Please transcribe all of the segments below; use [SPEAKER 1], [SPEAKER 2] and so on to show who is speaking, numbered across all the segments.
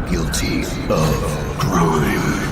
[SPEAKER 1] Guilty of crime.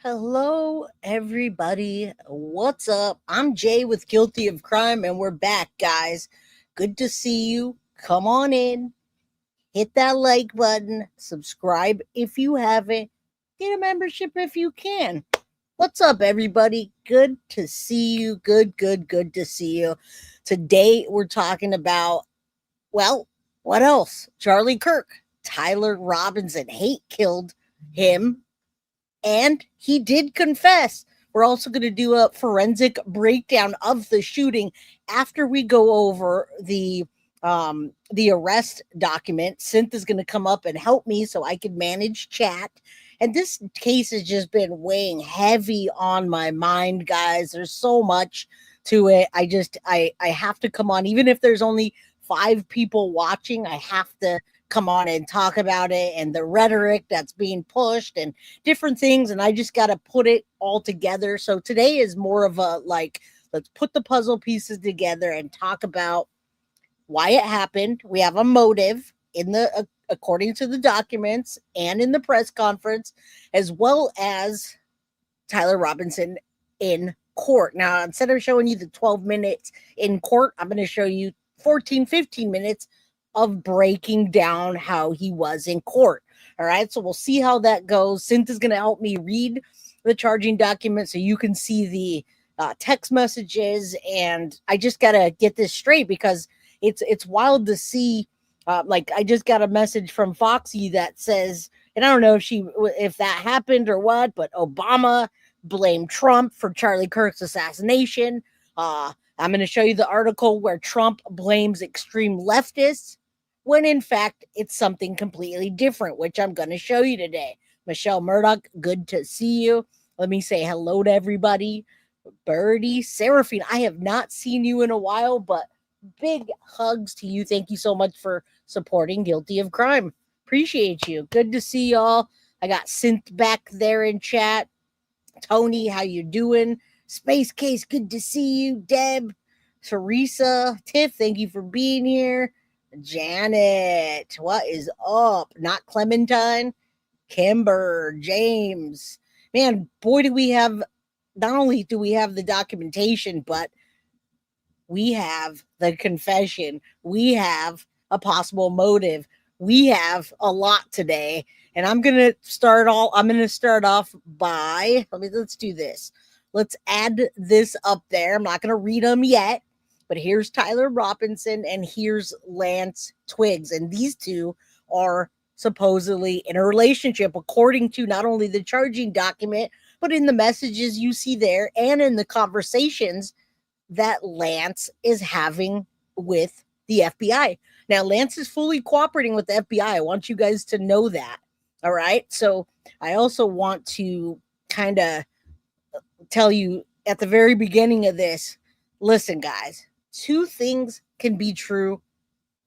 [SPEAKER 2] Hello, everybody. What's up? I'm Jay with Guilty of Crime, and we're back, guys. Good to see you. Come on in, hit that like button, subscribe if you haven't, get a membership if you can. What's up, everybody? Good to see you. Good to see you. Today, we're talking about, well, what else? Charlie Kirk. Tyler Robinson. Hate killed him. And he did confess. We're also going to do a forensic breakdown of the shooting after we go over the arrest document. Synth is going to come up and help me so I can manage chat. And this case has just been weighing heavy on my mind, guys. There's so much to it. I have to come on, even if there's only 5 people watching. I have to come on and talk about it and the rhetoric that's being pushed and different things. And I just got to put it all together. So today is more of a, like, let's put the puzzle pieces together and talk about why it happened. We have a motive in the, according to the documents and in the press conference, as well as Tyler Robinson in court. Now, instead of showing you the 12 minutes in court, I'm going to show you 15 minutes of breaking down how he was in court. All right, so we'll see how that goes. Synth is going to help me read the charging document so you can see the text messages. And I just got to get this straight because it's wild to see. Like, I just got a message from Foxy that says, and I don't know if that happened or what, but Obama blamed Trump for Charlie Kirk's assassination. I'm going to show you the article where Trump blames extreme leftists when in fact it's something completely different, which I'm going to show you today. Michelle Murdoch, good to see you. Let me say hello to everybody. Birdie, Seraphine, I have not seen you in a while, but big hugs to you. Thank you so much for supporting Guilty of Crime. Appreciate you. Good to see y'all. I got Synth back there in chat. Tony, how you doing? Space Case, good to see you. Deb, Teresa, Tiff, thank you for being here. Janet, what is up? Not Clementine. Kimber, James. Man, boy, do we have, not only do we have the documentation, but we have the confession. We have a possible motive. We have a lot today. And I'm going to start off by, let's do this. Let's add this up there. I'm not going to read them yet, but here's Tyler Robinson and here's Lance Twiggs. And these two are supposedly in a relationship, according to not only the charging document, but in the messages you see there and in the conversations that Lance is having with the FBI. Now, Lance is fully cooperating with the FBI. I want you guys to know that. All right. So I also want to kind of tell you at the very beginning of this, listen, guys, 2 things can be true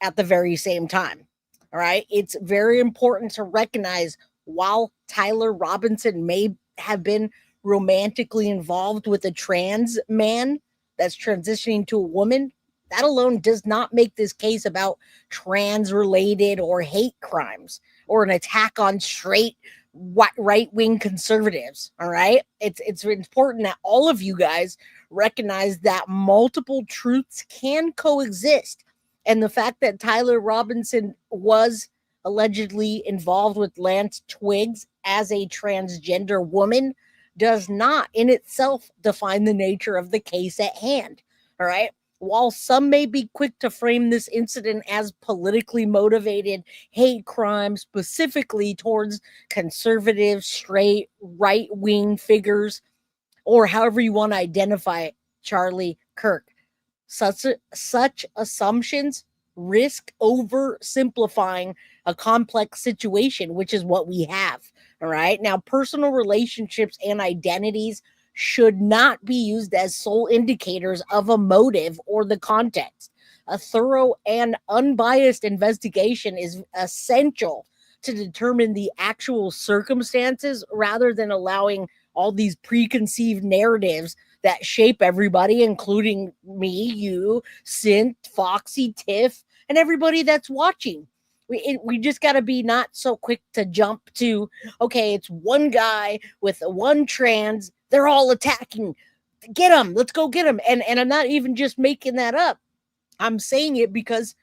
[SPEAKER 2] at the very same time. All right. It's very important to recognize while Tyler Robinson may have been romantically involved with a trans man that's transitioning to a woman, that alone does not make this case about trans related or hate crimes or an attack on straight right-wing conservatives. All right, it's important that all of you guys recognize that multiple truths can coexist, and the fact that Tyler Robinson was allegedly involved with Lance Twiggs as a transgender woman does not in itself define the nature of the case at hand. All right. While some may be quick to frame this incident as politically motivated hate crime specifically towards conservative, straight, right wing figures, or however you want to identify Charlie Kirk, such assumptions risk oversimplifying a complex situation, which is what we have. All right. Now, personal relationships and identities should not be used as sole indicators of a motive or the context. A thorough and unbiased investigation is essential to determine the actual circumstances rather than allowing all these preconceived narratives that shape everybody, including me, you, Synth, Foxy, Tiff, and everybody that's watching. We just got to be not so quick to jump to, okay, it's one guy with one trans, they're all attacking. Get them, let's go get them. And I'm not even just making that up. I'm saying it because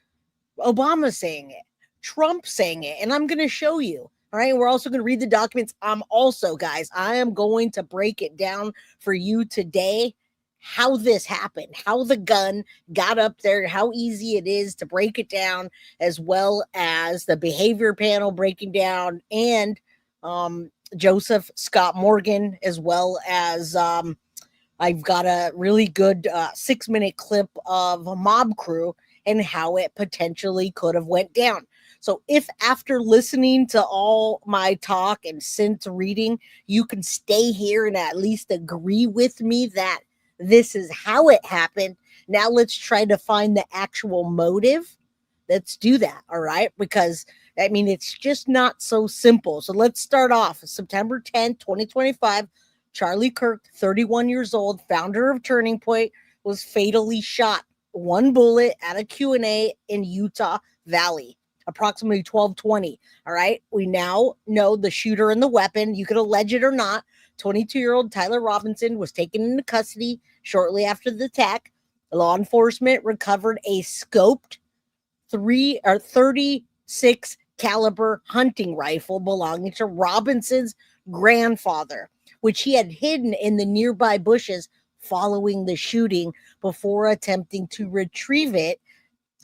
[SPEAKER 2] Obama's saying it, Trump's saying it, and I'm going to show you. All right. We're also going to read the documents. I'm also, guys, I am going to break it down for you today how this happened, how the gun got up there, how easy it is to break it down, as well as the behavior panel breaking down, and Joseph Scott Morgan, as well as I've got a really good 6-minute clip of a mob crew and how it potentially could have went down. So if after listening to all my talk and since reading, you can stay here and at least agree with me that this is how it happened, now let's try to find the actual motive. Let's do that, all right? Because, I mean, it's just not so simple. So let's start off. September 10th, 2025, Charlie Kirk, 31 years old, founder of Turning Point, was fatally shot. One bullet at a Q&A in Utah Valley, approximately 12:20. All right. We now know the shooter and the weapon. You could allege it or not. 22-year-old Tyler Robinson was taken into custody shortly after the attack. Law enforcement recovered a scoped 36 caliber hunting rifle belonging to Robinson's grandfather, which he had hidden in the nearby bushes following the shooting before attempting to retrieve it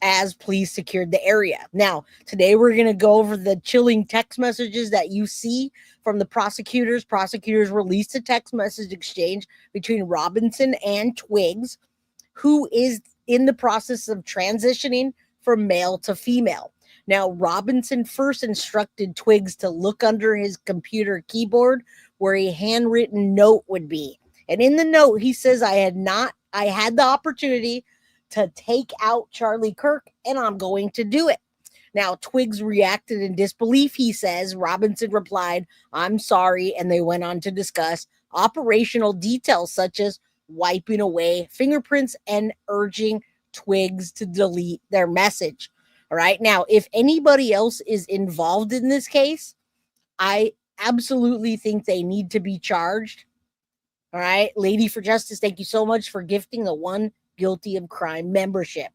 [SPEAKER 2] as police secured the area. Now, today we're going to go over the chilling text messages that you see from the prosecutors. Prosecutors released a text message exchange between Robinson and Twiggs, who is in the process of transitioning from male to female. Now, Robinson first instructed Twiggs to look under his computer keyboard where a handwritten note would be. And in the note, he says, I had the opportunity to take out Charlie Kirk, and I'm going to do it. Now, Twiggs reacted in disbelief, he says. Robinson replied, I'm sorry, and they went on to discuss operational details such as wiping away fingerprints and urging Twiggs to delete their message. All right. Now, if anybody else is involved in this case, I absolutely think they need to be charged. All right. Lady for Justice, thank you so much for gifting the one guilty of crime membership.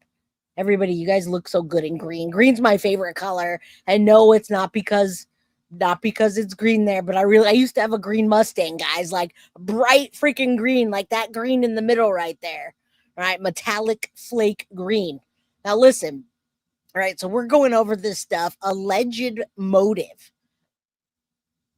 [SPEAKER 2] Everybody, you guys look so good in green. Green's my favorite color. And no, it's not because it's green there, but I used to have a green Mustang, guys, like bright freaking green, like that green in the middle right there. All right. Metallic flake green. Now listen. All right. So we're going over this stuff. Alleged motive.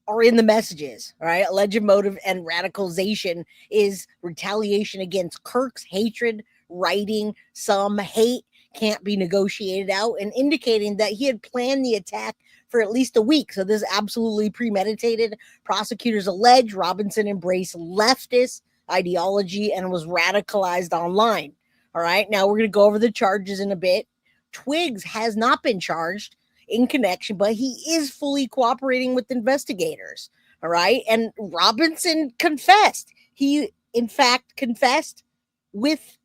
[SPEAKER 2] Or in the messages, all right? Alleged motive and radicalization is retaliation against Kirk's hatred, writing some hate can't be negotiated out, and indicating that he had planned the attack for at least a week. So this is absolutely premeditated. Prosecutors allege Robinson embraced leftist ideology and was radicalized online. All right, now we're going to go over the charges in a bit. Twiggs has not been charged in connection, but he is fully cooperating with investigators. All right. And Robinson confessed. He, in fact, confessed with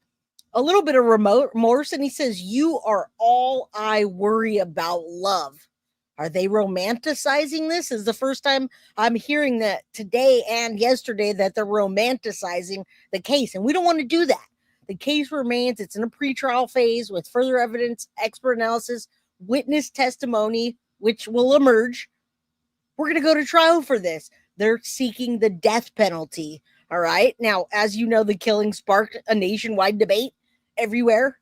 [SPEAKER 2] a little bit of remorse. And he says, you are all I worry about, love. Are they romanticizing this? Is the first time I'm hearing that today and yesterday that they're romanticizing the case. And we don't want to do that. The case remains, it's in a pretrial phase with further evidence, expert analysis, witness testimony, which will emerge. We're going to go to trial for this. They're seeking the death penalty. All right. Now, as you know, the killing sparked a nationwide debate everywhere.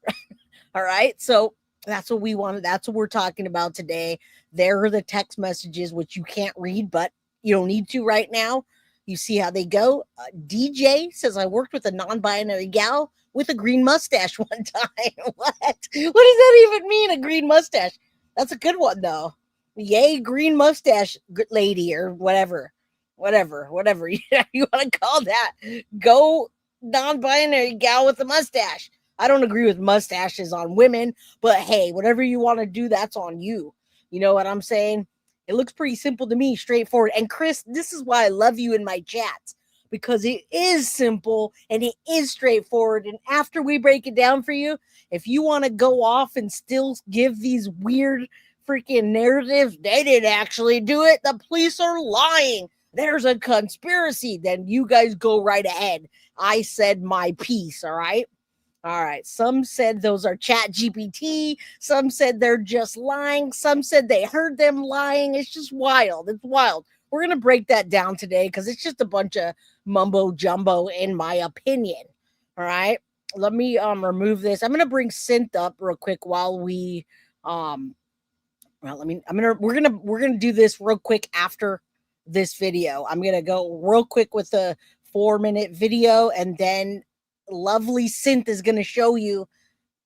[SPEAKER 2] All right. So that's what we wanted. That's what we're talking about today. There are the text messages, which you can't read, but you don't need to right now. You see how they go. DJ says, I worked with a non-binary gal with a green mustache one time. What? What does that even mean, a green mustache? That's a good one, though. Yay, green mustache lady or whatever you want to call that. Go non-binary gal with a mustache. I don't agree with mustaches on women, but hey, whatever you want to do, that's on you. You know what I'm saying? It looks pretty simple to me, straightforward. And Chris, this is why I love you in my chats, because it is simple and it is straightforward. And after we break it down for you, if you want to go off and still give these weird freaking narratives, they didn't actually do it, the police are lying, there's a conspiracy, then you guys go right ahead. I said my piece, all right? All right. Some said those are Chat GPT. Some said they're just lying. Some said they heard them lying. It's just wild. It's wild. We're going to break that down today because it's just a bunch of mumbo jumbo, in my opinion. All right. Let me remove this. I'm going to bring Synth up real quick while we we're going to do this real quick after this video. I'm going to go real quick with a 4-minute video, and then lovely Synth is going to show you,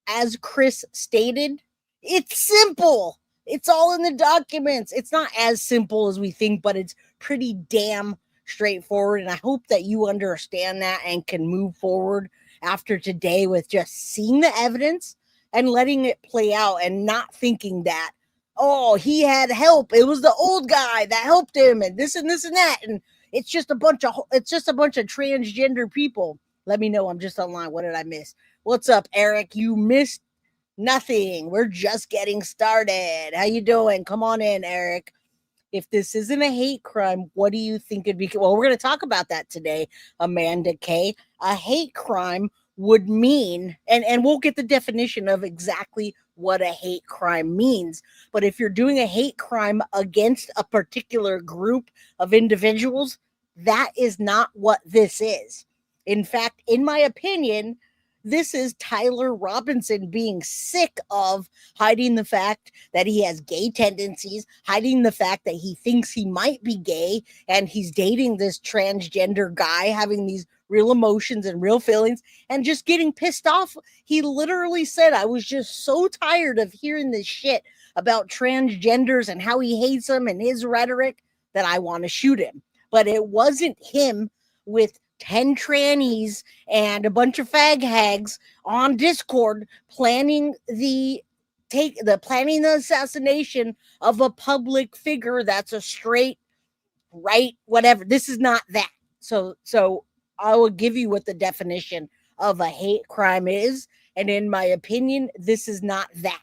[SPEAKER 2] as Chris stated, it's simple. It's all in the documents. It's not as simple as we think, but it's pretty damn straightforward. And I hope that you understand that and can move forward after today with just seeing the evidence and letting it play out and not thinking that, oh, he had help. It was the old guy that helped him and this and this and that. And it's just a bunch of transgender people. Let me know. I'm just online. What did I miss? What's up, Eric? You missed nothing. We're just getting started. How you doing? Come on in, Eric. If this isn't a hate crime, what do you think it'd be? Well, we're going to talk about that today, Amanda K. A hate crime would mean, and we'll get the definition of exactly what a hate crime means. But if you're doing a hate crime against a particular group of individuals, that is not what this is. In fact, in my opinion, this is Tyler Robinson being sick of hiding the fact that he has gay tendencies, hiding the fact that he thinks he might be gay, and he's dating this transgender guy, having these real emotions and real feelings, and just getting pissed off. He literally said, I was just so tired of hearing this shit about transgenders and how he hates them and his rhetoric that I want to shoot him. But it wasn't him with 10 trannies and a bunch of fag hags on Discord planning the assassination of a public figure that's a straight right whatever. This is not that. So I will give you what the definition of a hate crime is, and in my opinion, this is not that.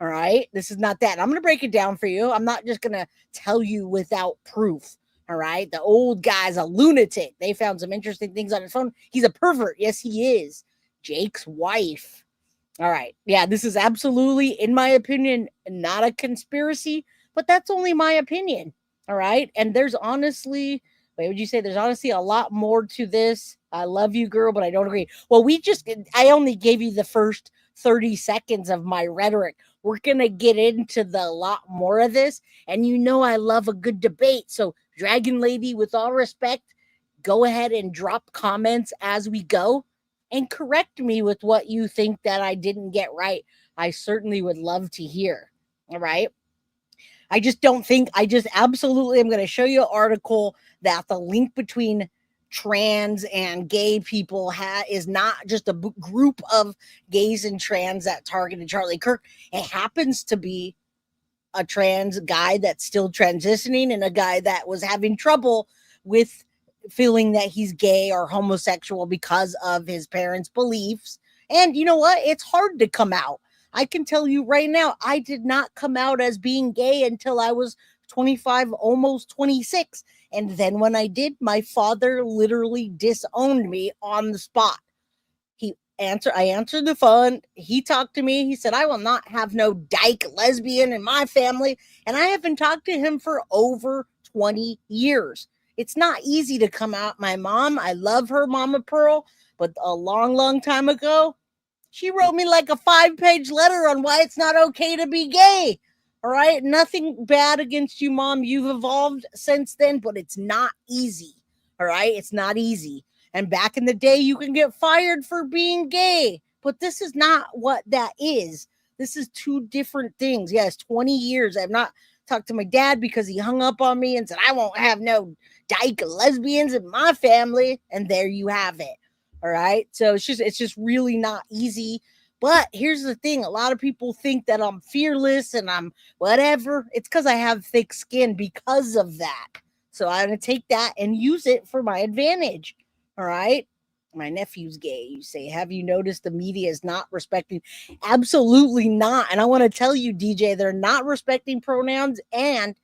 [SPEAKER 2] All right, this is not that. I'm going to break it down for you. I'm not just going to tell you without proof. All right. The old guy's a lunatic. They found some interesting things on his phone. He's a pervert. Yes, he is. Jake's wife. All right. Yeah, this is absolutely, in my opinion, not a conspiracy, but that's only my opinion. All right. And there's honestly, would you say there's honestly a lot more to this? I love you, girl, but I don't agree. Well, I only gave you the first 30 seconds of my rhetoric. We're going to get into the lot more of this. And you know, I love a good debate. So Dragon Lady, with all respect, go ahead and drop comments as we go and correct me with what you think that I didn't get right. I certainly would love to hear. All right. I absolutely am going to show you an article that the link between trans and gay people is not just a group of gays and trans that targeted Charlie Kirk. It happens to be a trans guy that's still transitioning and a guy that was having trouble with feeling that he's gay or homosexual because of his parents' beliefs. And you know what? It's hard to come out. I can tell you right now, I did not come out as being gay until I was 25, almost 26. And then when I did, my father literally disowned me on the spot. I answered the phone. He talked to me. He said, I will not have no dyke lesbian in my family. And I haven't talked to him for over 20 years. It's not easy to come out. My mom, I love her, Mama Pearl, but a long, long time ago, she wrote me like a 5-page letter on why it's not okay to be gay. All right. Nothing bad against you, Mom. You've evolved since then, but it's not easy. All right. It's not easy. And back in the day, you can get fired for being gay. But this is not what that is. This is two different things. Yes, 20 years. I've not talked to my dad because he hung up on me and said, I won't have no dyke lesbians in my family. And there you have it. All right. So it's just really not easy. But here's the thing. A lot of people think that I'm fearless and I'm whatever. It's because I have thick skin because of that. So I'm going to take that and use it for my advantage. All right. My nephew's gay. You say, have you noticed the media is not respecting? Absolutely not. And I want to tell you, DJ, they're not respecting pronouns. And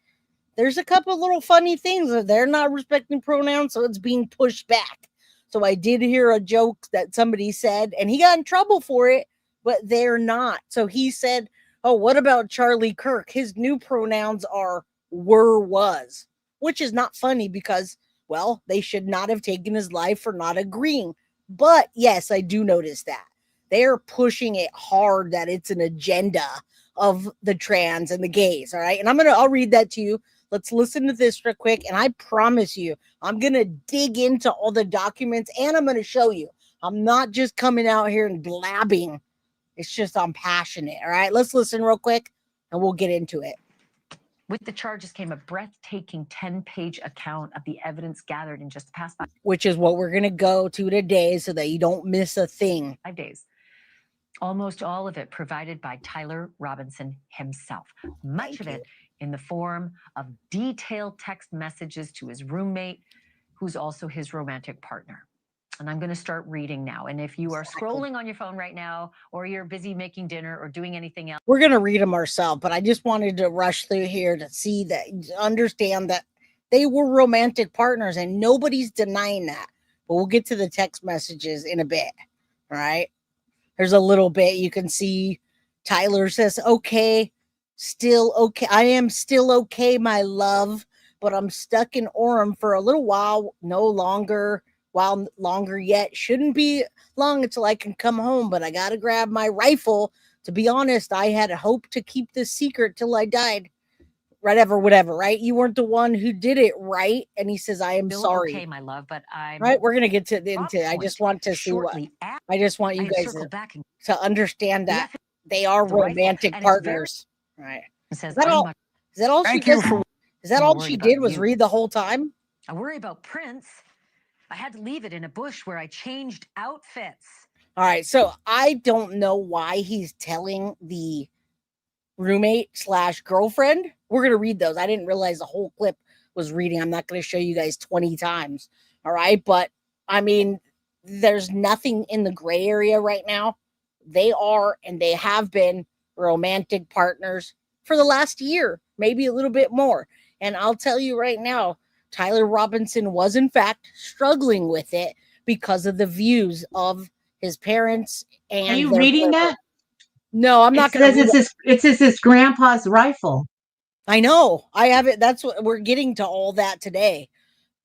[SPEAKER 2] there's a couple little funny things that they're not respecting pronouns. So it's being pushed back. So I did hear a joke that somebody said, and he got in trouble for it, but they're not. So he said, oh, what about Charlie Kirk? His new pronouns are were, was, which is not funny because, well, they should not have taken his life for not agreeing. But yes, I do notice that. They're pushing it hard that it's an agenda of the trans and the gays. All right. And I'll read that to you. Let's listen to this real quick. And I promise you, I'm going to dig into all the documents and I'm going to show you. I'm not just coming out here and blabbing. It's just I'm passionate. All right. Let's listen real quick and we'll get into it.
[SPEAKER 3] With the charges came a breathtaking 10-page account of the evidence gathered in just the past 5
[SPEAKER 2] which is what we're going to go to today so that you don't miss a thing.
[SPEAKER 3] 5 days. Almost all of it provided by Tyler Robinson himself. Much of it in the form of detailed text messages to his roommate, who's also his romantic partner. And I'm going to start reading now. And if you are scrolling on your phone right now, or you're busy making dinner or doing anything else,
[SPEAKER 2] we're going to read them ourselves. But I just wanted to rush through here to see that, understand that they were romantic partners and nobody's denying that. But we'll get to the text messages in a bit. All right. There's a little bit you can see. Tyler says, okay, still okay. I am still okay, my love, but I'm stuck in Orem for a little while, while longer yet. Shouldn't be long until I can come home, but I got to grab my rifle. To be honest, I had hoped to keep this secret till I died. Whatever, right? You weren't the one who did it, right? And he says, I am
[SPEAKER 3] still
[SPEAKER 2] sorry.
[SPEAKER 3] okay, my love, but I'm
[SPEAKER 2] right. We're going to get to into I just want to see what I just want you guys to understand that they are romantic partners. Right. Is that all? Is that all she did? Is that all she did was read the whole time?
[SPEAKER 3] I worry about Prince. I had to leave it in a bush where I changed outfits.
[SPEAKER 2] All right. So I don't know why he's telling the roommate/girlfriend. We're going to read those. I didn't realize the whole clip was reading. I'm not going to show you guys 20 times. All right. But I mean, there's nothing in the gray area right now. They are, and they have been romantic partners for the last year, maybe a little bit more. And I'll tell you right now, Tyler Robinson was in fact struggling with it because of the views of his parents. And
[SPEAKER 4] are you reading that?
[SPEAKER 2] No, I'm not going
[SPEAKER 4] to. It says his grandpa's rifle.
[SPEAKER 2] I know. I have it. That's what we're getting to all that today.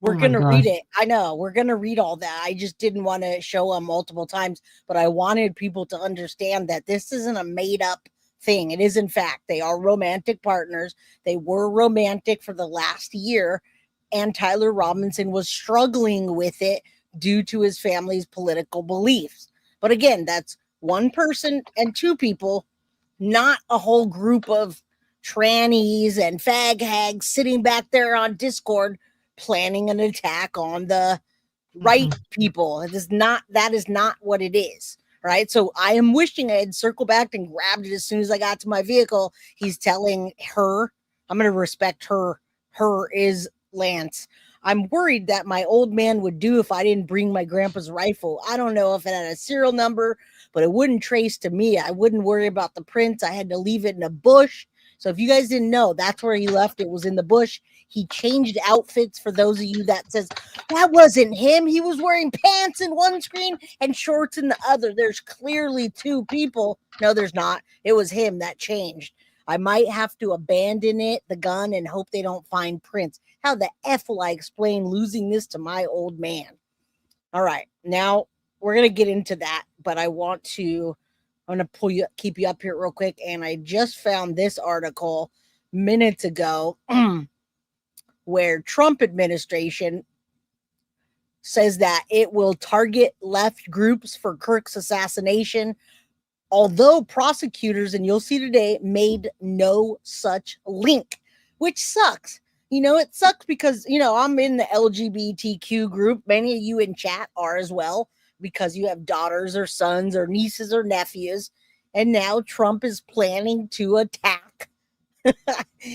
[SPEAKER 2] We're going to read it. I know. We're going to read all that. I just didn't want to show them multiple times, but I wanted people to understand that this isn't a made up thing. It is, in fact, they are romantic partners. They were romantic for the last year, and Tyler Robinson was struggling with it due to his family's political beliefs. But again, that's one person and two people, not a whole group of trannies and fag hags sitting back there on Discord planning an attack on the right people. That is not what it is. Right. So I am wishing I had circled back and grabbed it as soon as I got to my vehicle. He's telling her, I'm going to respect her. Her is Lance. I'm worried that my old man would do if I didn't bring my grandpa's rifle. I don't know if it had a serial number, but it wouldn't trace to me. I wouldn't worry about the prints. I had to leave it in a bush. So if you guys didn't know, that's where he left it, was in the bush. He changed outfits, for those of you that says that wasn't him. He was wearing pants in one screen and shorts in the other. There's clearly two people. No, there's not. It was him that changed. I might have to abandon it, the gun, and hope they don't find prints. How the F will I explain losing this to my old man? All right, now we're going to get into that, but I'm going to keep you up here real quick. And I just found this article minutes ago where Trump administration says that it will target left groups for Kirk's assassination, although prosecutors, and you'll see today, made no such link, which sucks. It sucks because, I'm in the LGBTQ group. Many of you in chat are as well, because you have daughters or sons or nieces or nephews. And now Trump is planning to attack.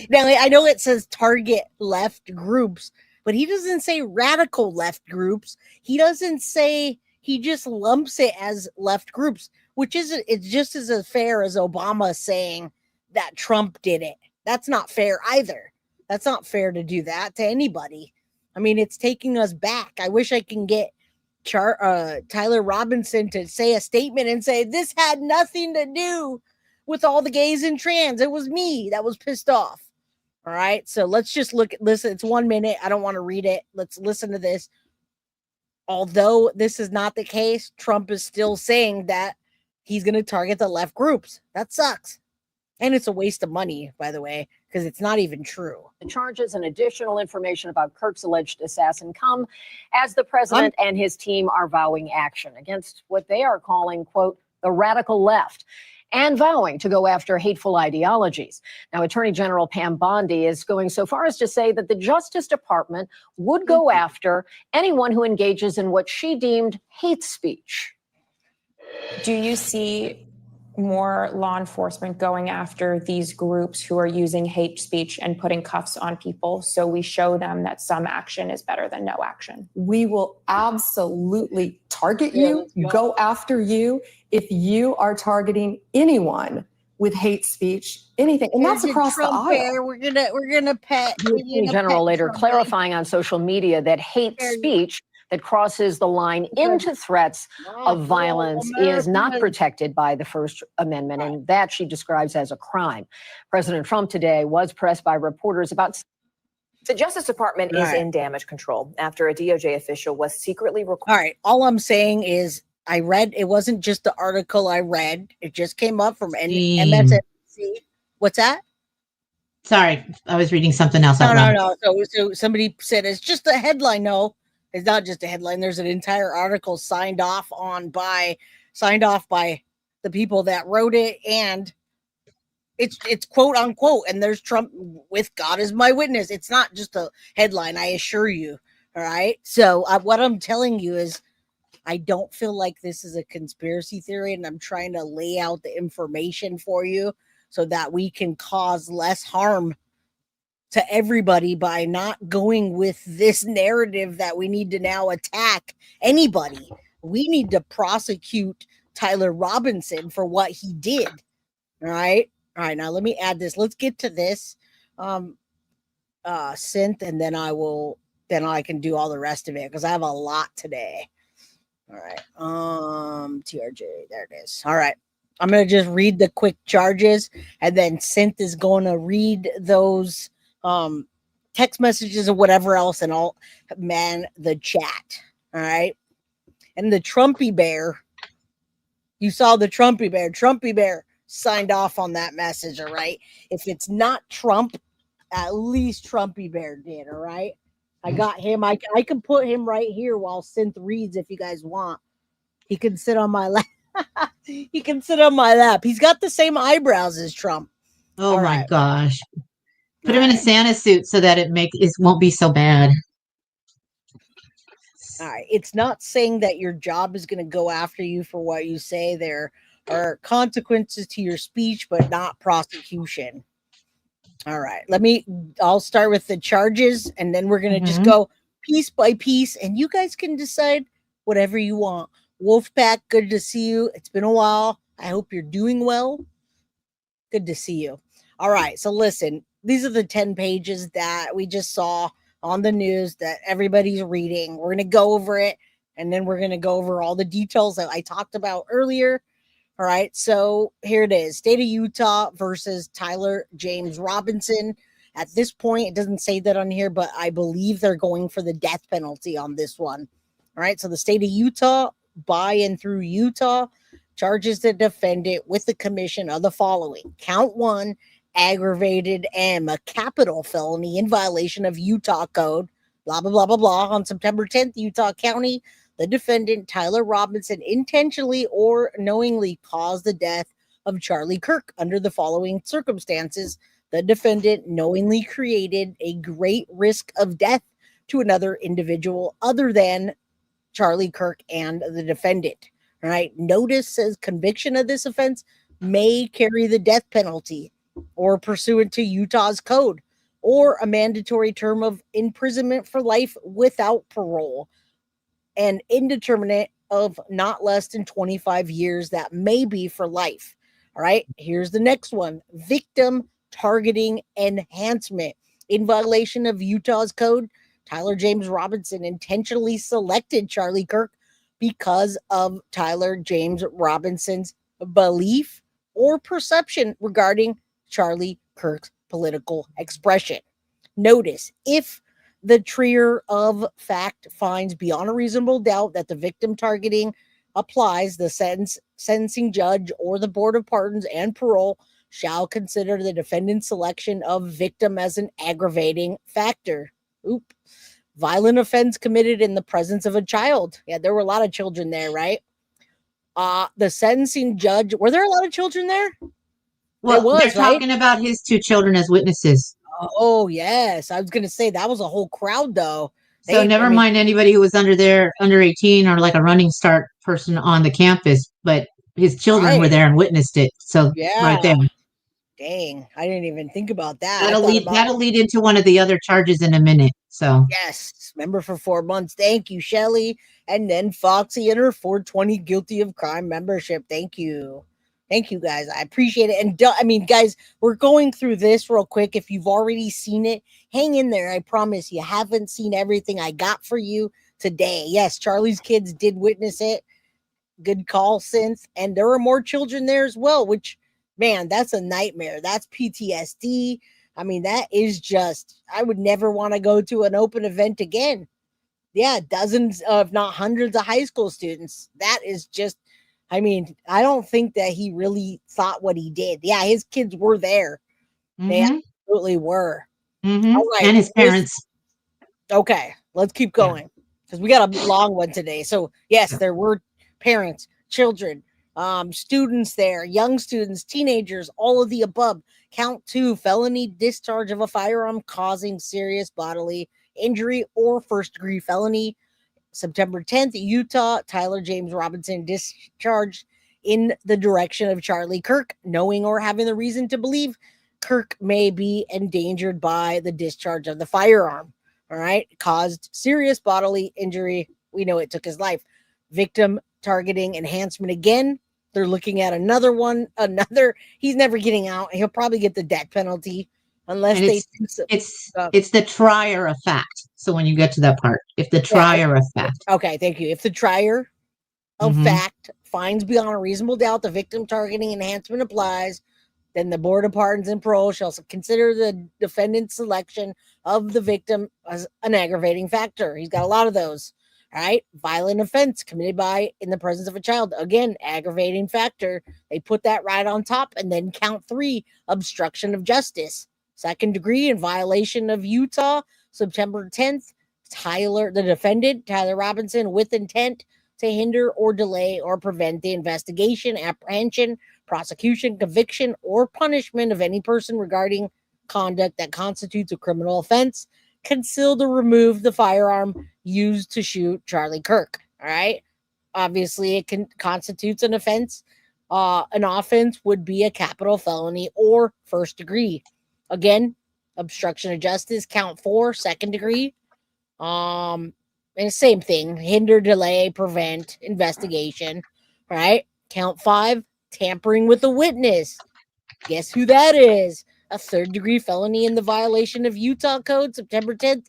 [SPEAKER 2] Now, I know it says target left groups, but he doesn't say radical left groups. He doesn't say, he just lumps it as left groups, which isn't, it's just as fair as Obama saying that Trump did it. That's not fair either. That's not fair to do that to anybody. I mean, it's taking us back. I wish I can get Tyler Robinson to say a statement and say, this had nothing to do with all the gays and trans. It was me that was pissed off. All right. So let's just listen. It's 1 minute. I don't want to read it. Let's listen to this. Although this is not the case, Trump is still saying that he's going to target the left groups. That sucks. And it's a waste of money, by the way, because it's not even true.
[SPEAKER 5] The charges and additional information about Kirk's alleged assassin come as the president and his team are vowing action against what they are calling, quote, the radical left, and vowing to go after hateful ideologies. Now, Attorney General Pam Bondi is going so far as to say that the Justice Department would go after anyone who engages in what she deemed hate speech.
[SPEAKER 6] Do you see more law enforcement going after these groups who are using hate speech and putting cuffs on people, so we show them that some action is better than no action?
[SPEAKER 7] We will absolutely target you, go after you if you are targeting anyone with hate speech, anything, and that's across the aisle.
[SPEAKER 2] We're gonna pet.
[SPEAKER 5] The Attorney General later clarifying on social media that hate speech that crosses the line into threats of violence is not protected by the First Amendment, and that she describes as a crime. President Trump today was pressed by reporters about.
[SPEAKER 8] The Justice Department is in damage control after a DOJ official was secretly recorded.
[SPEAKER 2] All right. All I'm saying is I read, it wasn't just the article I read. It just came up from MSNBC. What's that?
[SPEAKER 4] Sorry, I was reading something else.
[SPEAKER 2] No. So somebody said it's just a headline. No, it's not just a headline. There's an entire article signed off by the people that wrote it, and it's quote unquote. And there's Trump with "God is my witness." It's not just a headline, I assure you. All right. So what I'm telling you is, I don't feel like this is a conspiracy theory, and I'm trying to lay out the information for you so that we can cause less harm to everybody by not going with this narrative that we need to now attack anybody. We need to prosecute Tyler Robinson for what he did. All right. Now let me add this. Let's get to this synth, and then I can do all the rest of it because I have a lot today. All right. TRJ, there it is. All right. I'm going to just read the quick charges, and then Synth is going to read those text messages or whatever else, and I'll man the chat. All right. And the Trumpy Bear, you saw the Trumpy Bear signed off on that message. All right. If it's not Trump, at least Trumpy Bear did. All right. I got him. I can put him right here while Synth reads if you guys want. He can sit on my lap. He can sit on my lap. He's got the same eyebrows as Trump.
[SPEAKER 4] Oh my gosh. Put him in a Santa suit so that it won't be so bad.
[SPEAKER 2] All right. It's not saying that your job is going to go after you for what you say. There are consequences to your speech, but not prosecution. All right. I'll start with the charges, and then we're going to just go piece by piece, and you guys can decide whatever you want. Wolfpack, good to see you. It's been a while. I hope you're doing well. Good to see you. All right, so listen, these are the 10 pages that we just saw on the news that everybody's reading. We're going to go over it, and then we're going to go over all the details that I talked about earlier. All right, so here it is. State of Utah versus Tyler James Robinson. At this point, it doesn't say that on here, but I believe they're going for the death penalty on this one. All right, so the state of Utah, by and through Utah, charges the defendant with the commission of the following. Count 1, aggravated and a capital felony in violation of Utah code, blah, blah, blah, blah, blah. On September 10th, Utah County, the defendant, Tyler Robinson, intentionally or knowingly caused the death of Charlie Kirk under the following circumstances. The defendant knowingly created a great risk of death to another individual other than Charlie Kirk and the defendant. All right. Notice says conviction of this offense may carry the death penalty or pursuant to Utah's code or a mandatory term of imprisonment for life without parole and indeterminate of not less than 25 years that may be for life. All right. Here's the next one. Victim targeting enhancement. In violation of Utah's code, Tyler James Robinson intentionally selected Charlie Kirk because of Tyler James Robinson's belief or perception regarding Charlie Kirk's political expression. Notice, if the trier of fact finds beyond a reasonable doubt that the victim targeting applies, the sentencing judge or the Board of Pardons and Parole shall consider the defendant's selection of victim as an aggravating factor. Oop. Violent offense committed in the presence of a child. Yeah, there were a lot of children there, right? The sentencing judge, were there a lot of children there?
[SPEAKER 4] Well, they're talking about his 2 children as witnesses.
[SPEAKER 2] Oh, yes. I was going to say that was a whole crowd, though.
[SPEAKER 4] So never mind anybody who was under 18 or like a running start person on the campus, but his children were there and witnessed it. So right there.
[SPEAKER 2] Dang, I didn't even think about that.
[SPEAKER 4] That'll lead into one of the other charges in a minute. So
[SPEAKER 2] yes, member for 4 months. Thank you, Shelly. And then Foxy and her 420 guilty of crime membership. Thank you. Thank you, guys. I appreciate it. And I mean, guys, we're going through this real quick. If you've already seen it, hang in there. I promise you haven't seen everything I got for you today. Yes, Charlie's kids did witness it. Good call, Synth. And there are more children there as well, which, man, that's a nightmare. That's PTSD. I mean, that is just, I would never want to go to an open event again. Yeah, dozens, if not hundreds of high school students. That is just, I mean, I don't think that he really thought what he did. Yeah, his kids were there. They absolutely were.
[SPEAKER 4] All right. And his parents.
[SPEAKER 2] Okay, let's keep going because we got a long one today. So, yes, there were parents, children, students there, young students, teenagers, all of the above. Count 2, felony discharge of a firearm causing serious bodily injury or first-degree felony. September 10th, Utah, Tyler James Robinson discharged in the direction of Charlie Kirk, knowing or having the reason to believe Kirk may be endangered by the discharge of the firearm. All right, caused serious bodily injury. We know it took his life. Victim targeting enhancement again. They're looking at another one. He's never getting out. He'll probably get the death penalty unless
[SPEAKER 4] it's the trier of fact. So when you get to that part, if the trier of fact.
[SPEAKER 2] Okay, thank you. If the trier of fact finds beyond a reasonable doubt the victim targeting enhancement applies, then the Board of Pardons and Parole shall consider the defendant's selection of the victim as an aggravating factor. He's got a lot of those. All right. Violent offense committed in the presence of a child. Again, aggravating factor. They put that right on top. And then count 3, obstruction of justice. Second degree in violation of Utah, September 10th. The defendant, Tyler Robinson, with intent to hinder or delay or prevent the investigation, apprehension, prosecution, conviction, or punishment of any person regarding conduct that constitutes a criminal offense, concealed or removed the firearm used to shoot Charlie Kirk. All right. Obviously, it constitutes an offense. An offense would be a capital felony or first degree. Again, obstruction of justice, count 4, second degree. And same thing, hinder, delay, prevent, investigation, right? Count 5, tampering with a witness. Guess who that is? A third-degree felony in the violation of Utah Code, September 10th.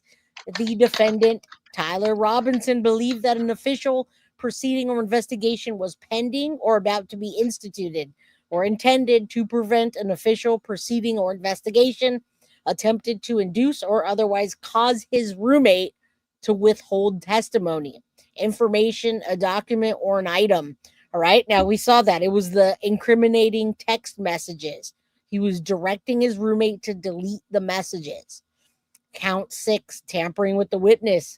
[SPEAKER 2] The defendant, Tyler Robinson, believed that an official proceeding or investigation was pending or about to be instituted or intended to prevent an official proceeding or investigation, attempted to induce or otherwise cause his roommate to withhold testimony, information, a document, or an item. All right. Now we saw that it was the incriminating text messages. He was directing his roommate to delete the messages. Count 6, tampering with the witness.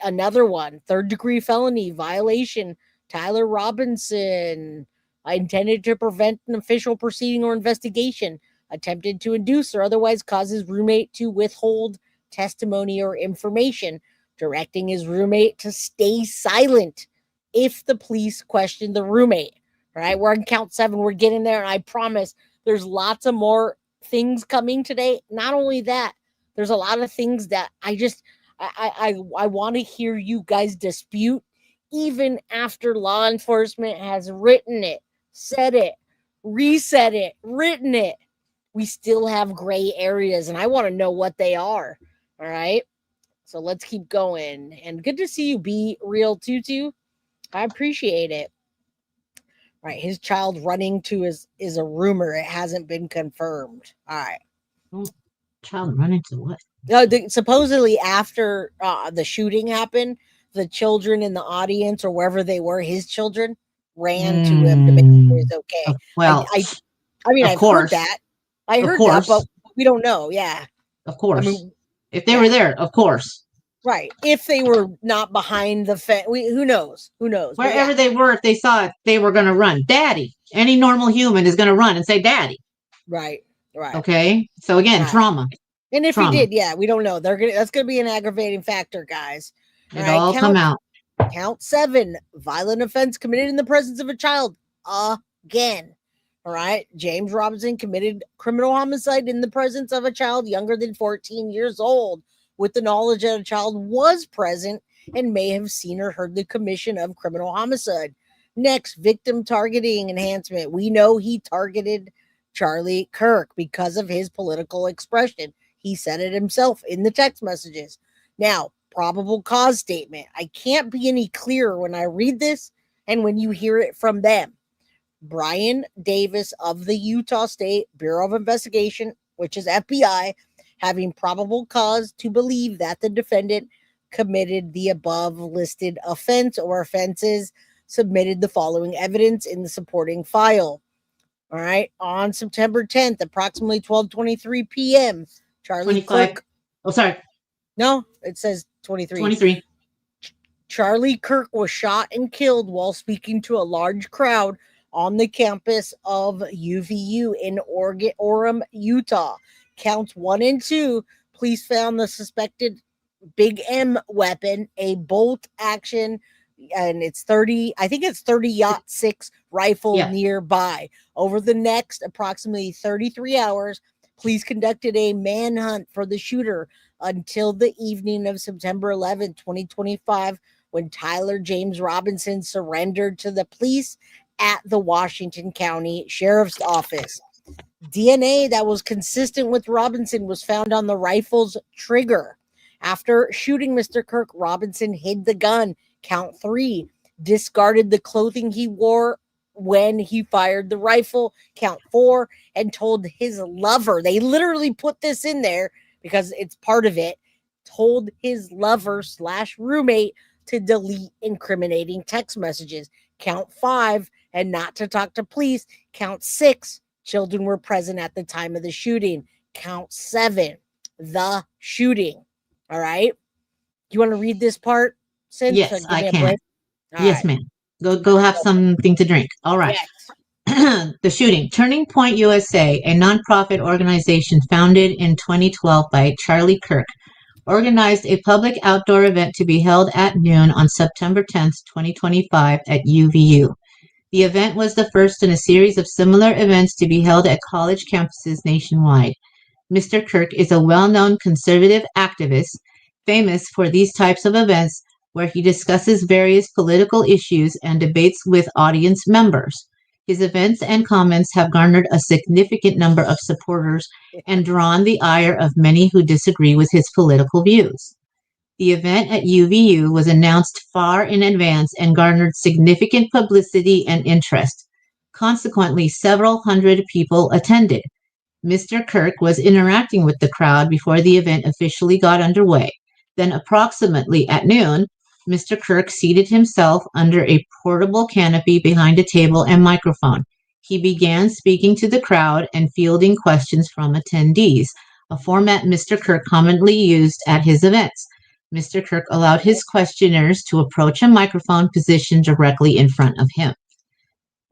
[SPEAKER 2] Another one, third-degree felony violation. Tyler Robinson intended to prevent an official proceeding or investigation, attempted to induce or otherwise cause his roommate to withhold testimony or information, directing his roommate to stay silent if the police question the roommate. All right, we're on count 7. We're getting there, and I promise there's lots of more things coming today. Not only that, there's a lot of things that I want to hear you guys dispute, even after law enforcement has written it, said it, reset it, written it. We still have gray areas, and I want to know what they are. All right. So let's keep going. And good to see you, Be Real Tutu. I appreciate it. Right. His child running to is a rumor. It hasn't been confirmed. All right.
[SPEAKER 4] Child running to what?
[SPEAKER 2] Supposedly after the shooting happened, the children in the audience or wherever they were, his children ran to him to make sure he was okay.
[SPEAKER 4] Well,
[SPEAKER 2] I mean, I've heard that. I heard that, but we don't know. Yeah.
[SPEAKER 4] Of course.
[SPEAKER 2] I mean,
[SPEAKER 4] if they were there, of course.
[SPEAKER 2] Right. If they were not behind the fence, who knows? Who knows?
[SPEAKER 4] Wherever they were, if they saw it, they were going to run. Daddy. Any normal human is going to run and say, Daddy.
[SPEAKER 2] Right. Right.
[SPEAKER 4] Okay. So again, trauma.
[SPEAKER 2] And if he did, yeah, we don't know. That's gonna be an aggravating factor, guys.
[SPEAKER 4] It all come out.
[SPEAKER 2] Count 7, violent offense committed in the presence of a child. Again. All right. James Robinson committed criminal homicide in the presence of a child younger than 14 years old, with the knowledge that a child was present and may have seen or heard the commission of criminal homicide. Next, victim targeting enhancement. We know he targeted Charlie Kirk because of his political expression. He said it himself in the text messages. Now, probable cause statement. I can't be any clearer when I read this and when you hear it from them. Brian Davis of the Utah State Bureau of Investigation, which is FBI, having probable cause to believe that the defendant committed the above listed offense or offenses, submitted the following evidence in the supporting file. All right. On September 10th, approximately 12:23 p.m., Charlie
[SPEAKER 4] 25.
[SPEAKER 2] Kirk.
[SPEAKER 4] Oh, sorry.
[SPEAKER 2] No, it says 23.
[SPEAKER 4] 23.
[SPEAKER 2] Charlie Kirk was shot and killed while speaking to a large crowd on the campus of UVU in Orem, Utah. Counts 1 and 2. Police found the suspected Big M weapon, a bolt action, and it's 30-06 rifle nearby. Over the next approximately 33 hours, police conducted a manhunt for the shooter until the evening of September 11, 2025, when Tyler James Robinson surrendered to the police at the Washington County Sheriff's Office. DNA that was consistent with Robinson was found on the rifle's trigger. After shooting Mr. Kirk, Robinson hid the gun. Count 3, discarded the clothing he wore when he fired the rifle. Count 4, and told his lover, they literally put this in there because it's part of it, told his lover/roommate to delete incriminating text messages. Count 5, and not to talk to police. Count 6, children were present at the time of the shooting. Count 7, the shooting. All right. You want to read this part?
[SPEAKER 4] Yes, I can. Yes, ma'am. Go have something to drink. All right. Yes. The shooting. Turning Point USA, a nonprofit organization founded in 2012 by Charlie Kirk, organized a public outdoor event to be held at noon on September 10th, 2025 at UVU. The event was the first in a series of similar events to be held at college campuses nationwide. Mr. Kirk is a well-known conservative activist famous for these types of events where he discusses various political issues and debates with audience members. His events and comments have garnered a significant number of supporters and drawn the ire of many who disagree with his political views. The event at UVU was announced far in advance and garnered significant publicity and interest. Consequently, several hundred people attended. Mr. Kirk was interacting with the crowd before the event officially got underway. Then, approximately at noon, Mr. Kirk seated himself under a portable canopy behind a table and microphone. He began speaking to the crowd and fielding questions from attendees, a format Mr. Kirk commonly used at his events. Mr. Kirk allowed his questioners to approach a microphone positioned directly in front of him.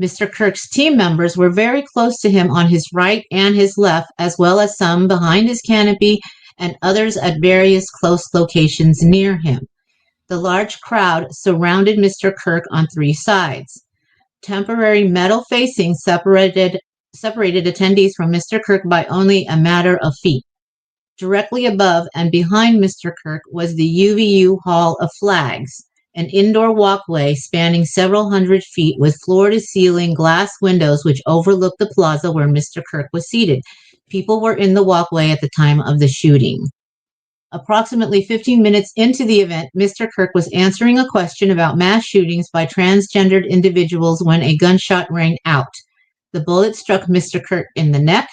[SPEAKER 4] Mr. Kirk's team members were very close to him on his right and his left, as well as some behind his canopy and others at various close locations near him. The large crowd surrounded Mr. Kirk on three sides. Temporary metal facings separated attendees from Mr. Kirk by only a matter of feet. Directly above and behind Mr. Kirk was the UVU Hall of Flags, an indoor walkway spanning several hundred feet with floor-to-ceiling glass windows which overlooked the plaza where Mr. Kirk was seated. People were in the walkway at the time of the shooting. Approximately 15 minutes into the event, Mr. Kirk was answering a question about mass shootings by transgendered individuals when a gunshot rang out. The bullet struck Mr. Kirk in the neck.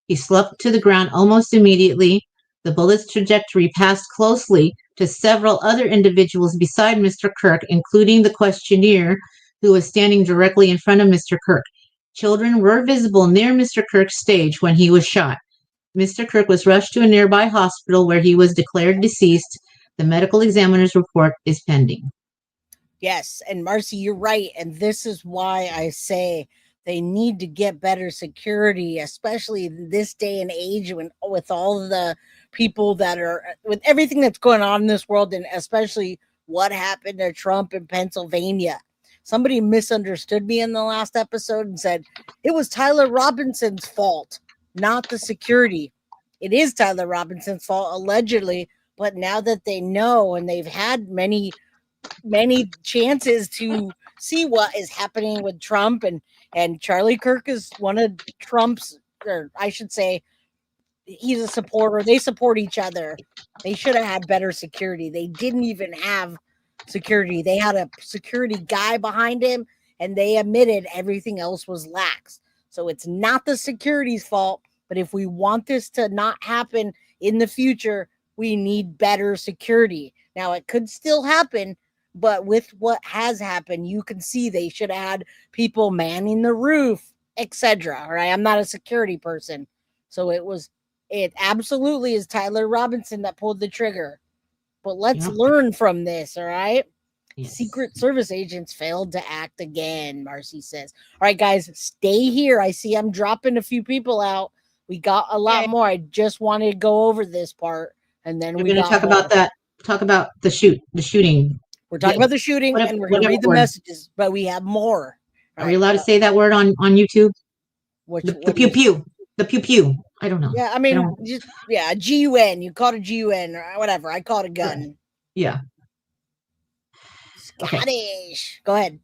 [SPEAKER 4] He slumped to the ground almost immediately. The bullet's trajectory passed closely to several other individuals beside Mr. Kirk, including the questionnaire who was standing directly in front of Mr. Kirk. Children were visible near Mr. Kirk's stage when he was shot. Mr. Kirk was rushed to a nearby hospital where he was declared deceased. The medical examiner's report is pending.
[SPEAKER 2] Yes, and Marcy, you're right. And this is why I say they need to get better security, especially in this day and age with all the people that are, with everything that's going on in this world, and especially what happened to Trump in Pennsylvania. Somebody misunderstood me in the last episode and said it was Tyler Robinson's fault, not the security. It is Tyler Robinson's fault, allegedly, but now that they know and they've had many chances to see what is happening with Trump, and Charlie Kirk is one of Trump's, or I should say, he's a supporter. They support each other. They should have had better security. They didn't even have security. They had a security guy behind him, and they admitted everything else was lax. So it's not the security's fault, but if we want this to not happen in the future, we need better security. Now, it could still happen, but with what has happened, you can see they should have had people manning the roof, etc. All right, I'm not a security person, so it absolutely is Tyler Robinson that pulled the trigger. But let's learn from this, all right? Yes. Secret Service agents failed to act again, Marcy says. All right, guys, stay here. I see I'm dropping a few people out. We got a lot more. I just wanted to go over this part, and then we're going to
[SPEAKER 4] talk about that. Talk about the shooting.
[SPEAKER 2] We're talking about the shooting, and we're going to read the messages, but we have more.
[SPEAKER 4] Are we allowed to say that word on YouTube? The pew pew. The pew pew. I don't know.
[SPEAKER 2] Yeah, I mean, a GUN. You call it a GUN or whatever. I call it a gun.
[SPEAKER 4] Yeah.
[SPEAKER 2] Scottish. Okay. Go ahead.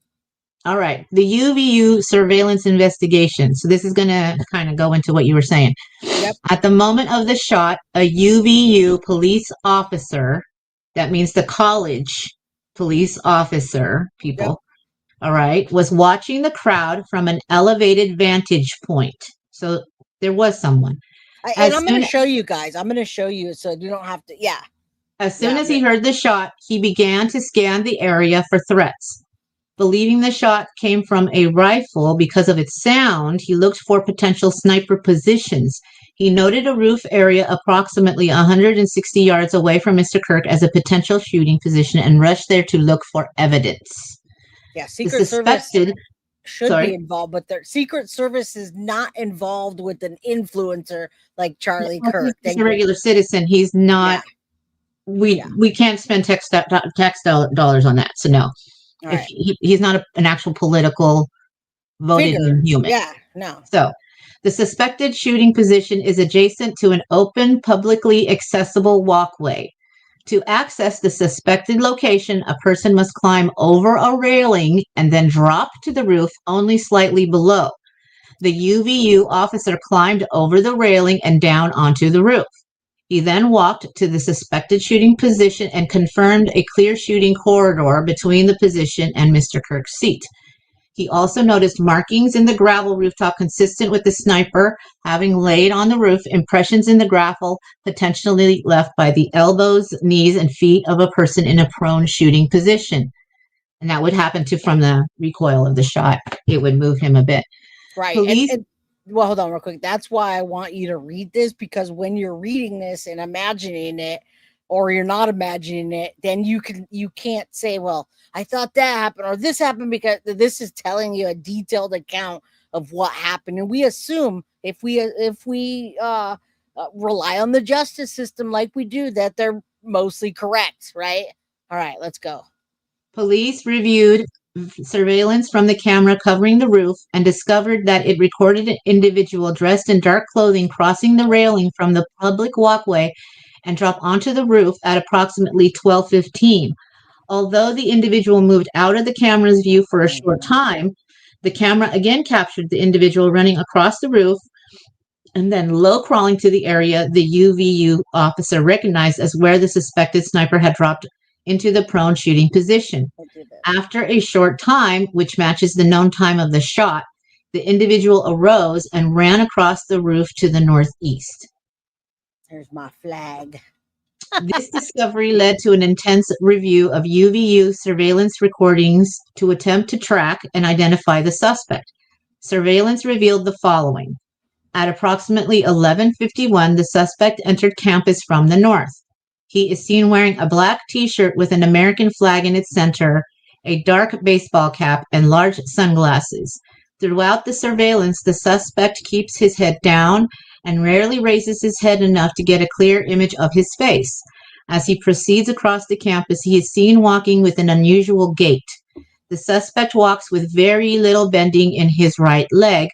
[SPEAKER 4] All right. The UVU surveillance investigation. So this is going to kind of go into what you were saying.
[SPEAKER 2] Yep.
[SPEAKER 4] At the moment of the shot, a UVU police officer, that means the college police officer, people, yep. All right, was watching the crowd from an elevated vantage point. So there was someone.
[SPEAKER 2] And I'm going to show you guys. I'm going to show you so you don't have to. Yeah.
[SPEAKER 4] As soon as he heard the shot, he began to scan the area for threats. Believing the shot came from a rifle because of its sound, he looked for potential sniper positions. He noted a roof area approximately 160 yards away from Mr. Kirk as a potential shooting position and rushed there to look for evidence.
[SPEAKER 2] Yeah, Secret Service should be involved, but their Secret Service is not involved with an influencer like Charlie Kirk.
[SPEAKER 4] He's a regular citizen. He's not. Yeah. We can't spend tax dollars on that. So no, right. He's not an actual political voted human.
[SPEAKER 2] Yeah, no.
[SPEAKER 4] So the suspected shooting position is adjacent to an open, publicly accessible walkway. To access the suspected location, a person must climb over a railing and then drop to the roof only slightly below. The UVU officer climbed over the railing and down onto the roof. He then walked to the suspected shooting position and confirmed a clear shooting corridor between the position and Mr. Kirk's seat. He also noticed markings in the gravel rooftop consistent with the sniper having laid on the roof, impressions in the gravel potentially left by the elbows, knees, and feet of a person in a prone shooting position. And that would happen from the recoil of the shot. It would move him a bit.
[SPEAKER 2] Right.
[SPEAKER 4] Police,
[SPEAKER 2] well, hold on real quick. That's why I want you to read this, because when you're reading this and imagining it, or you're not imagining it, then you can't say, well, I thought that happened or this happened, because this is telling you a detailed account of what happened. And we assume if we rely on the justice system like we do, that they're mostly correct, right? All right, let's go.
[SPEAKER 4] Police reviewed surveillance from the camera covering the roof and discovered that it recorded an individual dressed in dark clothing crossing the railing from the public walkway and drop onto the roof at approximately 12:15. Although the individual moved out of the camera's view for a short time, the camera again captured the individual running across the roof and then low crawling to the area the UVU officer recognized as where the suspected sniper had dropped into the prone shooting position. After a short time, which matches the known time of the shot, the individual arose and ran across the roof to the northeast.
[SPEAKER 2] There's my flag.
[SPEAKER 4] This discovery led to an intense review of UVU surveillance recordings to attempt to track and identify the suspect. Surveillance revealed the following. At approximately 11:51, the suspect entered campus from the north. He is seen wearing a black t-shirt with an American flag in its center, a dark baseball cap, and large sunglasses. Throughout the surveillance, the suspect keeps his head down and rarely raises his head enough to get a clear image of his face. As he proceeds across the campus, he is seen walking with an unusual gait. The suspect walks with very little bending in his right leg,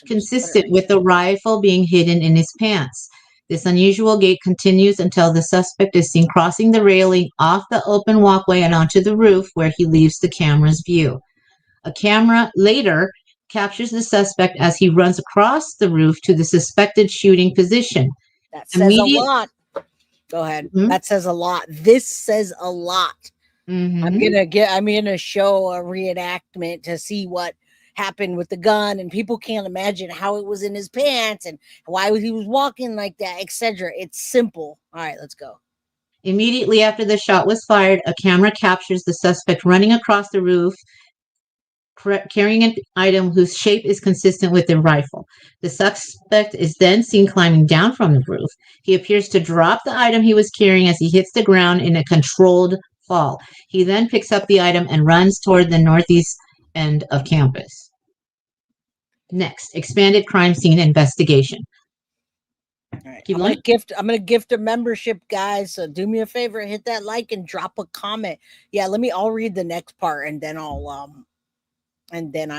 [SPEAKER 4] consistent with the rifle being hidden in his pants. This unusual gait continues until the suspect is seen crossing the railing off the open walkway and onto the roof, where he leaves the camera's view. A camera later captures the suspect as he runs across the roof to the suspected shooting position.
[SPEAKER 2] That says a lot. Go ahead. Mm-hmm. That says a lot. This says a lot. Mm-hmm. I'm gonna show a reenactment to see what happened with the gun, and people can't imagine how it was in his pants and why he was walking like that, etc. It's simple. All right, let's go.
[SPEAKER 4] Immediately after the shot was fired, a camera captures the suspect running across the roof, carrying an item whose shape is consistent with the rifle. The suspect is then seen climbing down from the roof. He appears to drop the item he was carrying as he hits the ground in a controlled fall. He then picks up the item and runs toward the northeast end of campus. Next, expanded crime scene investigation.
[SPEAKER 2] All right. I'm gonna gift a membership, guys. So do me a favor, hit that like and drop a comment. Yeah, I'll read the next part and then I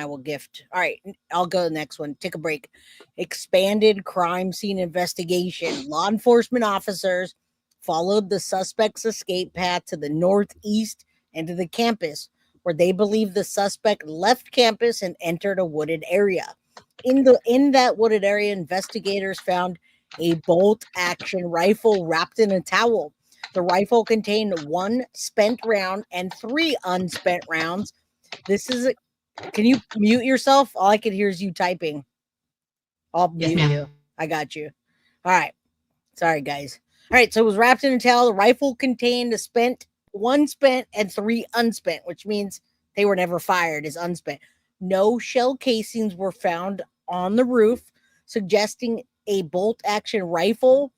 [SPEAKER 2] will gift. All right, I'll go to the next one. Take a break. Expanded crime scene investigation. Law enforcement officers followed the suspect's escape path to the northeast end of the campus, where they believe the suspect left campus and entered a wooded area. In that wooded area, investigators found a bolt-action rifle wrapped in a towel. The rifle contained 1 spent round and 3 unspent rounds. Can you mute yourself? All I can hear is you typing. I'll mute you. I got you. All right. Sorry, guys. All right. So it was wrapped in a towel. The rifle contained 1 spent and 3 unspent, which means they were never fired as unspent. No shell casings were found on the roof, suggesting a bolt-action rifle,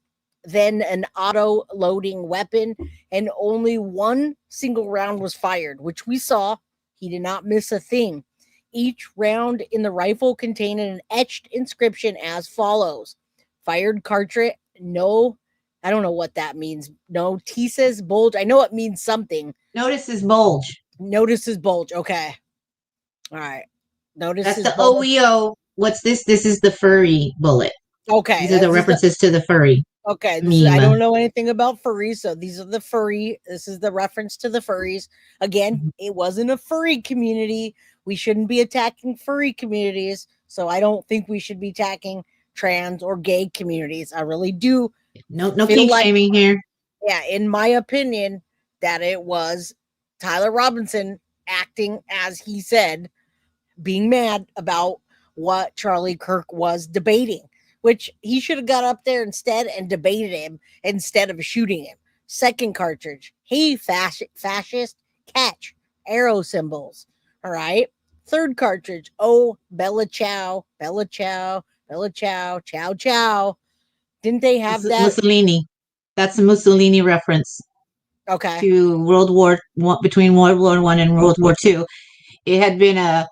[SPEAKER 2] then an auto-loading weapon, and only 1 single round was fired, which we saw. He did not miss a thing. Each round in the rifle contained an etched inscription as follows. Fired cartridge, no, I don't know what that means. No, thesis bulge. I know it means something.
[SPEAKER 4] Notices bulge.
[SPEAKER 2] Notices bulge. Okay. All right.
[SPEAKER 4] That's the bulge. OEO. What's this? This is the furry bullet.
[SPEAKER 2] Okay.
[SPEAKER 4] These are the references to the furry.
[SPEAKER 2] Okay, I
[SPEAKER 4] meme.
[SPEAKER 2] don't know anything about furries, so these are the furry. This is the reference to the furries. Again, it wasn't a furry community. We shouldn't be attacking furry communities, so I don't think we should be attacking trans or gay communities. I really do.
[SPEAKER 4] No
[SPEAKER 2] feel
[SPEAKER 4] kink
[SPEAKER 2] like,
[SPEAKER 4] shaming here.
[SPEAKER 2] yeah, in my opinion, that it was Tyler Robinson acting as he said, being mad about what Charlie Kirk was debating, which he should have got up there instead and debated him instead of shooting him. Second cartridge, hey, fascist, catch, arrow symbols. All right. Third cartridge, oh, Bella Ciao, Bella Ciao, Bella Ciao, Ciao Ciao. Didn't they have that?
[SPEAKER 4] Mussolini. That's a Mussolini reference.
[SPEAKER 2] Okay.
[SPEAKER 4] To between World War I and World War II. It had been a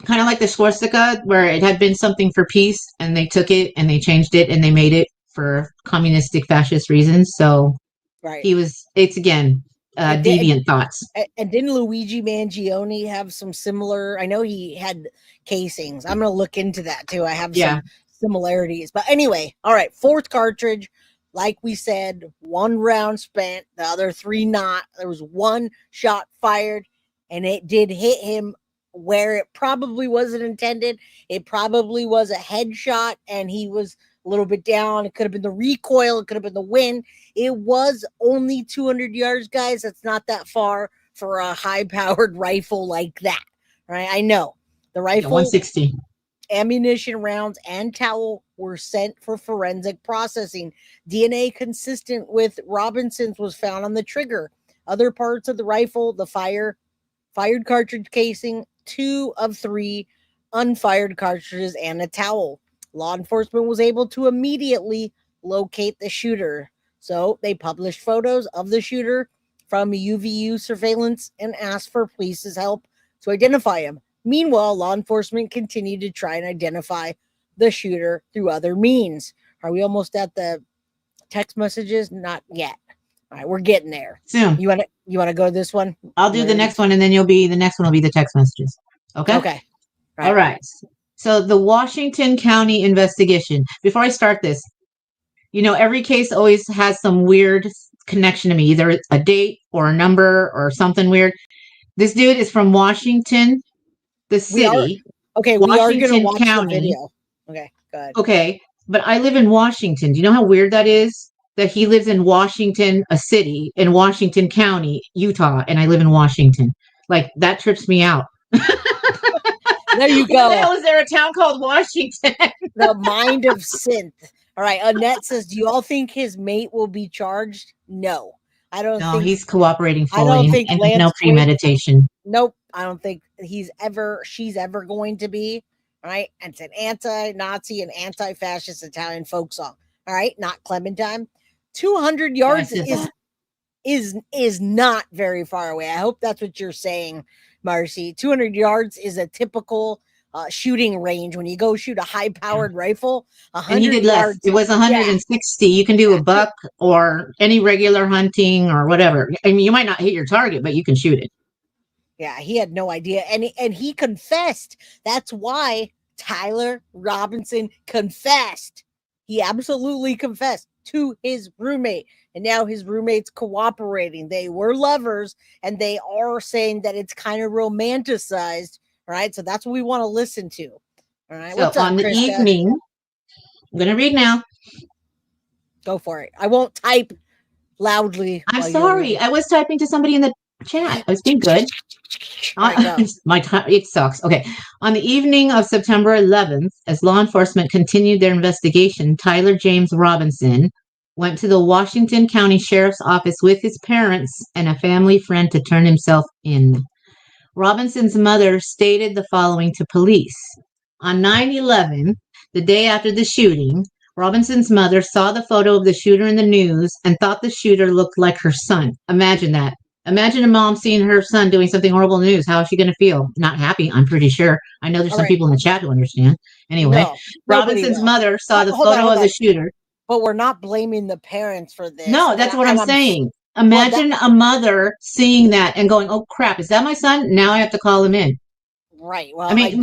[SPEAKER 4] kind of like the swastika, where it had been something for peace, and they took it and they changed it and they made it for communistic fascist reasons. So
[SPEAKER 2] right.
[SPEAKER 4] It's again, deviant thoughts.
[SPEAKER 2] And didn't Luigi Mangione have some similar? I know he had casings. I'm going to look into that too. I have some similarities. But anyway, all right. Fourth cartridge, like we said, 1 round spent, the other 3 not. There was 1 shot fired, and it did hit him where it probably wasn't intended. It probably was a headshot, and he was a little bit down. It could have been the recoil. It could have been the wind. It was only 200 yards, guys. That's not that far for a high-powered rifle like that, right? I know. The rifle,
[SPEAKER 4] 160.
[SPEAKER 2] Ammunition rounds and towel were sent for forensic processing. DNA consistent with Robinson's was found on the trigger. Other parts of the rifle, the fired cartridge casing, 2 of 3 unfired cartridges, and a towel. Law enforcement was able to immediately locate the shooter. So they published photos of the shooter from UVU surveillance and asked for police's help to identify him. Meanwhile, law enforcement continued to try and identify the shooter through other means. Are we almost at the text messages? Not yet. All right, we're getting there.
[SPEAKER 4] Soon.
[SPEAKER 2] You want to go this one?
[SPEAKER 4] I'll do the next one, and then the next one will be the text messages. Okay?
[SPEAKER 2] Okay.
[SPEAKER 4] All right. So the Washington County investigation. Before I start this, every case always has some weird connection to me, either a date or a number or something weird. This dude is from Washington, the city.
[SPEAKER 2] We are going to watch the video. Okay, go ahead. Okay,
[SPEAKER 4] but I live in Washington. Do you know how weird that is? That he lives in Washington, a city in Washington County, Utah, and I live in Washington. Like, that trips me out.
[SPEAKER 2] There you go.
[SPEAKER 4] Why the hell is there a town called Washington?
[SPEAKER 2] The mind of synth. All right, Annette says, do you all think his mate will be charged? No. I don't think.
[SPEAKER 4] No, he's cooperating fully.
[SPEAKER 2] I don't think
[SPEAKER 4] and
[SPEAKER 2] Lance
[SPEAKER 4] no premeditation.
[SPEAKER 2] Nope. I don't think she's ever going to be. All right. And it's an anti-Nazi and anti-fascist Italian folk song. All right. Not Clementine. 200 yards is not very far away. I hope that's what you're saying, Marcy. 200 yards is a typical shooting range. When you go shoot a high-powered rifle, 100
[SPEAKER 4] and he did
[SPEAKER 2] yards.
[SPEAKER 4] Less. It was 160. You can do a buck or any regular hunting or whatever. I mean, you might not hit your target, but you can shoot it.
[SPEAKER 2] Yeah, he had no idea. And he confessed. That's why Tyler Robinson confessed. He absolutely confessed to his roommate. And now his roommate's cooperating. They were lovers, and they are saying that it's kind of romanticized. All right, so that's what we want to listen to. All right,
[SPEAKER 4] so what's up, on the Krista? Evening, I'm going to read now.
[SPEAKER 2] Go for it. I won't type loudly.
[SPEAKER 4] I'm sorry. I was typing to somebody in the chat. I was being good. It sucks. Okay. On the evening of September 11th, as law enforcement continued their investigation, Tyler James Robinson went to the Washington County Sheriff's Office with his parents and a family friend to turn himself in. Robinson's mother stated the following to police. On 9/11, the day after the shooting, Robinson's mother saw the photo of the shooter in the news and thought the shooter looked like her son. Imagine that. Imagine a mom seeing her son doing something horrible in the news. How is she going to feel? Not happy, I'm pretty sure. I know there's some people in the chat who understand. Anyway, Robinson's mother saw the photo of the shooter.
[SPEAKER 2] But we're not blaming the parents for this.
[SPEAKER 4] No, that's what I'm saying. Imagine a mother seeing that and going, oh, crap, is that my son? Now I have to call him in.
[SPEAKER 2] Right. Well,
[SPEAKER 4] I mean,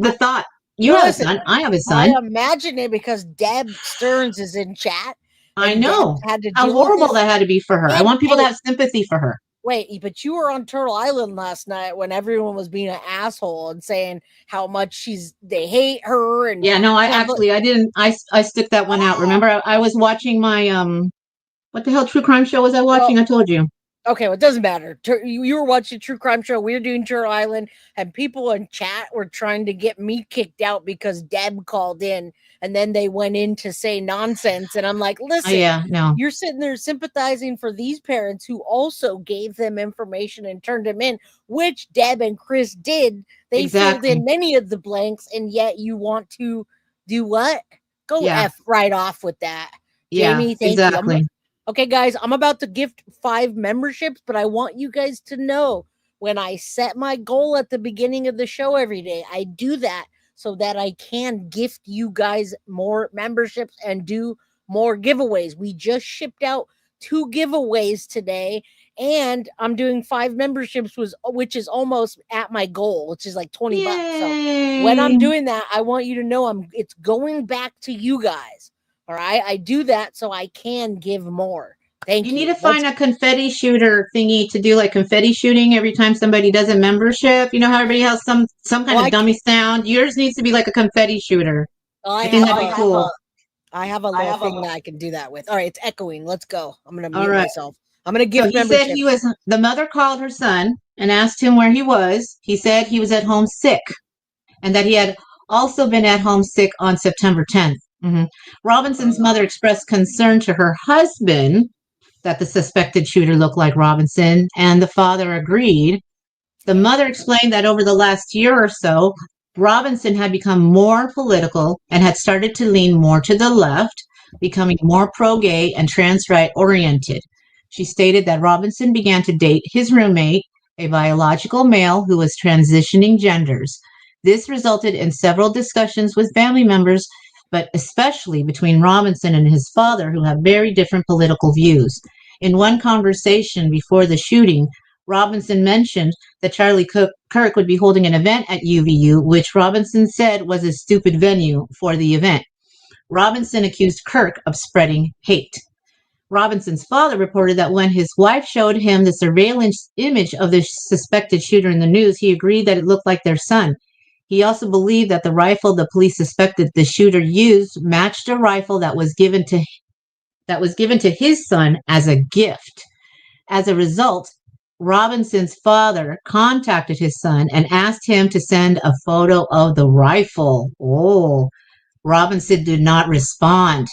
[SPEAKER 4] the thought, you have a son, I have a son.
[SPEAKER 2] I imagine it because Deb Stearns is in chat.
[SPEAKER 4] I
[SPEAKER 2] and Deb
[SPEAKER 4] know
[SPEAKER 2] had to
[SPEAKER 4] how
[SPEAKER 2] deal with
[SPEAKER 4] horrible
[SPEAKER 2] this.
[SPEAKER 4] that had to be for her. I
[SPEAKER 2] And-
[SPEAKER 4] want people to
[SPEAKER 2] and-
[SPEAKER 4] have sympathy for her.
[SPEAKER 2] Wait, but you were on Turtle Island last night when everyone was being an asshole and saying how much they hate her. And
[SPEAKER 4] Yeah, no, I didn't. I stuck that one out. Remember, I was watching my what the hell true crime show was I watching? I told you.
[SPEAKER 2] Okay, well, it doesn't matter. You were watching a true crime show. We were doing Turtle Island, and people in chat were trying to get me kicked out because Deb called in, and then they went in to say nonsense. And I'm like, listen,
[SPEAKER 4] yeah, no.
[SPEAKER 2] You're sitting there sympathizing for these parents who also gave them information and turned them in, which Deb and Chris did. They filled in many of the blanks, and yet you want to do what? Go F right off with that. Jamie, thank you. Okay, guys, I'm about to gift 5 memberships, but I want you guys to know when I set my goal at the beginning of the show every day, I do that so that I can gift you guys more memberships and do more giveaways. We just shipped out 2 giveaways today, and I'm doing 5 memberships, which is almost at my goal, which is like $20. So when I'm doing that, I want you to know it's going back to you guys. All right, I do that so I can give more. Thank you.
[SPEAKER 4] You need to find a confetti shooter thingy to do like confetti shooting every time somebody does a membership. You know how everybody has some kind of dummy sound. Yours needs to be like a confetti shooter. I think that'd be cool.
[SPEAKER 2] I have a little thing that I can do that with. All right, it's echoing. Let's go. I'm gonna mute myself. I'm gonna give.
[SPEAKER 4] So he said the mother called her son and asked him where he was. He said he was at home sick, and that he had also been at home sick on September 10th. Mm-hmm. Robinson's mother expressed concern to her husband that the suspected shooter looked like Robinson, and the father agreed. The mother explained that over the last year or so, Robinson had become more political and had started to lean more to the left, becoming more pro-gay and trans-right oriented. She stated that Robinson began to date his roommate, a biological male who was transitioning genders. This resulted in several discussions with family members, but especially between Robinson and his father, who have very different political views. In one conversation before the shooting, Robinson mentioned that Charlie Kirk would be holding an event at UVU, which Robinson said was a stupid venue for the event. Robinson accused Kirk of spreading hate. Robinson's father reported that when his wife showed him the surveillance image of the suspected shooter in the news, he agreed that it looked like their son. He also believed that the rifle the police suspected the shooter used matched a rifle that was given to his son as a gift. As a result, Robinson's father contacted his son and asked him to send a photo of the rifle. Robinson did not respond.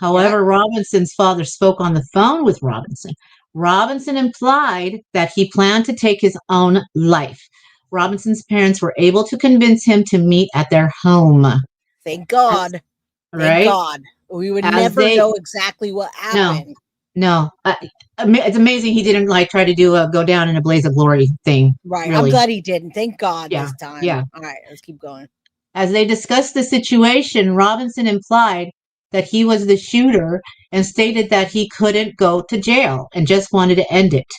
[SPEAKER 4] However, Robinson's father spoke on the phone with Robinson. Robinson implied that he planned to take his own life. Robinson's parents were able to convince him to meet at their home.
[SPEAKER 2] Thank God. Thank God. We would never know exactly what happened.
[SPEAKER 4] No. It's amazing he didn't try to do a go down in a blaze of glory thing.
[SPEAKER 2] Right.
[SPEAKER 4] Really.
[SPEAKER 2] I'm glad he didn't. Thank God this time.
[SPEAKER 4] Yeah.
[SPEAKER 2] All right. Let's keep going.
[SPEAKER 4] As they discussed the situation, Robinson implied that he was the shooter and stated that he couldn't go to jail and just wanted to end it.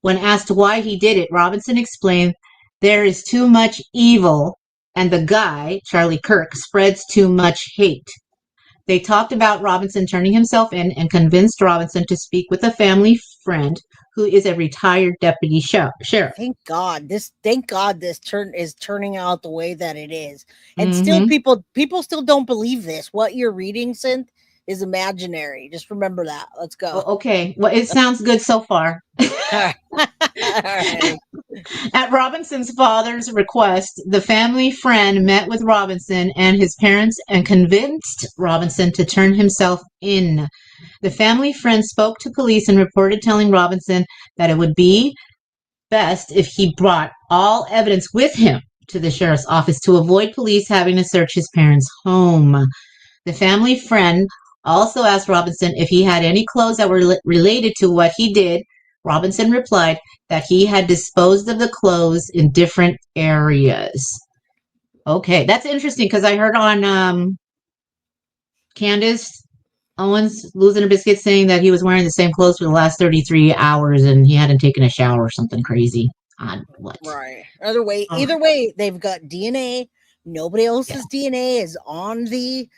[SPEAKER 4] When asked why he did it, Robinson explained, "There is too much evil, and the guy, Charlie Kirk, spreads too much hate." They talked about Robinson turning himself in and convinced Robinson to speak with a family friend who is a retired deputy sheriff.
[SPEAKER 2] Thank God this is turning out the way that it is. And still people still don't believe this. What you're reading, Synth, is imaginary. Just remember that. Let's go.
[SPEAKER 4] Well, okay. Well, it sounds good so far.
[SPEAKER 2] All right.
[SPEAKER 4] At Robinson's father's request, the family friend met with Robinson and his parents and convinced Robinson to turn himself in. The family friend spoke to police and reported telling Robinson that it would be best if he brought all evidence with him to the sheriff's office to avoid police having to search his parents' home. The family friend also asked Robinson if he had any clothes that were related to what he did. Robinson replied that he had disposed of the clothes in different areas. Okay, that's interesting because I heard on Candace Owens, Losing a Biscuit, saying that he was wearing the same clothes for the last 33 hours and he hadn't taken a shower or something crazy. What?
[SPEAKER 2] Right. Either way, they've got DNA. Nobody else's DNA is on the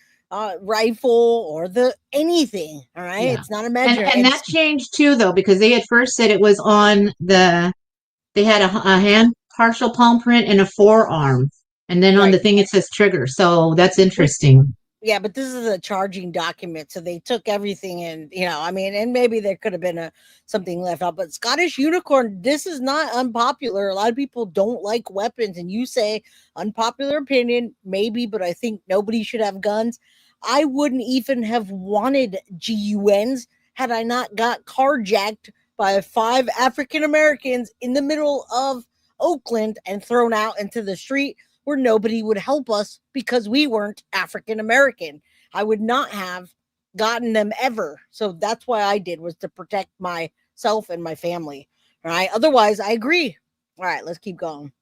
[SPEAKER 2] rifle or the anything. All right,
[SPEAKER 4] Yeah.
[SPEAKER 2] it's not a measure.
[SPEAKER 4] And that changed too, though, because they had first said it was on they had a hand partial palm print and a forearm, and then on the thing it says trigger. So that's interesting.
[SPEAKER 2] Yeah, but this is a charging document, so they took everything, and I mean, and maybe there could have been something left out. But Scottish Unicorn, this is not unpopular. A lot of people don't like weapons, and you say unpopular opinion, maybe, but I think nobody should have guns. I wouldn't even have wanted GUNs had I not got carjacked by 5 African Americans in the middle of Oakland and thrown out into the street where nobody would help us because we weren't African American. I would not have gotten them ever. So that's why I did, was to protect myself and my family. All right. Otherwise, I agree. All right, let's keep going.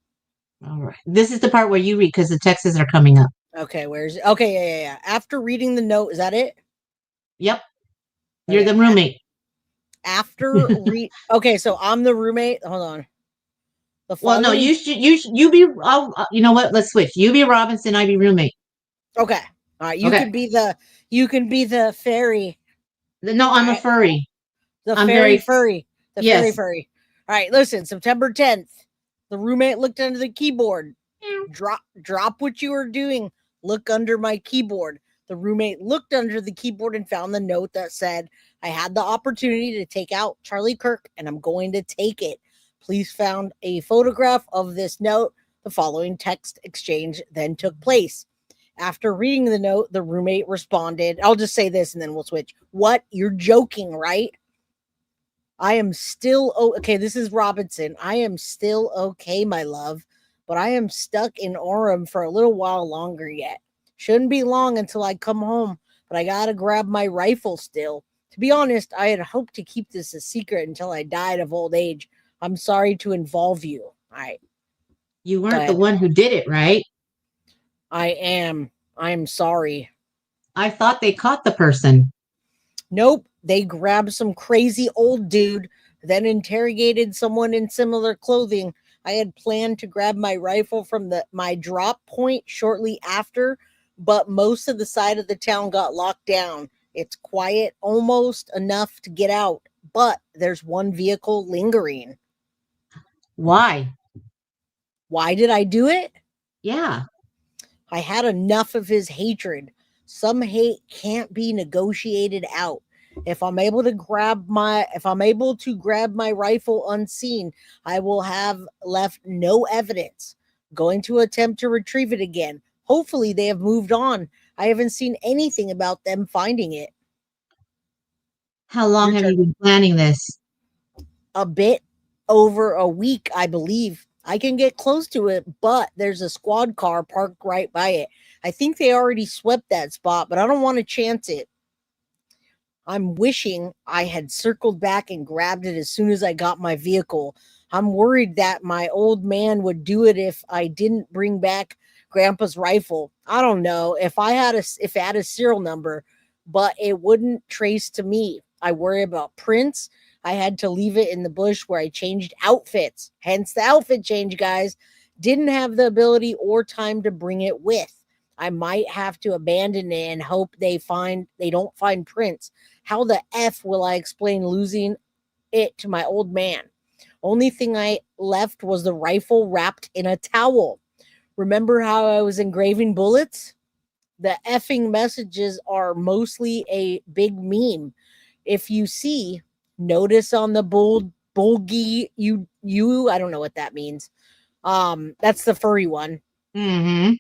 [SPEAKER 4] All right. This is the part where you read because the texts are coming up.
[SPEAKER 2] Okay, where's it? Okay, yeah. After reading the note, is that it?
[SPEAKER 4] Yep. You're the roommate.
[SPEAKER 2] Okay, so I'm the roommate. Hold on.
[SPEAKER 4] Well, no, you be. You know what? Let's switch. You be Robinson. I be roommate.
[SPEAKER 2] Okay. All right. You can be the fairy.
[SPEAKER 4] No, I'm a furry.
[SPEAKER 2] I'm very furry. The furry. All right. Listen. September 10th. The roommate looked under the keyboard. Drop what you were doing. Look under my keyboard. The roommate looked under the keyboard and found the note that said, "I had the opportunity to take out Charlie Kirk, and I'm going to take it. Police found a photograph of this note. The following text exchange then took place." After reading the note, the roommate responded, I'll just say this and then we'll switch. "What? You're joking, right? I am still okay." This is Robinson. "I am still okay, my love, but I am stuck in Orem for a little while longer yet. Shouldn't be long until I come home, but I gotta grab my rifle still. To be honest, I had hoped to keep this a secret until I died of old age. I'm sorry to involve you." All right.
[SPEAKER 4] You weren't the one who did it, right?
[SPEAKER 2] I am sorry.
[SPEAKER 4] I thought they caught the person.
[SPEAKER 2] Nope. They grabbed some crazy old dude, then interrogated someone in similar clothing. I had planned to grab my rifle from my drop point shortly after, but most of the side of the town got locked down. It's quiet, almost enough to get out, but there's one vehicle lingering."
[SPEAKER 4] Why?
[SPEAKER 2] Why did I do it?
[SPEAKER 4] Yeah.
[SPEAKER 2] I had enough of his hatred. Some hate can't be negotiated out. If I'm able to grab my rifle unseen, I will have left no evidence. Going to attempt to retrieve it again. Hopefully they have moved on. I haven't seen anything about them finding it.
[SPEAKER 4] How long have you been planning this?
[SPEAKER 2] A bit over a week, I believe. I can get close to it, but there's a squad car parked right by it. I think they already swept that spot, but I don't want to chance it. I'm wishing I had circled back and grabbed it as soon as I got my vehicle. I'm worried that my old man would do it if I didn't bring back Grandpa's rifle. I don't know if it had a serial number, but it wouldn't trace to me. I worry about prints. I had to leave it in the bush where I changed outfits. Hence the outfit change, guys. Didn't have the ability or time to bring it with. I might have to abandon it and hope they don't find prints. How the F will I explain losing it to my old man? Only thing I left was the rifle wrapped in a towel. Remember how I was engraving bullets? The effing messages are mostly a big meme. If you see, notice on the bulgy you I don't know what that means. That's the furry one.
[SPEAKER 4] Mm-hmm.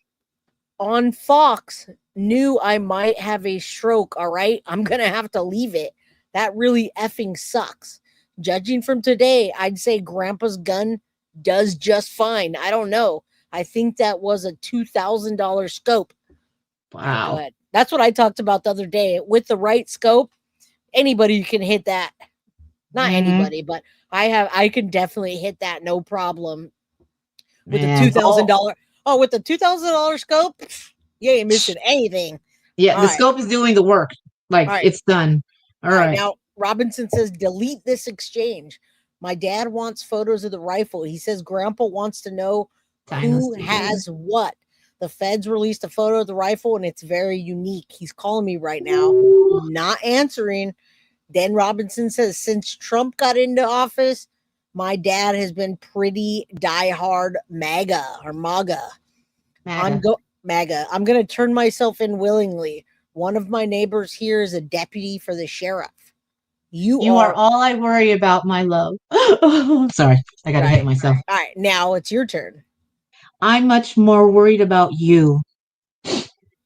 [SPEAKER 2] On Fox, knew I might have a stroke. All right, I'm gonna have to leave it. That really effing sucks. Judging from today, I'd say Grandpa's gun does just fine. I don't know. I think that was a $2,000 scope.
[SPEAKER 4] Wow.
[SPEAKER 2] Right, go ahead. That's what I talked about the other day. With the right scope, anybody can hit that. Not anybody, but I can definitely hit that no problem. With the $2,000. Oh, with the $2,000 scope, you ain't missing anything.
[SPEAKER 4] Yeah, all the scope is doing the work. Like it's done. All right.
[SPEAKER 2] Now Robinson says, delete this exchange. My dad wants photos of the rifle. He says Grandpa wants to know who has what. The feds released a photo of the rifle, and it's very unique. He's calling me right now, not answering. Dan Robinson says, since Trump got into office, my dad has been pretty diehard MAGA or MAGA. MAGA. I'm going to turn myself in willingly. One of my neighbors here is a deputy for the sheriff. You
[SPEAKER 4] are all I worry about, my love. Sorry, I got to hit myself.
[SPEAKER 2] All right, now it's your turn.
[SPEAKER 4] I'm much more worried about you.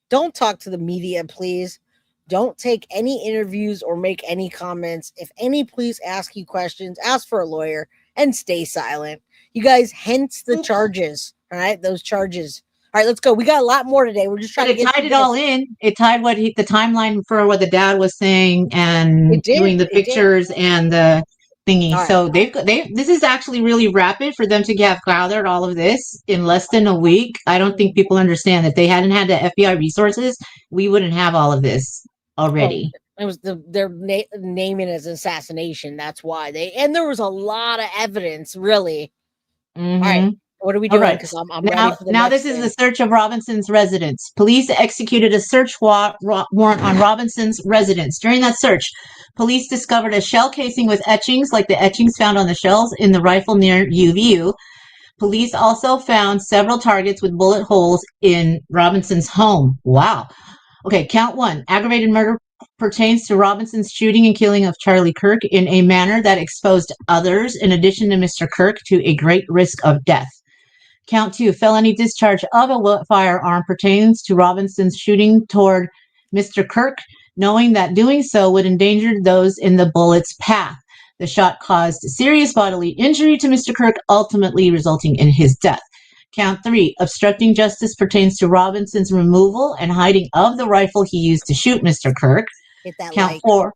[SPEAKER 2] Don't talk to the media, please. Don't take any interviews or make any comments. If any police ask you questions, ask for a lawyer and stay silent. You guys, hence the charges. All right, those charges. All right, let's go. We got a lot more today. We're just trying to get
[SPEAKER 4] tied it all in. It tied the timeline for what the dad was saying and doing the pictures and the thingy. Right. So this is actually really rapid for them to have gathered all of this in less than a week. I don't think people understand that they hadn't had the FBI resources, we wouldn't have all of this already.
[SPEAKER 2] It was they're naming it as assassination. That's why and there was a lot of evidence, really.
[SPEAKER 4] Mm-hmm.
[SPEAKER 2] All right. What are we doing? Because I'm ready for the
[SPEAKER 4] now this is the search of Robinson's residence. Police executed a search warrant on Robinson's residence. During that search, police discovered a shell casing with etchings like the etchings found on the shells in the rifle near UVU. Police also found several targets with bullet holes in Robinson's home. Wow. Okay, count 1. Aggravated murder pertains to Robinson's shooting and killing of Charlie Kirk in a manner that exposed others, in addition to Mr. Kirk, to a great risk of death. Count 2, felony discharge of a firearm pertains to Robinson's shooting toward Mr. Kirk, knowing that doing so would endanger those in the bullet's path. The shot caused serious bodily injury to Mr. Kirk, ultimately resulting in his death. Count 3, obstructing justice pertains to Robinson's removal and hiding of the rifle he used to shoot Mr. Kirk. Count 4,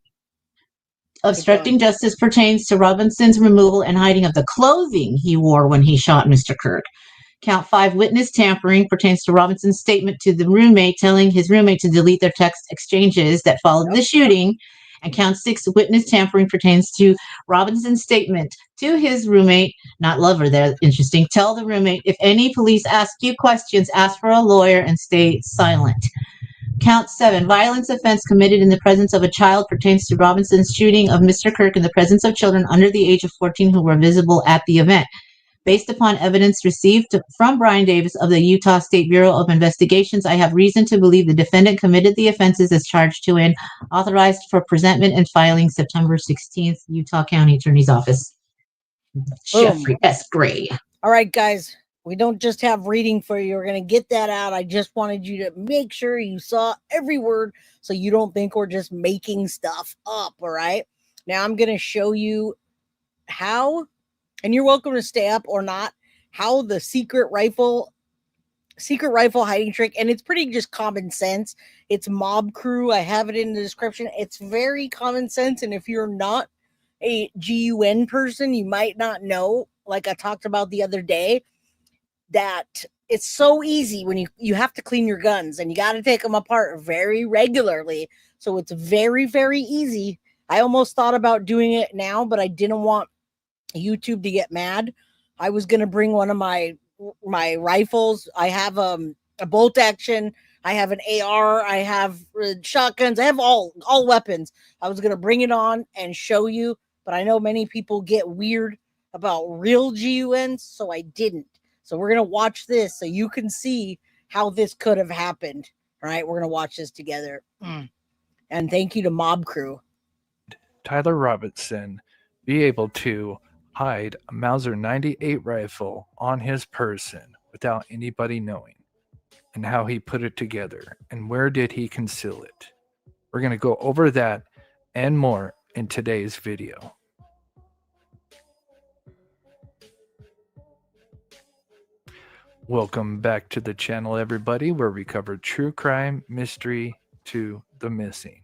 [SPEAKER 4] obstructing justice pertains to Robinson's removal and hiding of the clothing he wore when he shot Mr. Kirk. Count 5, witness tampering pertains to Robinson's statement to the roommate, telling his roommate to delete their text exchanges that followed the shooting. And count 6, witness tampering pertains to Robinson's statement to his roommate, not lover there, interesting. Tell the roommate, if any police ask you questions, ask for a lawyer and stay silent. Count 7, violence offense committed in the presence of a child pertains to Robinson's shooting of Mr. Kirk in the presence of children under the age of 14 who were visible at the event. Based upon evidence received from Brian Davis of the Utah State Bureau of Investigations, I have reason to believe the defendant committed the offenses as charged herein, authorized for presentment and filing September 16th, Utah County Attorney's Office. Jeffrey S. Gray.
[SPEAKER 2] All right, guys. We don't just have reading for you. We're going to get that out. I just wanted you to make sure you saw every word so you don't think we're just making stuff up, all right? Now I'm going to show you how, and you're welcome to stay up or not, how the secret rifle hiding trick, and it's pretty just common sense. It's Mob Crew. I have it in the description. It's very common sense, and if you're not a GUN person, you might not know, like I talked about the other day, that it's so easy when you have to clean your guns and you got to take them apart very regularly. So it's very, very easy. I almost thought about doing it now, but I didn't want YouTube to get mad. I was going to bring one of my rifles. I have a bolt action. I have an AR. I have shotguns. I have all weapons. I was going to bring it on and show you, but I know many people get weird about real GUNs, so I didn't. So we're going to watch this so you can see how this could have happened. All right, we're going to watch this together. And thank you to Mob Crew.
[SPEAKER 9] Tyler Robinson be able to hide a Mauser 98 rifle on his person without anybody knowing, and how he put it together and where did he conceal it. We're going to go over that and more in today's video. Welcome back to the channel, everybody, where we cover true crime, mystery to the missing.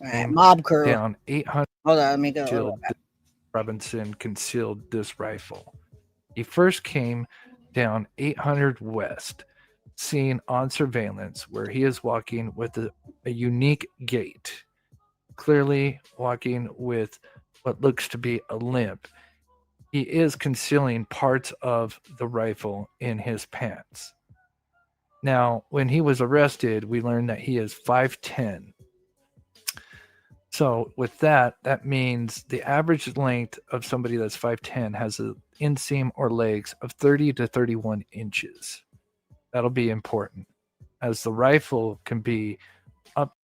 [SPEAKER 2] All right, Mob Crew.
[SPEAKER 9] Down 800.
[SPEAKER 2] Hold on, let me go.
[SPEAKER 9] Robinson concealed this rifle. He first came down 800 West, seen on surveillance where he is walking with a unique gait, clearly walking with what looks to be a limp. He is concealing parts of the rifle in his pants. Now, when he was arrested, we learned that he is 5'10". So with that means the average length of somebody that's 5'10" has an inseam or legs of 30 to 31 inches. That'll be important, as the rifle can be up.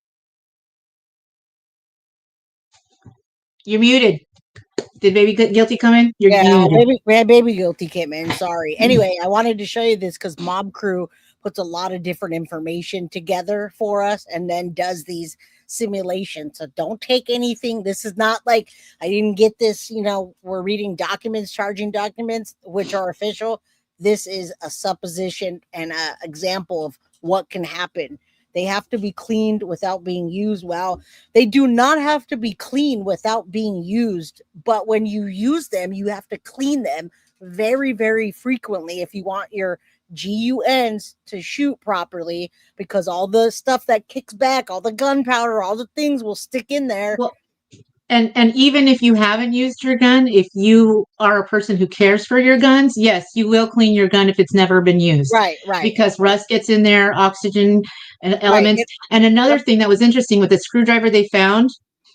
[SPEAKER 4] You're muted. Did Baby Guilty come in? You're
[SPEAKER 2] Yeah,
[SPEAKER 4] muted.
[SPEAKER 2] baby Guilty came in. Sorry. Anyway, I wanted to show you this because Mob Crew puts a lot of different information together for us and then does these simulations. So don't take anything. This is not like I didn't get this. We're reading documents, charging documents, which are official. This is a supposition and an example of what can happen. They have to be cleaned without being used. Well, they do not have to be clean without being used, but when you use them, you have to clean them very, very frequently if you want your GUNs to shoot properly, because all the stuff that kicks back, all the gunpowder, all the things will stick in there.
[SPEAKER 4] Well, and even if you haven't used your gun, if you are a person who cares for your guns, yes, you will clean your gun if it's never been used.
[SPEAKER 2] Right.
[SPEAKER 4] Because rust gets in there, oxygen elements.
[SPEAKER 2] Right.
[SPEAKER 4] And another thing that was interesting with the screwdriver they found,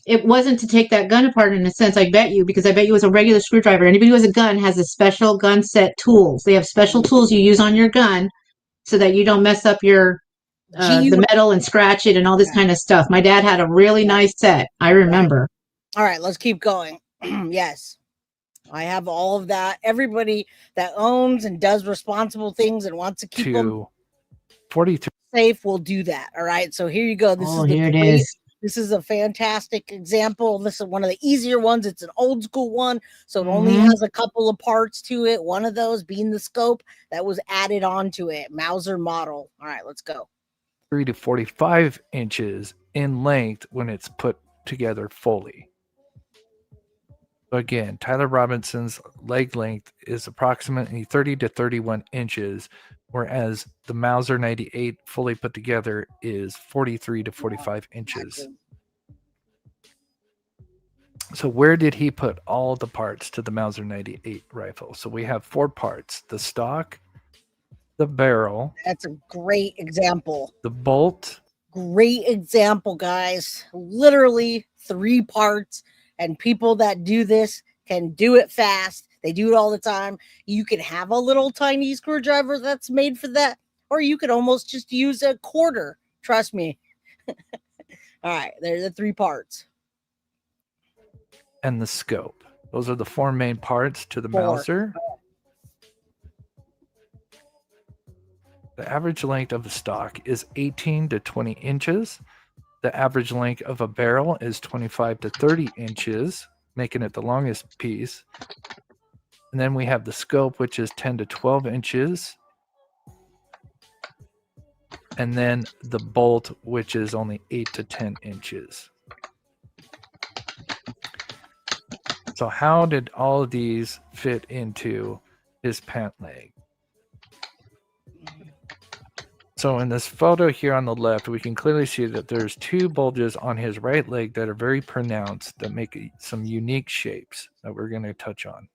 [SPEAKER 4] it wasn't to take that gun apart in a sense, I bet you, because I bet you it was a regular screwdriver. Anybody who has a gun has a special gun set tools. They have special tools you use on your gun so that you don't mess up your the metal and scratch it and all this kind of stuff. My dad had a really nice set. I remember.
[SPEAKER 2] All right, let's keep going. Yes, I have all of that. Everybody that owns and does responsible things and wants to keep them
[SPEAKER 9] 43
[SPEAKER 2] safe will do that. All right, so here you go. This is a fantastic example. This is one of the easier ones. It's an old school one, so it only has a couple of parts to it. One of those being the scope that was added onto it. Mauser model. All right, let's go.
[SPEAKER 9] 3 to 45 inches in length when it's put together fully. So again, Tyler Robinson's leg length is approximately 30 to 31 inches, whereas the Mauser 98 fully put together is 43 to 45 inches. So where did he put all the parts to the Mauser 98 rifle? So we have 4 parts: the stock, the barrel.
[SPEAKER 2] That's a great example.
[SPEAKER 9] The bolt.
[SPEAKER 2] Great example, guys. Literally 3 parts. And people that do this can do it fast. They do it all the time. You can have a little tiny screwdriver that's made for that, or you could almost just use a quarter. Trust me. All right, there's the 3 parts.
[SPEAKER 9] And the scope. Those are the 4 main parts to the Mauser. The average length of the stock is 18 to 20 inches. The average length of a barrel is 25 to 30 inches, making it the longest piece. And then we have the scope, which is 10 to 12 inches. And then the bolt, which is only 8 to 10 inches. So how did all of these fit into his pant leg? So in this photo here on the left, we can clearly see that there's 2 bulges on his right leg that are very pronounced, that make some unique shapes that we're going to touch on.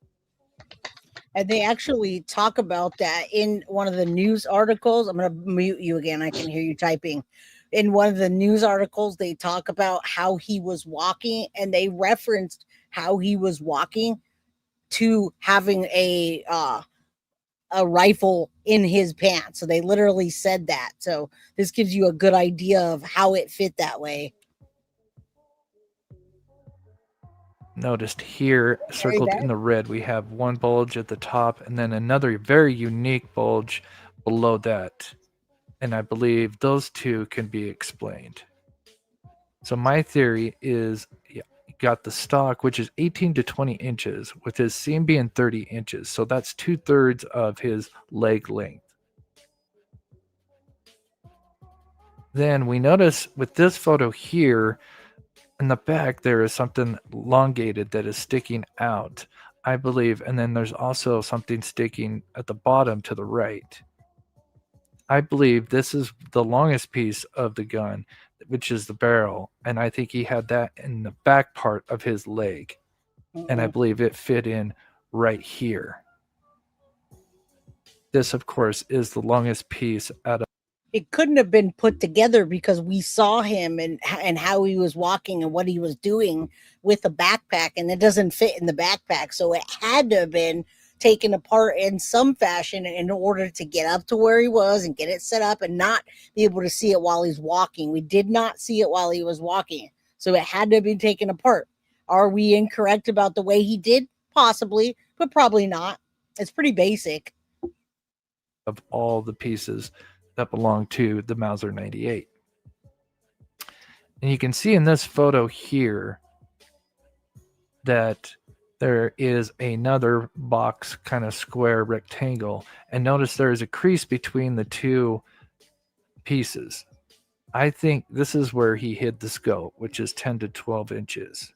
[SPEAKER 2] And they actually talk about that in one of the news articles. I'm going to mute you again. I can hear you typing. In one of the news articles, they talk about how he was walking, and they referenced how he was walking to having a rifle in his pants. So they literally said that. So this gives you a good idea of how it fit that way.
[SPEAKER 9] Noticed here, circled in the red, we have 1 bulge at the top and then another very unique bulge below that. And I believe those 2 can be explained. So my theory is, you got the stock, which is 18 to 20 inches, with his seam being 30 inches. So that's 2/3 of his leg length. Then we notice with this photo here, in the back, there is something elongated that is sticking out, I believe. And then there's also something sticking at the bottom to the right. I believe this is the longest piece of the gun, which is the barrel. And I think he had that in the back part of his leg. And I believe it fit in right here. This, of course, is the longest piece out of
[SPEAKER 2] it couldn't have been put together because we saw him and how he was walking and what he was doing with a backpack, and it doesn't fit in the backpack. So it had to have been taken apart in some fashion in order to get up to where he was and get it set up and not be able to see it while he's walking. We did not see it while he was walking. So it had to be taken apart. Are we incorrect about the way he did? Possibly, but probably not. It's pretty basic.
[SPEAKER 9] Of all the pieces that belong to the Mauser 98. And you can see in this photo here that there is another box, kind of square rectangle. And notice there is a crease between the two pieces. I think this is where he hid the scope, which is 10 to 12 inches.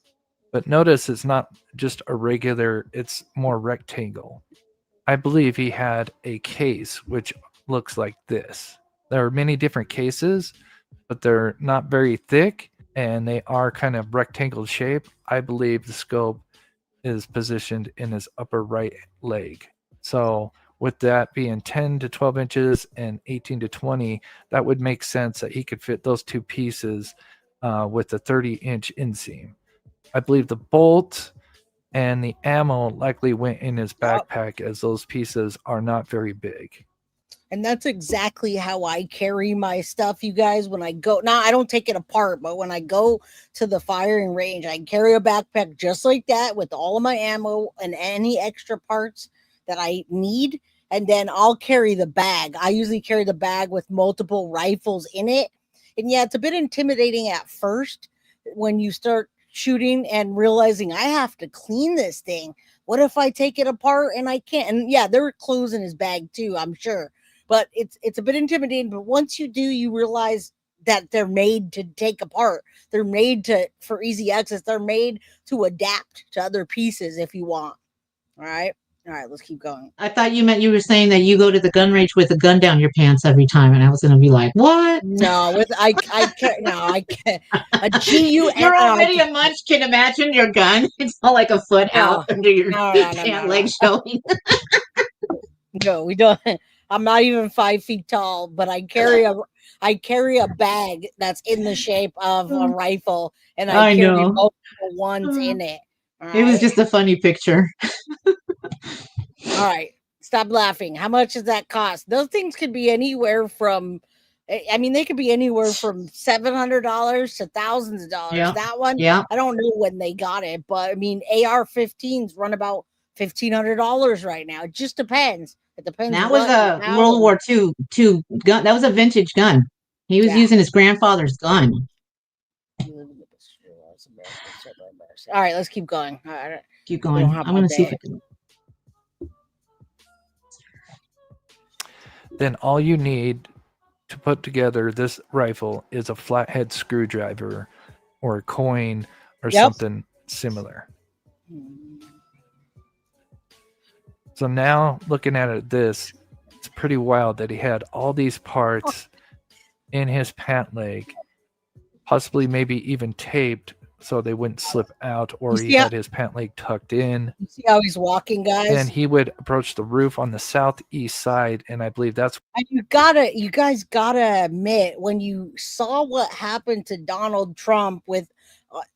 [SPEAKER 9] But notice it's not just a regular, it's more rectangle. I believe he had a case which looks like this. There are many different cases, but they're not very thick and they are kind of rectangle shape. I believe the scope is positioned in his upper right leg. So with that being 10 to 12 inches and 18 to 20, that would make sense that he could fit those two pieces with a 30-inch inseam. I believe the bolt and the ammo likely went in his backpack as those pieces are not very big.
[SPEAKER 2] And that's exactly how I carry my stuff, you guys. When I go, now I don't take it apart, but when I go to the firing range, I carry a backpack just like that with all of my ammo and any extra parts that I need. And then I'll carry the bag. I usually carry the bag with multiple rifles in it. And yeah, it's a bit intimidating at first when you start shooting and realizing I have to clean this thing. What if I take it apart and I can't? And yeah, there were clothes in his bag too, I'm sure. But it's a bit intimidating. But once you do, you realize that they're made to take apart. They're made for easy access. They're made to adapt to other pieces if you want. All right. Let's keep going.
[SPEAKER 4] I thought you were saying that you go to the gun range with a gun down your pants every time, and I was going to be like, "What?"
[SPEAKER 2] No, I can't. No, I can't. A GUN.
[SPEAKER 4] You're already a munchkin. Imagine your gun; it's all like a foot out under your pant leg showing.
[SPEAKER 2] No, we don't. I'm not even 5 feet tall, but I carry a bag that's in the shape of a rifle, and I carry multiple ones in it.
[SPEAKER 4] It was just a funny picture.
[SPEAKER 2] All right, stop laughing. How much does that cost? Those things could be anywhere from, I mean, they could be anywhere from $700 to thousands of dollars.
[SPEAKER 4] Yeah.
[SPEAKER 2] That one,
[SPEAKER 4] yeah.
[SPEAKER 2] I don't know when they got it, but I mean, AR-15s run about $1,500 right now. It just depends. It depends.
[SPEAKER 4] That was a World War II gun. That was a vintage gun. He was using his grandfather's gun.
[SPEAKER 2] All right, let's keep going.
[SPEAKER 4] Keep going. I'm going to see if I can.
[SPEAKER 9] Then all you need to put together this rifle is a flathead screwdriver or a coin or something similar. So now looking at it, it's pretty wild that he had all these parts in his pant leg, possibly maybe even taped so they wouldn't slip out, or he had his pant leg tucked in.
[SPEAKER 2] You see how he's walking, guys?
[SPEAKER 9] And he would approach the roof on the southeast side, and I believe that's...
[SPEAKER 2] And you guys gotta admit, when you saw what happened to Donald Trump with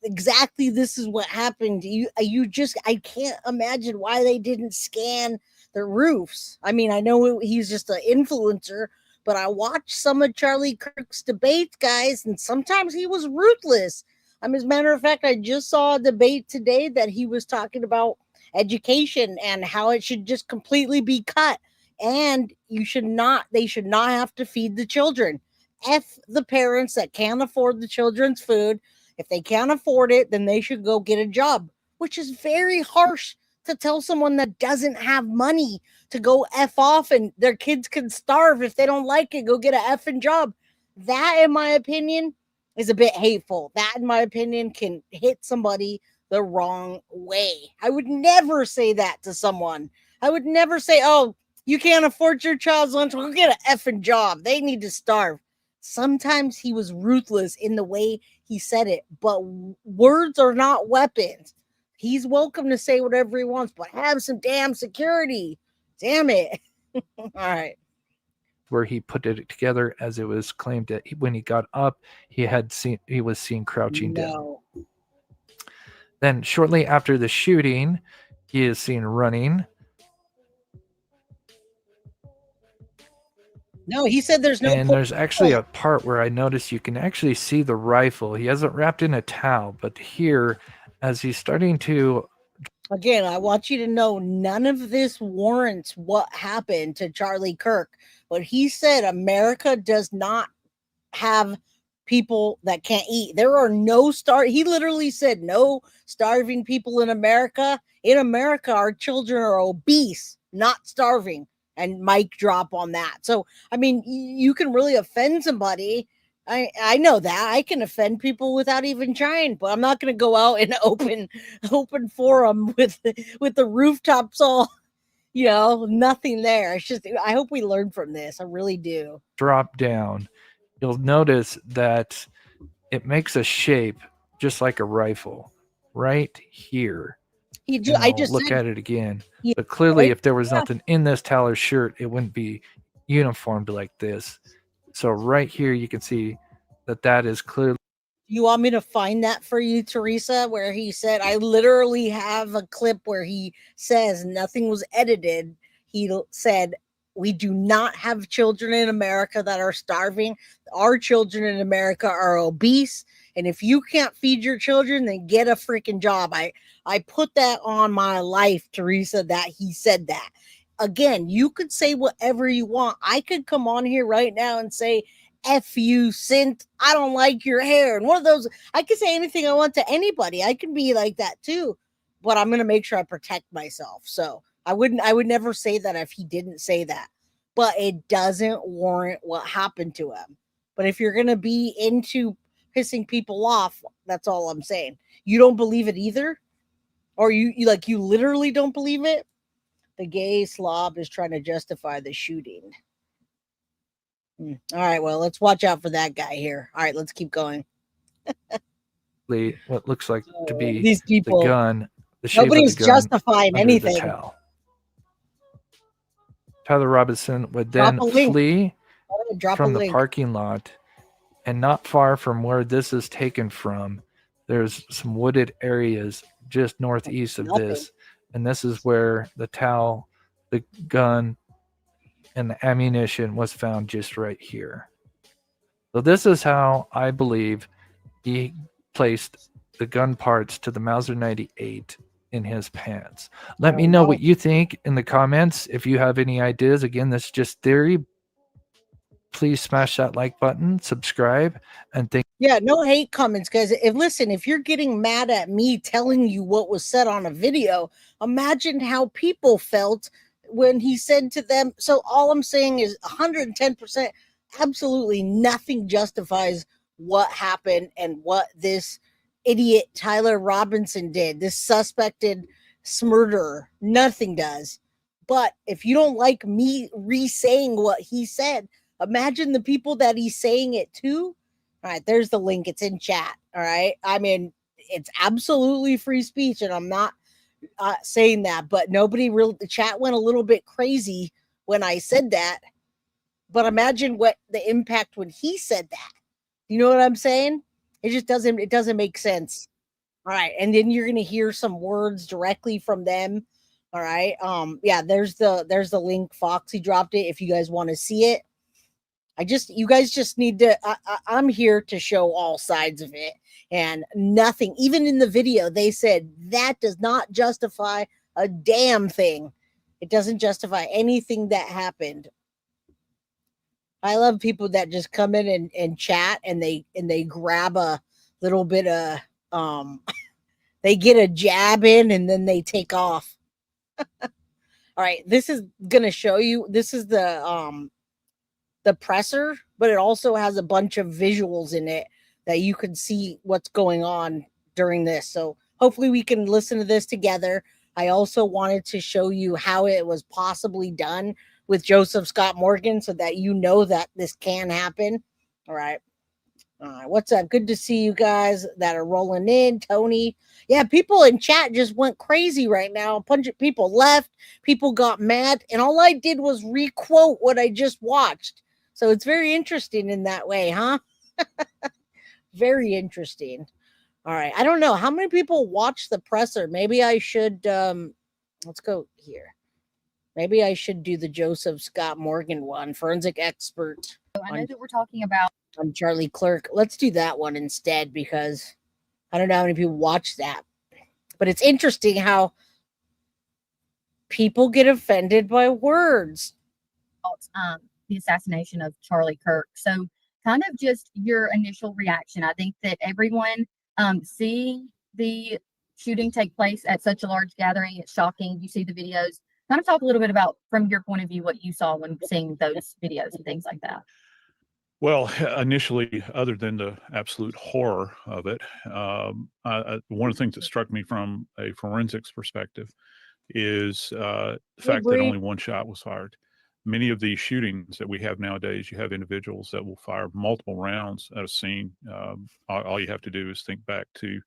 [SPEAKER 2] exactly this is what happened, I can't imagine why they didn't scan the roofs. I mean, I know he's just an influencer, but I watched some of Charlie Kirk's debates, guys, and sometimes he was ruthless. As a matter of fact, I just saw a debate today that he was talking about education and how it should just completely be cut. And they should not have to feed the children. F the parents that can't afford the children's food. If they can't afford it, then they should go get a job, which is very harsh to tell someone that doesn't have money to go F off and their kids can starve if they don't like it, go get an effing job. That, in my opinion, is a bit hateful. That, in my opinion, can hit somebody the wrong way. I would never say that to someone. I would never say, oh, you can't afford your child's lunch, well, go get an effing job. They need to starve. Sometimes he was ruthless in the way he said it, but words are not weapons. He's welcome to say whatever he wants, but have some damn security. Damn it. All right.
[SPEAKER 9] where he put it together, as it was claimed that when he got up, he was seen crouching down. Then shortly after the shooting, he is seen running.
[SPEAKER 2] No, he said there's no.
[SPEAKER 9] And there's actually a part where I noticed you can actually see the rifle. He has it wrapped in a towel, but here, as he's starting to.
[SPEAKER 2] Again, I want you to know none of this warrants what happened to Charlie Kirk. But he said America does not have people that can't eat. There are no he literally said no starving people in America. In America, our children are obese, not starving. And mic drop on that. So, I mean, you can really offend somebody. I know that I can offend people without even trying, but I'm not going to go out in open forum with the rooftops all, nothing there. It's just, I hope we learn from this. I really do.
[SPEAKER 9] Drop down. You'll notice that it makes a shape just like a rifle right here.
[SPEAKER 2] I just
[SPEAKER 9] look at it again. But clearly, if there was nothing in this Tyler shirt, it wouldn't be uniformed like this. So right here, you can see that is clearly.
[SPEAKER 2] You want me to find that for you, Teresa, where he said, I literally have a clip where he says nothing was edited. He said, we do not have children in America that are starving. Our children in America are obese. And if you can't feed your children, then get a freaking job. I put that on my life, Teresa, that he said that. Again, you could say whatever you want. I could come on here right now and say, F you, Sint, I don't like your hair. And one of those, I can say anything I want to anybody. I can be like that too. But I'm going to make sure I protect myself. So I would never say that if he didn't say that. But it doesn't warrant what happened to him. But if you're going to be into pissing people off, that's all I'm saying. You don't believe it either? Or you literally don't believe it? The gay slob is trying to justify the shooting. All right, well, let's watch out for that guy here. All right, let's keep going.
[SPEAKER 9] What looks like to be
[SPEAKER 2] these people,
[SPEAKER 9] the gun. The shape
[SPEAKER 2] nobody's
[SPEAKER 9] of the gun
[SPEAKER 2] justifying anything.
[SPEAKER 9] Tyler Robinson would then flee from the parking lot, and not far from where this is taken from, there's some wooded areas just northeast of this, and this is where the towel, the gun, and the ammunition was found just right here. So this is how I believe he placed the gun parts to the Mauser 98 in his pants. Let me know what you think in the comments. If you have any ideas, again, this is just theory. Please smash that like button, subscribe, and thank.
[SPEAKER 2] Yeah, no hate comments, guys. If you're getting mad at me telling you what was said on a video, imagine how people felt when he said to them. So all I'm saying is 110%, absolutely nothing justifies what happened and what this idiot Tyler Robinson did, this suspected murderer. Nothing does. But if you don't like me re-saying what he said, imagine the people that he's saying it to. All right, there's the link. It's in chat. All right. I mean, it's absolutely free speech, and I'm not saying that, but the chat went a little bit crazy when I said that. But imagine what the impact when he said that. You know what I'm saying? It doesn't make sense. All right. And then you're going to hear some words directly from them. All right. Yeah, there's the link. Foxy dropped it if you guys want to see it. You guys just need to, I'm here to show all sides of it, and nothing, even in the video, they said that does not justify a damn thing. It doesn't justify anything that happened. I love people that just come in and chat, and they grab a little bit of, they get a jab in and then they take off. All right. This is going to show you, this is the presser, but it also has a bunch of visuals in it that you can see what's going on during this. So hopefully we can listen to this together. I also wanted to show you how it was possibly done with Joseph Scott Morgan, so that you know that this can happen. All right. All right, what's up? Good to see you guys that are rolling in. Tony. Yeah, people in chat just went crazy right now. A bunch of people left. People got mad. And all I did was requote what I just watched. So it's very interesting in that way, huh? Very interesting. All right. I don't know. How many people watch the presser? Maybe I should, let's go here. Maybe I should do the Joseph Scott Morgan one, forensic expert.
[SPEAKER 10] I know that we're talking about
[SPEAKER 2] Charlie Kirk. Let's do that one instead because I don't know how many people watch that. But it's interesting how people get offended by words.
[SPEAKER 10] The assassination of Charlie Kirk. So kind of just your initial reaction. I think that everyone seeing the shooting take place at such a large gathering, it's shocking. You see the videos. Kind of talk a little bit about, from your point of view, what you saw when seeing those videos and things like that.
[SPEAKER 11] Well, initially, other than the absolute horror of it, one of the things that struck me from a forensics perspective is the fact that only one shot was fired. Many of these shootings that we have nowadays, you have individuals that will fire multiple rounds at a scene. All you have to do is think back to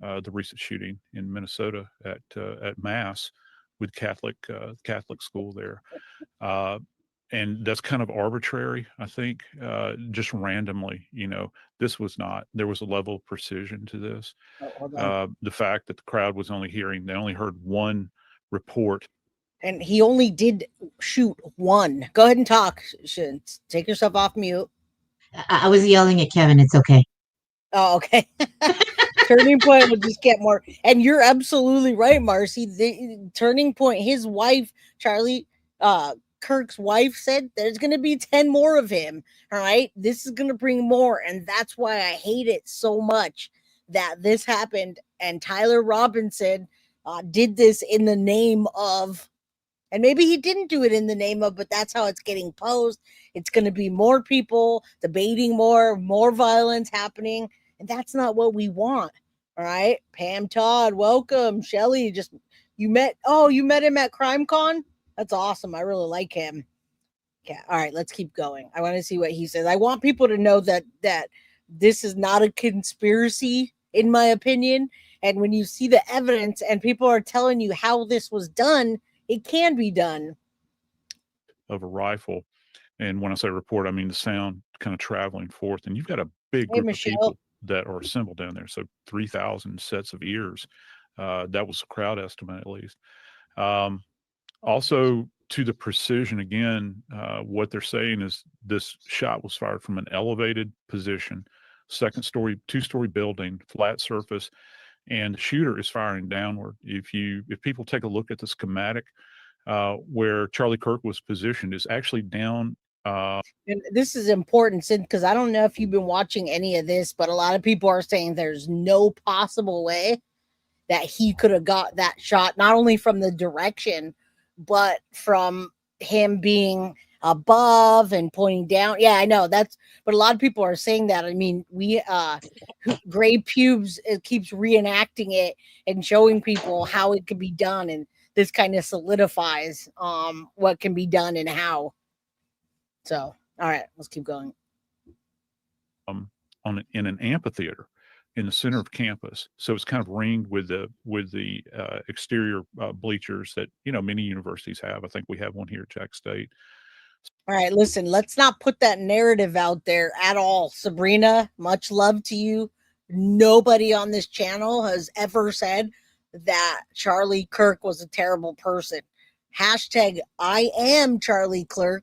[SPEAKER 11] the recent shooting in Minnesota at Mass with Catholic school there. And that's kind of arbitrary, I think, just randomly, this was not, there was a level of precision to this. The fact that the crowd was they only heard one report.
[SPEAKER 2] And he only did shoot one. Go ahead and talk. Take yourself off mute.
[SPEAKER 4] I was yelling at Kevin. It's okay.
[SPEAKER 2] Oh, okay. Turning Point will just get more. And you're absolutely right, Marcy. The Turning Point, his wife, Charlie Kirk's wife, said there's going to be 10 more of him. All right. This is going to bring more. And that's why I hate it so much that this happened. And Tyler Robinson did this in the name of, and maybe he didn't do it in the name of, but that's how it's getting posed. It's going to be more people debating more violence happening. And that's not what we want. All right. Pam Todd, welcome. Shelly, you met him at CrimeCon? That's awesome. I really like him. Okay. All right, let's keep going. I want to see what he says. I want people to know that this is not a conspiracy, in my opinion. And when you see the evidence and people are telling you how this was done, it can be done.
[SPEAKER 11] Of a rifle. And when I say report, I mean the sound kind of traveling forth. And you've got a big group of people that are assembled down there. So 3,000 sets of ears. That was a crowd estimate, at least. Also, to the precision, again, what they're saying is this shot was fired from an elevated position, second story, two-story building, flat surface, and the shooter is firing downward. If people take a look at the schematic, where Charlie Kirk was positioned is actually down.
[SPEAKER 2] And this is important because I don't know if you've been watching any of this, but a lot of people are saying there's no possible way that he could have got that shot, not only from the direction, but from him being above and pointing down. Yeah, I know but a lot of people are saying that. I mean, Gray Pubes, it keeps reenacting it and showing people how it could be done. And this kind of solidifies what can be done and how. So, all right, let's keep going.
[SPEAKER 11] In an amphitheater in the center of campus, so it's kind of ringed with the exterior bleachers that many universities have. I think we have one here at Jack State.
[SPEAKER 2] All right, listen, let's not put that narrative out there at all. Sabrina, much love to you. Nobody on this channel has ever said that Charlie Kirk was a terrible person. Hashtag I am Charlie Kirk.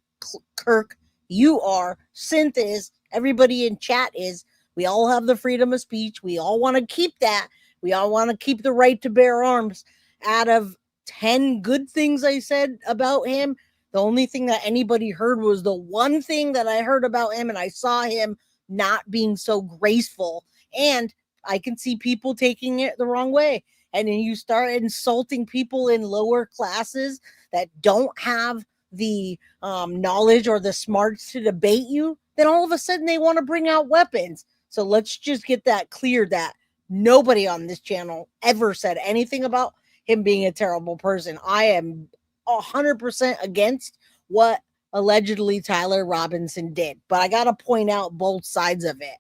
[SPEAKER 2] You are. Synth is. Everybody in chat is. We all have the freedom of speech. We all want to keep that. We all want to keep the right to bear arms. Out of 10 good things I said about him, the only thing that anybody heard was the one thing that I heard about him, and I saw him not being so graceful. And I can see people taking it the wrong way. And then you start insulting people in lower classes that don't have the knowledge or the smarts to debate you, then all of a sudden they want to bring out weapons. So let's just get that clear that nobody on this channel ever said anything about him being a terrible person. I am 100% against what allegedly Tyler Robinson did, but I got to point out both sides of it.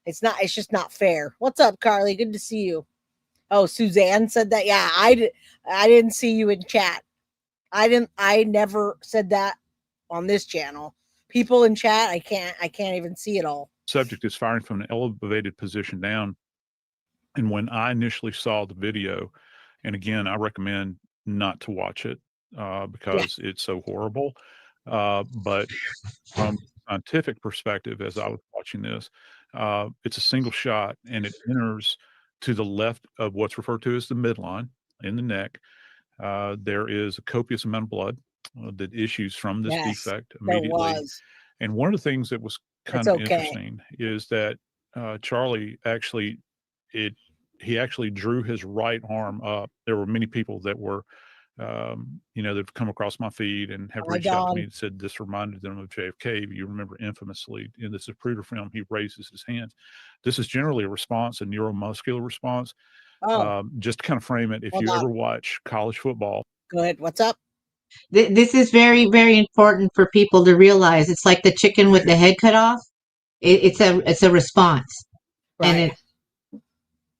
[SPEAKER 2] It's just not fair. What's up, Carly? Good to see you. Oh, Suzanne said that. Yeah, I didn't see you in chat. I never said that on this channel. People in chat, I can't even see it all.
[SPEAKER 11] Subject is firing from an elevated position down. And when I initially saw the video, and again, I recommend not to watch it because it's so horrible. But from a scientific perspective, as I was watching this, it's a single shot and it enters to the left of what's referred to as the midline in the neck. There is a copious amount of blood that issues from this defect immediately. And one of the things that was kind of interesting is that Charlie actually, he actually drew his right arm up. There were many people that were, that've come across my feed and have reached out to me and said this reminded them of JFK. You remember infamously in the Zapruder film, he raises his hands. This is generally a response, a neuromuscular response. Just to kind of frame it, if you ever watch college football.
[SPEAKER 2] Go ahead. What's up?
[SPEAKER 4] This is very, very important for people to realize. It's like the chicken with the head cut off. It's a response, and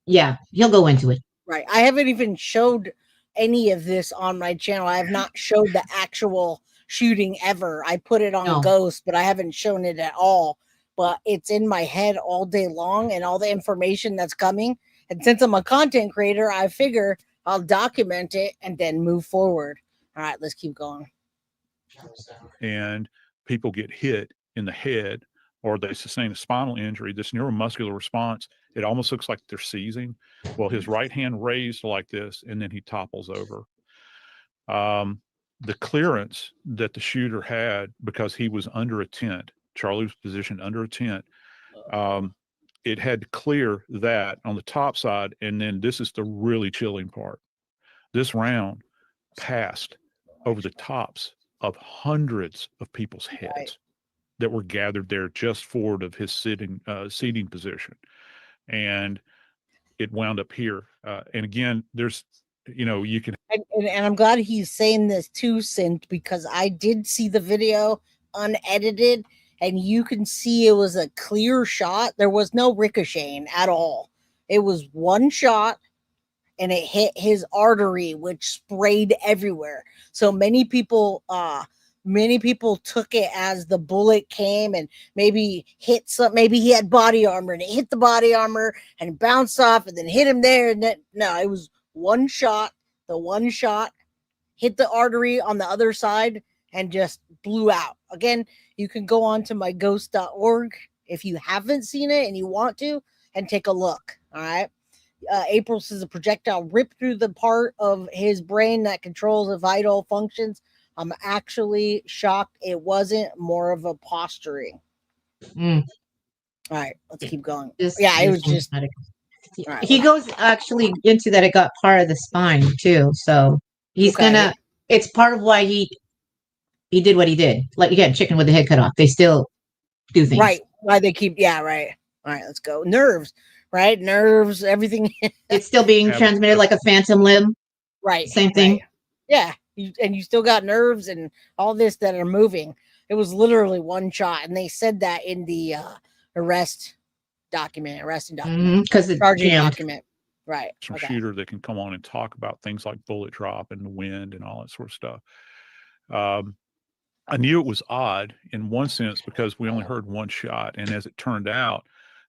[SPEAKER 4] he'll go into it.
[SPEAKER 2] Right. I haven't even showed any of this on my channel. I have not showed the actual shooting ever. I put it on Ghost, but I haven't shown it at all. But it's in my head all day long, and all the information that's coming. And since I'm a content creator, I figure I'll document it and then move forward. All right, let's keep going.
[SPEAKER 11] And people get hit in the head or they sustain a spinal injury. This neuromuscular response, it almost looks like they're seizing. Well, his right hand raised like this, and then he topples over. The clearance that the shooter had, because he was under a tent, Charlie was positioned under a tent, it had to clear that on the top side. And then this is the really chilling part. This round passed over the tops of hundreds of people's heads that were gathered there just forward of his seating position. And it wound up here. And again, there's, you can.
[SPEAKER 2] And I'm glad he's saying this too, Sint, because I did see the video unedited, and you can see it was a clear shot. There was no ricocheting at all. It was one shot, and it hit his artery, which sprayed everywhere. So many people took it as the bullet came and maybe hit maybe he had body armor and it hit the body armor and bounced off and then hit him there. And then, no, it was one shot. The one shot hit the artery on the other side and just blew out. Again, you can go on to my ghost.org if you haven't seen it and you want to, and take a look. All right. April says a projectile ripped through the part of his brain that controls the vital functions. I'm actually shocked it wasn't more of a posturing. All right, let's keep going. It was just.
[SPEAKER 4] Right, he goes actually into that. It got part of the spine too, so he's gonna. It's part of why he did what he did. Like again, chicken with the head cut off. They still do things.
[SPEAKER 2] Right. Why they keep? Yeah. Right. All right. Let's go. Nerves. Right. Nerves. Everything.
[SPEAKER 4] It's still being transmitted like a phantom limb.
[SPEAKER 2] Right.
[SPEAKER 4] Same thing.
[SPEAKER 2] Right. Yeah. And you still got nerves and all this that are moving. It was literally one shot, and they said that in the arresting document,
[SPEAKER 4] because the
[SPEAKER 2] charging document. Right.
[SPEAKER 11] Some shooter that can come on and talk about things like bullet drop and the wind and all that sort of stuff. I knew it was odd in one sense because we only heard one shot, and as it turned out,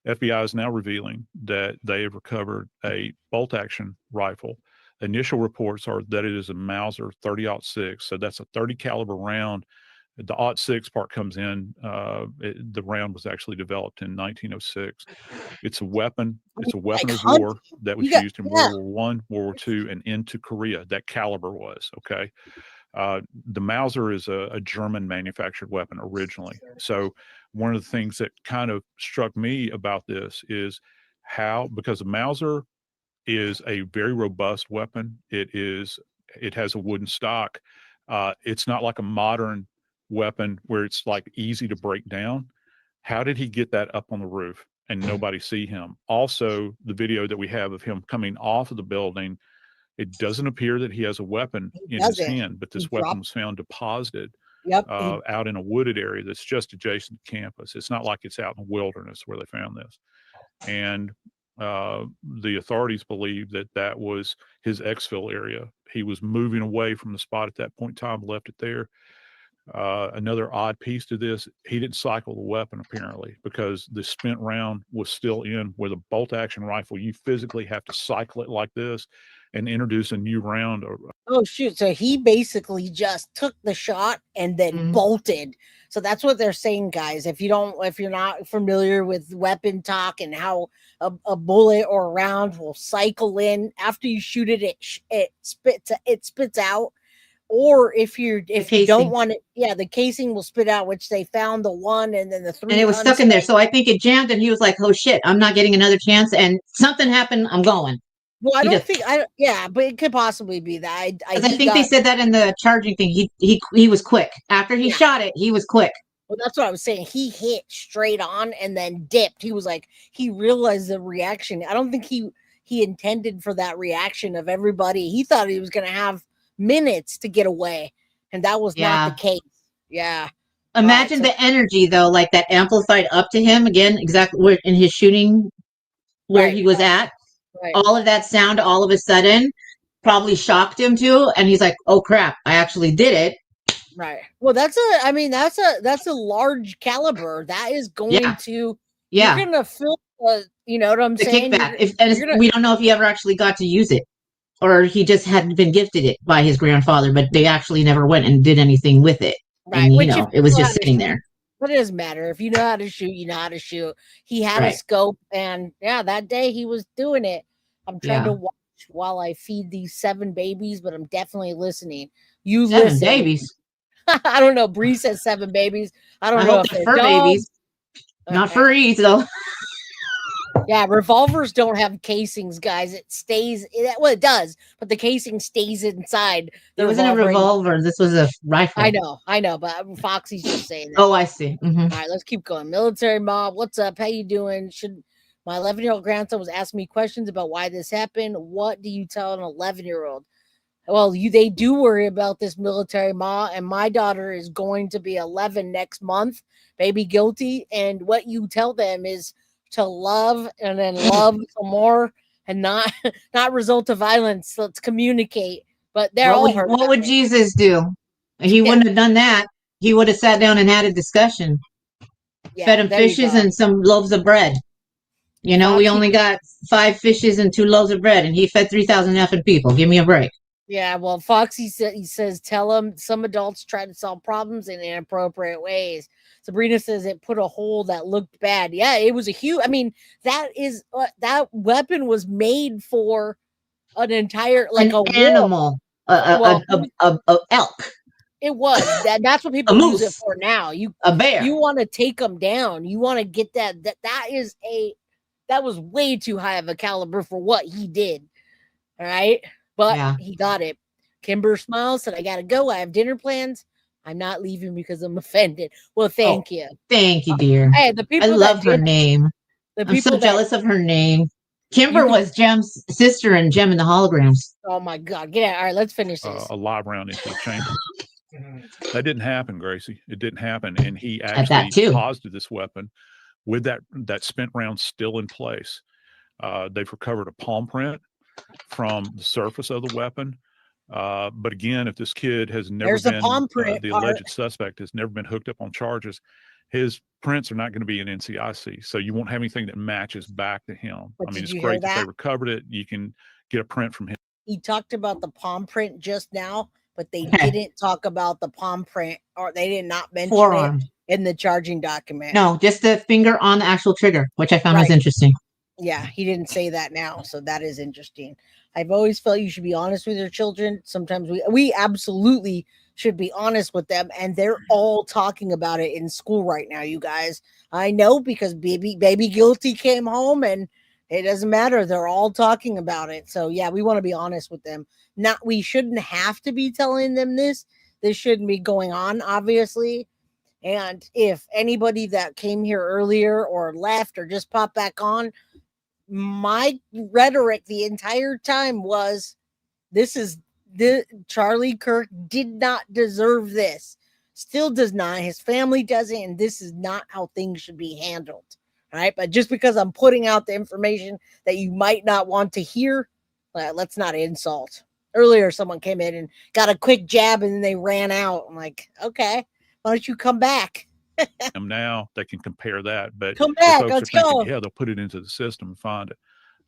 [SPEAKER 11] FBI is now revealing that they have recovered a bolt-action rifle. Initial reports are that it is a Mauser 30-06, so that's a 30 caliber round. The .06 part comes in. The round was actually developed in 1906. It's a weapon. It's a weapon of war that was used in World War I, World War II, and into Korea. That caliber was okay. The Mauser is a German manufactured weapon originally. So one of the things that kind of struck me about this is because the Mauser is a very robust weapon. It has a wooden stock. It's not like a modern weapon where it's like easy to break down. How did he get that up on the roof and nobody see him? Also, the video that we have of him coming off of the building, it doesn't appear that he has a weapon in his hand, but this weapon was found deposited out in a wooded area that's just adjacent to campus. It's not like it's out in the wilderness where they found this. and the authorities believe that that was his exfil area. He was moving away from the spot at that point in time, left it there. Another odd piece to this, he didn't cycle the weapon apparently, because the spent round was still in. With a bolt action rifle, you physically have to cycle it like this and introduce a new round.
[SPEAKER 2] Oh shoot, so he basically just took the shot and then bolted. So that's what they're saying, guys. If you're not familiar with weapon talk and how a bullet or a round will cycle in after you shoot it, it spits out. Or if you don't want it, the casing will spit out, which they found the one and then the three.
[SPEAKER 4] And it was stuck in there. So I think it jammed and he was like, oh shit, I'm not getting another chance. And something happened. I'm going.
[SPEAKER 2] Well, I don't think but it could possibly be that.
[SPEAKER 4] I think they said that in the charging thing. He was quick. After he shot it, he was quick.
[SPEAKER 2] Well, that's what I was saying. He hit straight on and then dipped. He was like, he realized the reaction. I don't think he intended for that reaction of everybody. He thought he was going to have minutes to get away, and that was not the case. Yeah.
[SPEAKER 4] Imagine the energy though, like that amplified up to him again, exactly where in his shooting where he was at. Right. All of that sound all of a sudden probably shocked him too, and he's like, "Oh crap, I actually did it."
[SPEAKER 2] Right. Well, that's a large caliber. That is going to you're gonna feel you know what I'm saying?
[SPEAKER 4] Kickback. We don't know if he ever actually got to use it, or he just hadn't been gifted it by his grandfather, but they actually never went and did anything with it. Right. And, it was just sitting there.
[SPEAKER 2] But it doesn't matter. If you know how to shoot, you know how to shoot. He had a scope, and that day he was doing it. I'm trying to watch while I feed these 7 babies, but I'm definitely listening. You
[SPEAKER 4] 7
[SPEAKER 2] listen.
[SPEAKER 4] babies.
[SPEAKER 2] I don't know. Bree says 7 babies. I don't know if they're
[SPEAKER 4] fur babies. Not furries though.
[SPEAKER 2] Yeah, revolvers don't have casings, guys. It stays. It does, but the casing stays inside.
[SPEAKER 4] It wasn't a revolver. This was a rifle.
[SPEAKER 2] I know, but Foxy's just saying that.
[SPEAKER 4] Oh, I see. Mm-hmm.
[SPEAKER 2] All right, let's keep going. Military mob, what's up? How you doing? My 11-year-old grandson was asking me questions about why this happened. What do you tell an 11-year-old? Well, they do worry about this military mob, and my daughter is going to be 11 next month, baby guilty. And what you tell them is to love and then love some more and not result to violence. Let's communicate. But they're
[SPEAKER 4] what would Jesus do? He wouldn't have done that. He would have sat down and had a discussion. Fed him fishes and some loaves of bread. You know, we only got 5 fishes and 2 loaves of bread, and he fed 3,000 effing people. Give me a break.
[SPEAKER 2] Yeah, well, Foxy says, tell them some adults try to solve problems in inappropriate ways. Sabrina says it put a hole that looked bad. Yeah, it was a huge. I mean, that weapon was made for an entire an
[SPEAKER 4] animal, a elk.
[SPEAKER 2] It was that's what people use it for now.
[SPEAKER 4] A bear.
[SPEAKER 2] You want to take them down. You want to get that was way too high of a caliber for what he did. All right. But he got it. Kimber smiles, said, I got to go. I have dinner plans. I'm not leaving because I'm offended. Well, thank you.
[SPEAKER 4] Thank you, dear.
[SPEAKER 2] Hey, the people
[SPEAKER 4] I love her name. I'm so jealous of her name. Kimber was Jem's sister and Jem in the holograms.
[SPEAKER 2] Oh, my God. Get out. All right, let's finish this.
[SPEAKER 11] A live round into the chamber. That didn't happen, Gracie. It didn't happen. And he actually deposited this weapon with that spent round still in place. They've recovered a palm print from the surface of the weapon. But again, if this kid has never been, the alleged suspect has never been hooked up on charges, his prints are not going to be in NCIC. So you won't have anything that matches back to him.
[SPEAKER 2] But
[SPEAKER 11] I mean, it's great that they recovered it. You can get a print from him.
[SPEAKER 2] He talked about the palm print just now, but they didn't talk about the palm print, or they did not mention it in the charging document.
[SPEAKER 4] No, just the finger on the actual trigger, which I found was interesting.
[SPEAKER 2] Yeah, he didn't say that now, so that is interesting. I've always felt you should be honest with your children. Sometimes we absolutely should be honest with them, and they're all talking about it in school right now, you guys. I know, because baby guilty came home, and it doesn't matter. They're all talking about it. So yeah, we want to be honest with them. We shouldn't have to be telling them this. This shouldn't be going on, obviously. And if anybody that came here earlier or left or just popped back on, my rhetoric the entire time was, Charlie Kirk did not deserve this. Still does not. His family doesn't, and this is not how things should be handled. All right. But just because I'm putting out the information that you might not want to hear, let's not insult. Earlier, someone came in and got a quick jab and then they ran out. I'm like, okay, why don't you come back?
[SPEAKER 11] Now they can compare that, but
[SPEAKER 2] Come
[SPEAKER 11] the
[SPEAKER 2] back,
[SPEAKER 11] folks
[SPEAKER 2] let's
[SPEAKER 11] are thinking,
[SPEAKER 2] go.
[SPEAKER 11] yeah, they'll put it into the system and find it.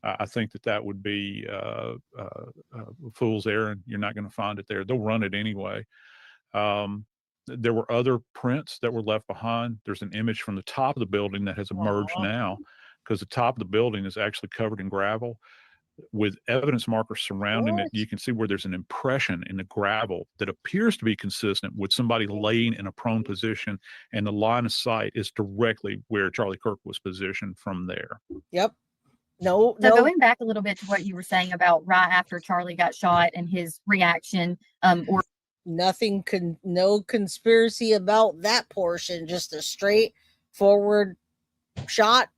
[SPEAKER 11] I think that would be fool's errand. You're not going to find it there. They'll run it anyway. There were other prints that were left behind. There's an image from the top of the building that has emerged now, because the top of the building is actually covered in gravel with evidence markers surrounding it. You can see where there's an impression in the gravel that appears to be consistent with somebody laying in a prone position, and the line of sight is directly where Charlie Kirk was positioned from there.
[SPEAKER 2] Yep. No.
[SPEAKER 10] So going back a little bit to what you were saying about right after Charlie got shot and his reaction, or
[SPEAKER 2] no conspiracy about that portion, just a straightforward shot.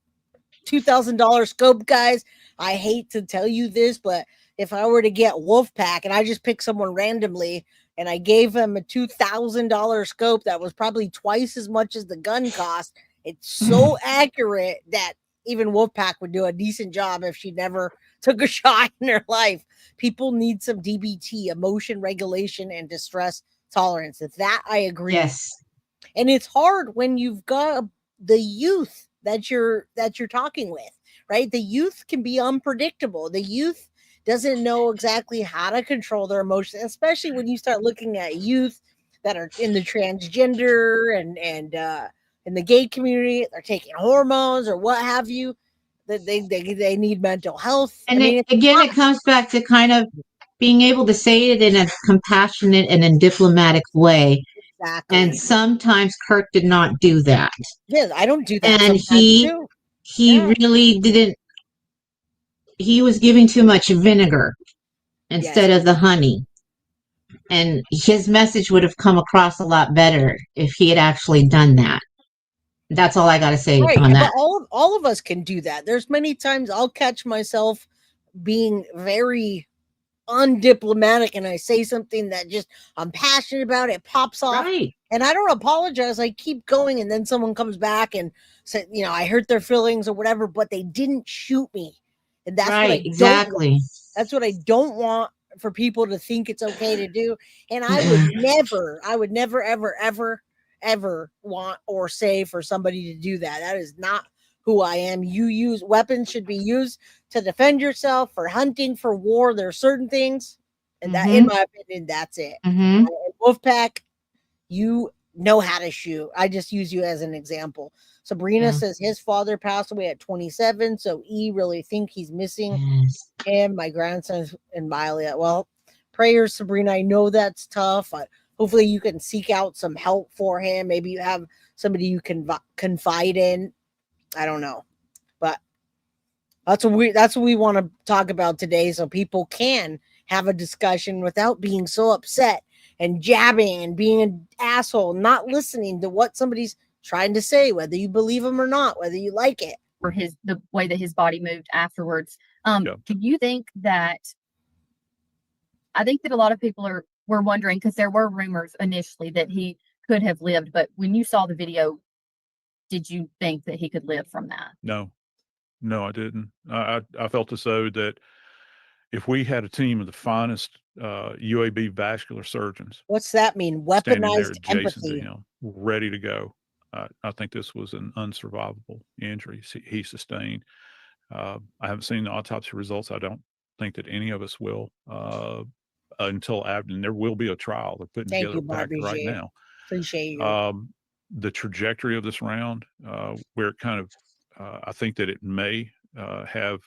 [SPEAKER 2] $2,000 scope, guys. I hate to tell you this, but if I were to get Wolfpack and I just picked someone randomly and I gave him a $2,000 scope that was probably twice as much as the gun cost, it's so accurate that even Wolfpack would do a decent job if she never took a shot in her life. People need some DBT, emotion regulation and distress tolerance. If that, I agree.
[SPEAKER 4] Yes.
[SPEAKER 2] And it's hard when you've got the youth that you're talking with, right? The youth can be unpredictable. The youth doesn't know exactly how to control their emotions, especially when you start looking at youth that are in the transgender and in the gay community. They're taking hormones or what have you. That they need mental health.
[SPEAKER 4] And it comes back to kind of being able to say it in a compassionate and a diplomatic way.
[SPEAKER 2] Exactly.
[SPEAKER 4] And sometimes Kirk did not do that.
[SPEAKER 2] Yeah, I don't do that.
[SPEAKER 4] And he really didn't. He was giving too much vinegar instead of the honey. And his message would have come across a lot better if he had actually done that. That's all I got to say on that.
[SPEAKER 2] But all of us can do that. There's many times I'll catch myself being very undiplomatic and I say something that just I'm passionate about, it pops off.
[SPEAKER 4] Right.
[SPEAKER 2] And I don't apologize. I keep going, and then someone comes back and said, I hurt their feelings or whatever, but they didn't shoot me. And that's
[SPEAKER 4] right,
[SPEAKER 2] what I
[SPEAKER 4] exactly.
[SPEAKER 2] Don't want. That's what I don't want for people to think it's okay to do. And I would never, ever want or say for somebody to do that. That is not who I am. Weapons should be used to defend yourself, for hunting, for war. There are certain things, and that, in my opinion, that's it. Wolfpack, you know how to shoot. I just use you as an example. Sabrina says his father passed away at 27, so really think he's missing him. My grandson and Miley. Well, prayers, Sabrina. I know that's tough. Hopefully you can seek out some help for him. Maybe you have somebody you can confide in. I don't know, but that's what we want to talk about today, so people can have a discussion without being so upset and jabbing and being an asshole, not listening to what somebody's trying to say, whether you believe them or not, whether you like it.
[SPEAKER 10] For the way that his body moved afterwards. Do you think that? I think that a lot of people were wondering, because there were rumors initially that he could have lived, but when you saw the video, did you think that he could live from that?
[SPEAKER 11] No, I didn't. I felt as though that if we had a team of the finest UAB vascular surgeons,
[SPEAKER 2] what's that mean? Weaponized empathy,
[SPEAKER 11] to him, ready to go. I think this was an unsurvivable injury he sustained. I haven't seen the autopsy results. I don't think that any of us will until after. And there will be a trial. They're putting together a packet right now.
[SPEAKER 2] Appreciate you.
[SPEAKER 11] The trajectory of this round, where it kind of, I think that it may have,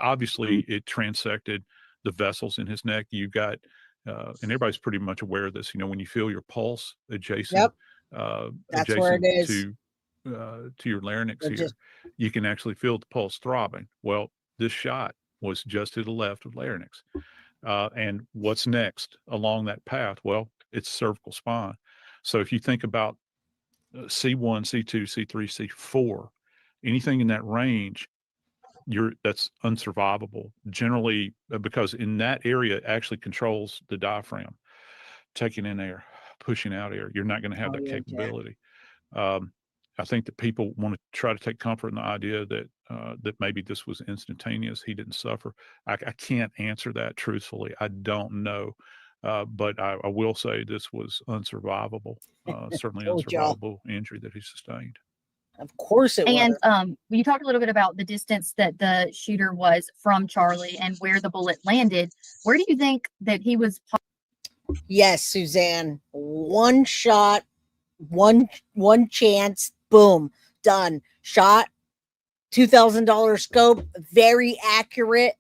[SPEAKER 11] obviously it transected the vessels in his neck. You got, and everybody's pretty much aware of this, when you feel your pulse adjacent,
[SPEAKER 2] that's where it is.
[SPEAKER 11] To your larynx here, you can actually feel the pulse throbbing. Well, this shot was just to the left of larynx. And what's next along that path? Well, it's cervical spine. So if you think about C1, C2, C3, C4, anything in that range, that's unsurvivable generally, because in that area it actually controls the diaphragm, taking in air, pushing out air. You're not going to have that capability. I think that people want to try to take comfort in the idea that that maybe this was instantaneous. He didn't suffer. I can't answer that truthfully. I don't know. But I will say this was unsurvivable, certainly
[SPEAKER 2] Told y'all.
[SPEAKER 11] unsurvivable injury that he sustained.
[SPEAKER 2] Of course it
[SPEAKER 10] And
[SPEAKER 2] was.
[SPEAKER 10] you talked a little bit about the distance that the shooter was from Charlie and where the bullet landed. Where do you think that he was?
[SPEAKER 2] Yes, Suzanne. One shot, one chance, boom, done. Shot, $2,000 scope, very accurate,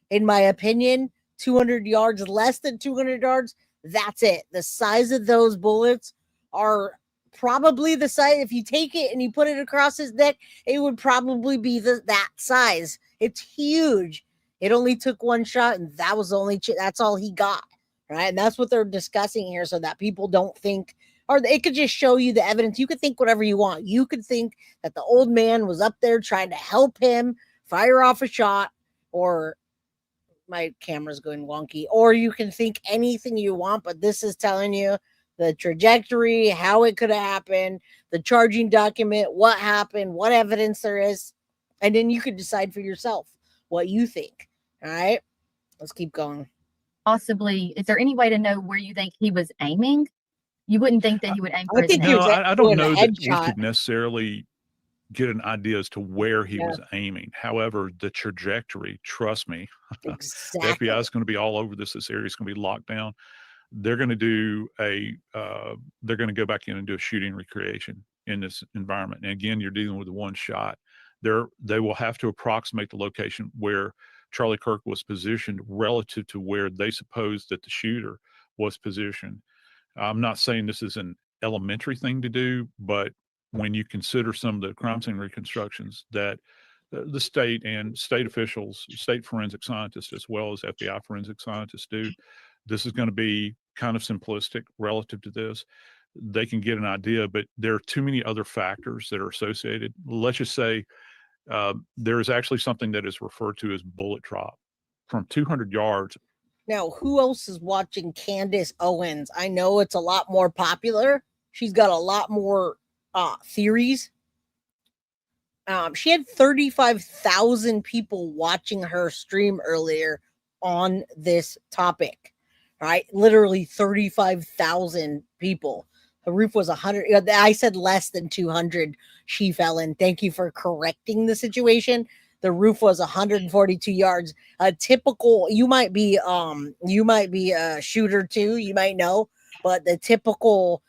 [SPEAKER 2] in my opinion. 200 yards, less than 200 yards. That's it. The size of those bullets are probably the size. If you take it and you put it across his neck, it would probably be that size. It's huge. It only took one shot, and that was the only. That's all he got, right? And that's what they're discussing here, so that people don't think, or it could just show you the evidence. You could think whatever you want. You could think that the old man was up there trying to help him fire off a shot, or my camera's going wonky, or you can think anything you want, but this is telling you the trajectory, how it could have happened, the charging document, what happened, what evidence there is, and then you could decide for yourself what you think. All right, let's keep going.
[SPEAKER 10] Possibly, is there any way to know where you think he was aiming? You wouldn't think that he would aim for his neck.
[SPEAKER 11] No, I don't know that we could necessarily get an idea as to where he was aiming. However, the trajectory, trust me,
[SPEAKER 2] exactly.
[SPEAKER 11] The FBI is going to be all over this. This area is going to be locked down. They're going to do they're going to go back in and do a shooting recreation in this environment. And again, you're dealing with one shot. They will have to approximate the location where Charlie Kirk was positioned relative to where they supposed that the shooter was positioned. I'm not saying this is an elementary thing to do, but when you consider some of the crime scene reconstructions that the state and state officials, state forensic scientists, as well as FBI forensic scientists do, this is going to be kind of simplistic relative to this. They can get an idea, but there are too many other factors that are associated. Let's just say there is actually something that is referred to as bullet drop from 200 yards.
[SPEAKER 2] Now, who else is watching Candace Owens? I know it's a lot more popular. She's got a lot more theories. She had 35,000 people watching her stream earlier on this topic, right? Literally 35,000 people. The roof was 100. I said less than 200. She fell in. Thank you for correcting the situation. The roof was 142 yards. A typical, you might be a shooter too, you might know, but the typical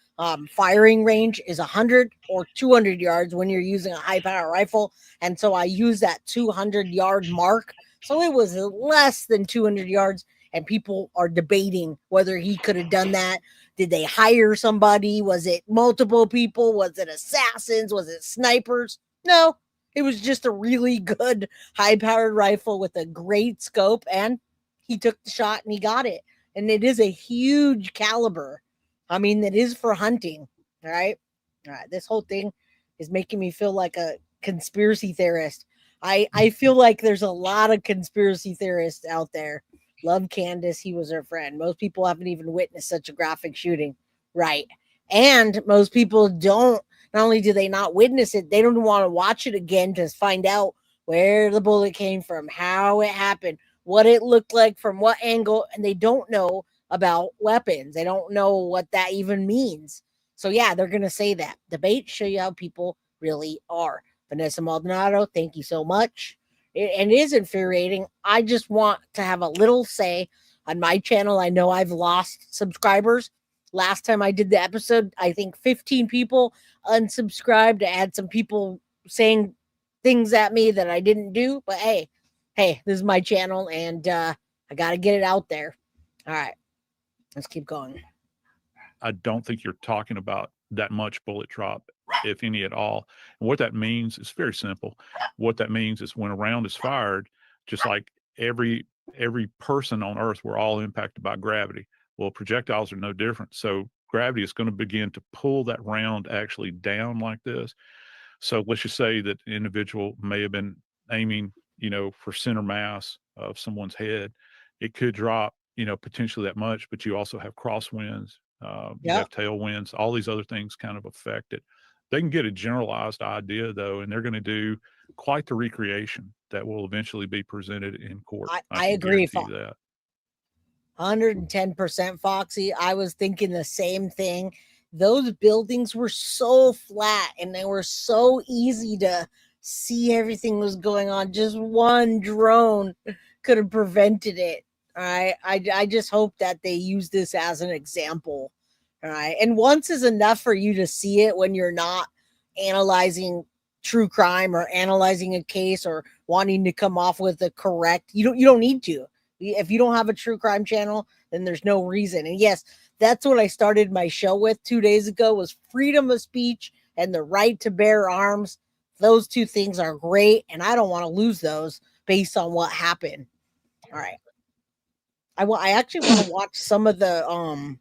[SPEAKER 2] firing range is 100 or 200 yards when you're using a high power rifle. And so I use that 200 yard mark. So it was less than 200 yards, and people are debating whether he could have done that. Did they hire somebody? Was it multiple people? Was it assassins? Was it snipers? No. It was just a really good high-powered rifle with a great scope, and he took the shot and he got it. And it is a huge caliber. I mean, it is for hunting, all right? All right, this whole thing is making me feel like a conspiracy theorist. I feel like there's a lot of conspiracy theorists out there. Love Candace, he was her friend. Most people haven't even witnessed such a graphic shooting, right? And most people don't. Not only do they not witness it, they don't want to watch it again to find out where the bullet came from, how it happened, what it looked like, from what angle, and they don't know about weapons. They don't know what that even means. So yeah, they're going to say that. Debate, show you how people really are. Vanessa Maldonado, thank you so much. And it is infuriating. I just want to have a little say on my channel. I know I've lost subscribers. Last time I did the episode, I think 15 people unsubscribed. I had some people saying things at me that I didn't do, but hey, this is my channel, and I got to get it out there. All right, let's keep going.
[SPEAKER 11] I don't think you're talking about that much bullet drop, if any at all. And what that means is very simple. What that means is when a round is fired, just like every person on Earth, we're all impacted by gravity. Well, projectiles are no different. So gravity is going to begin to pull that round actually down like this. So let's just say that the individual may have been aiming, for center mass of someone's head. It could drop, potentially that much, but you also have crosswinds, you have tailwinds, all these other things kind of affect it. They can get a generalized idea though, and they're going to do quite the recreation that will eventually be presented in court.
[SPEAKER 2] I
[SPEAKER 11] can
[SPEAKER 2] agree,
[SPEAKER 11] guarantee that.
[SPEAKER 2] 110% Foxy. I was thinking the same thing. Those buildings were so flat and they were so easy to see everything was going on. Just one drone could have prevented it. All right. I just hope that they use this as an example. All right. And once is enough for you to see it when you're not analyzing true crime or analyzing a case or wanting to come off with the correct. You don't need to. If you don't have a true crime channel, then there's no reason. And yes, that's what I started my show with 2 days ago, was freedom of speech and the right to bear arms. Those two things are great, and I don't want to lose those based on what happened. All right. I actually want to watch some of the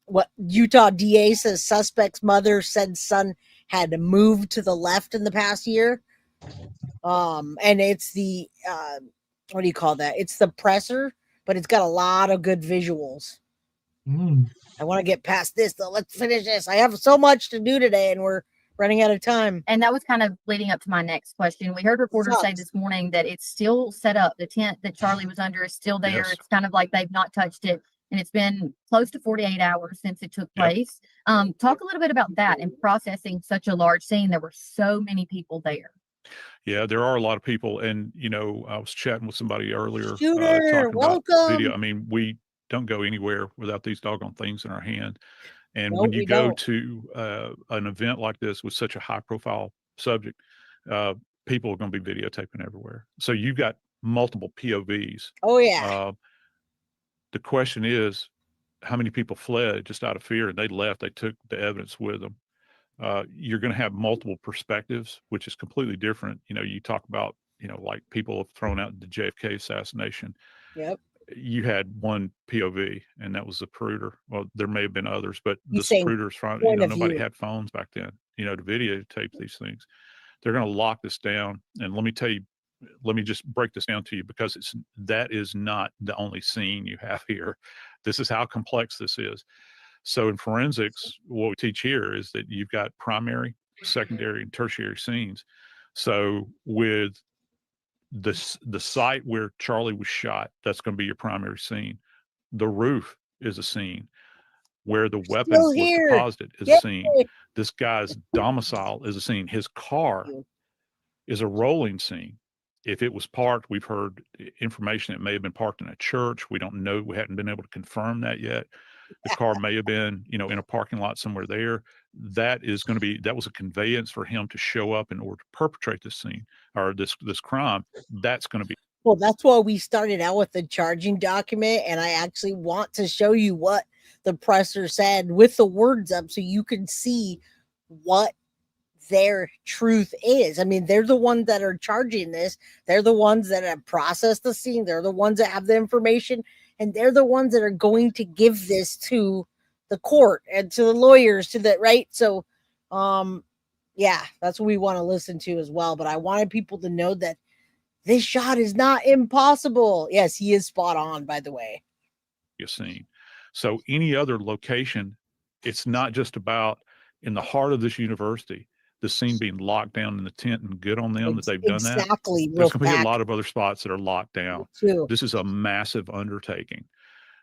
[SPEAKER 2] what Utah DA says suspect's mother said son had moved to the left in the past year. And it's the what do you call that? It's the presser, but it's got a lot of good visuals. I want to get past this though. Let's finish this. I have so much to do today and we're running out of time.
[SPEAKER 10] And that was kind of leading up to my next question. We heard reporters say this morning that it's still set up. The tent that Charlie was under is still there. Yes. It's kind of like they've not touched it. And it's been close to 48 hours since it took place. Talk a little bit about that and processing such a large scene. There were so many people there.
[SPEAKER 11] Yeah, there are a lot of people. And, you know, I was chatting with somebody earlier.
[SPEAKER 2] Shooter, welcome.
[SPEAKER 11] Video. I mean, we don't go anywhere without these doggone things in our hand. And when you go to an event like this with such a high profile subject, people are going to be videotaping everywhere. So you've got multiple POVs.
[SPEAKER 2] Oh, yeah.
[SPEAKER 11] The question is, how many people fled just out of fear and they left? They took the evidence with them. You're going to have multiple perspectives, which is completely different. You know, you talk about, you know, like people have thrown out the JFK assassination.
[SPEAKER 2] Yep.
[SPEAKER 11] You had one POV, and that was the Zapruder. Well, there may have been others, but the Zapruders, you know, nobody had phones back then, you know, to videotape these things. They're going to lock this down. And let me tell you, let me just break this down to you, because that is not the only scene you have here. This is how complex this is. So in forensics, what we teach here is that you've got primary, secondary, and tertiary scenes. So with the site where Charlie was shot, that's going to be your primary scene. The roof is a scene. Where the weapon was deposited is a scene. This guy's domicile is a scene. His car is a rolling scene. If it was parked, we've heard information it may have been parked in a church. We don't know. We hadn't been able to confirm that yet. The car may have been, you know, in a parking lot somewhere there. That was a conveyance for him to show up in order to perpetrate this scene or this crime. That's going to be.
[SPEAKER 2] Well, that's why we started out with the charging document. And I actually want to show you what the presser said with the words up so you can see what their truth is. I mean, they're the ones that are charging this. They're the ones that have processed the scene. They're the ones that have the information. And they're the ones that are going to give this to the court and to the lawyers, to the right. So, yeah, that's what we want to listen to as well. But I wanted people to know that this shot is not impossible. Yes, he is spot on, by the way.
[SPEAKER 11] Scene. So any other location, it's not just about in the heart of this university, the scene being locked down in the tent, and good on them that they've done that.
[SPEAKER 2] Exactly.
[SPEAKER 11] There's going to be a lot of other spots that are locked down.
[SPEAKER 2] Too.
[SPEAKER 11] This is a massive undertaking.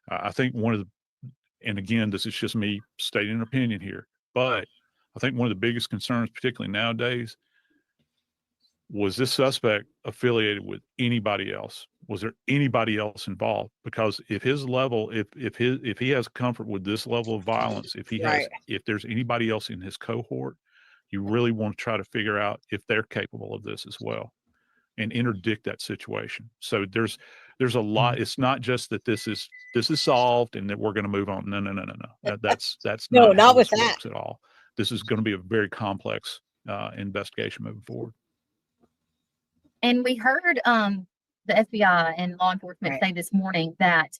[SPEAKER 11] I think and again, this is just me stating an opinion here, but I think one of the biggest concerns, particularly nowadays, was this suspect affiliated with anybody else? Was there anybody else involved? Because if his level, if he has comfort with this level of violence, if there's anybody else in his cohort, you really want to try to figure out if they're capable of this as well, and interdict that situation. So there's a lot. It's not just that this is solved and that we're going to move on. No. That's
[SPEAKER 2] no,
[SPEAKER 11] not
[SPEAKER 2] not
[SPEAKER 11] how
[SPEAKER 2] with
[SPEAKER 11] this
[SPEAKER 2] that
[SPEAKER 11] works at all. This is going to be a very complex investigation moving forward.
[SPEAKER 10] And we heard the FBI and law enforcement say this morning that,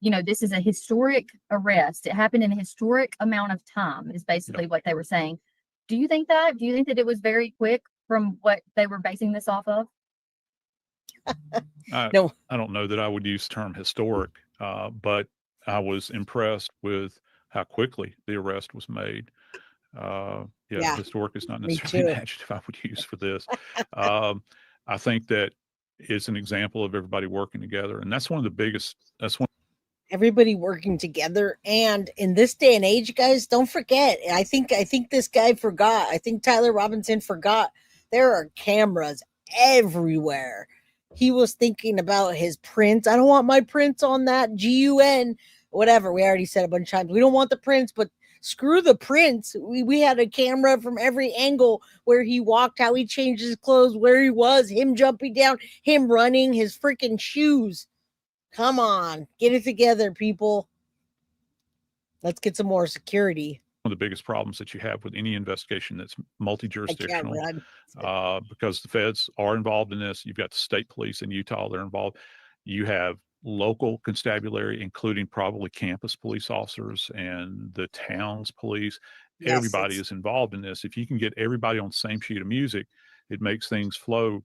[SPEAKER 10] you know, this is a historic arrest. It happened in a historic amount of time is basically what they were saying. Do you think that? Do you think that it was very quick from what they were basing this off of?
[SPEAKER 2] No.
[SPEAKER 11] I don't know that I would use the term historic, but I was impressed with how quickly the arrest was made.
[SPEAKER 2] Yeah.
[SPEAKER 11] Historic is not
[SPEAKER 2] Me
[SPEAKER 11] necessarily an
[SPEAKER 2] too.
[SPEAKER 11] adjective I would use for this. I think that it's an example of everybody working together, and that's one of the biggest. That's one.
[SPEAKER 2] Everybody working together, and in this day and age, guys, don't forget. I think this guy forgot. I think Tyler Robinson forgot. There are cameras everywhere. He was thinking about his prints. I don't want my prints on that GUN, whatever. We already said a bunch of times. We don't want the prints, but screw the prints. We had a camera from every angle where he walked, how he changed his clothes, where he was, him jumping down, him running, his freaking shoes. Come on, get it together, people. Let's get some more security.
[SPEAKER 11] One of the biggest problems that you have with any investigation that's multi-jurisdictional, because the feds are involved in this. You've got the state police in Utah, they're involved. You have local constabulary, including probably campus police officers and the town's police.
[SPEAKER 2] Yes,
[SPEAKER 11] everybody is involved in this. If you can get everybody on the same sheet of music, it makes things flow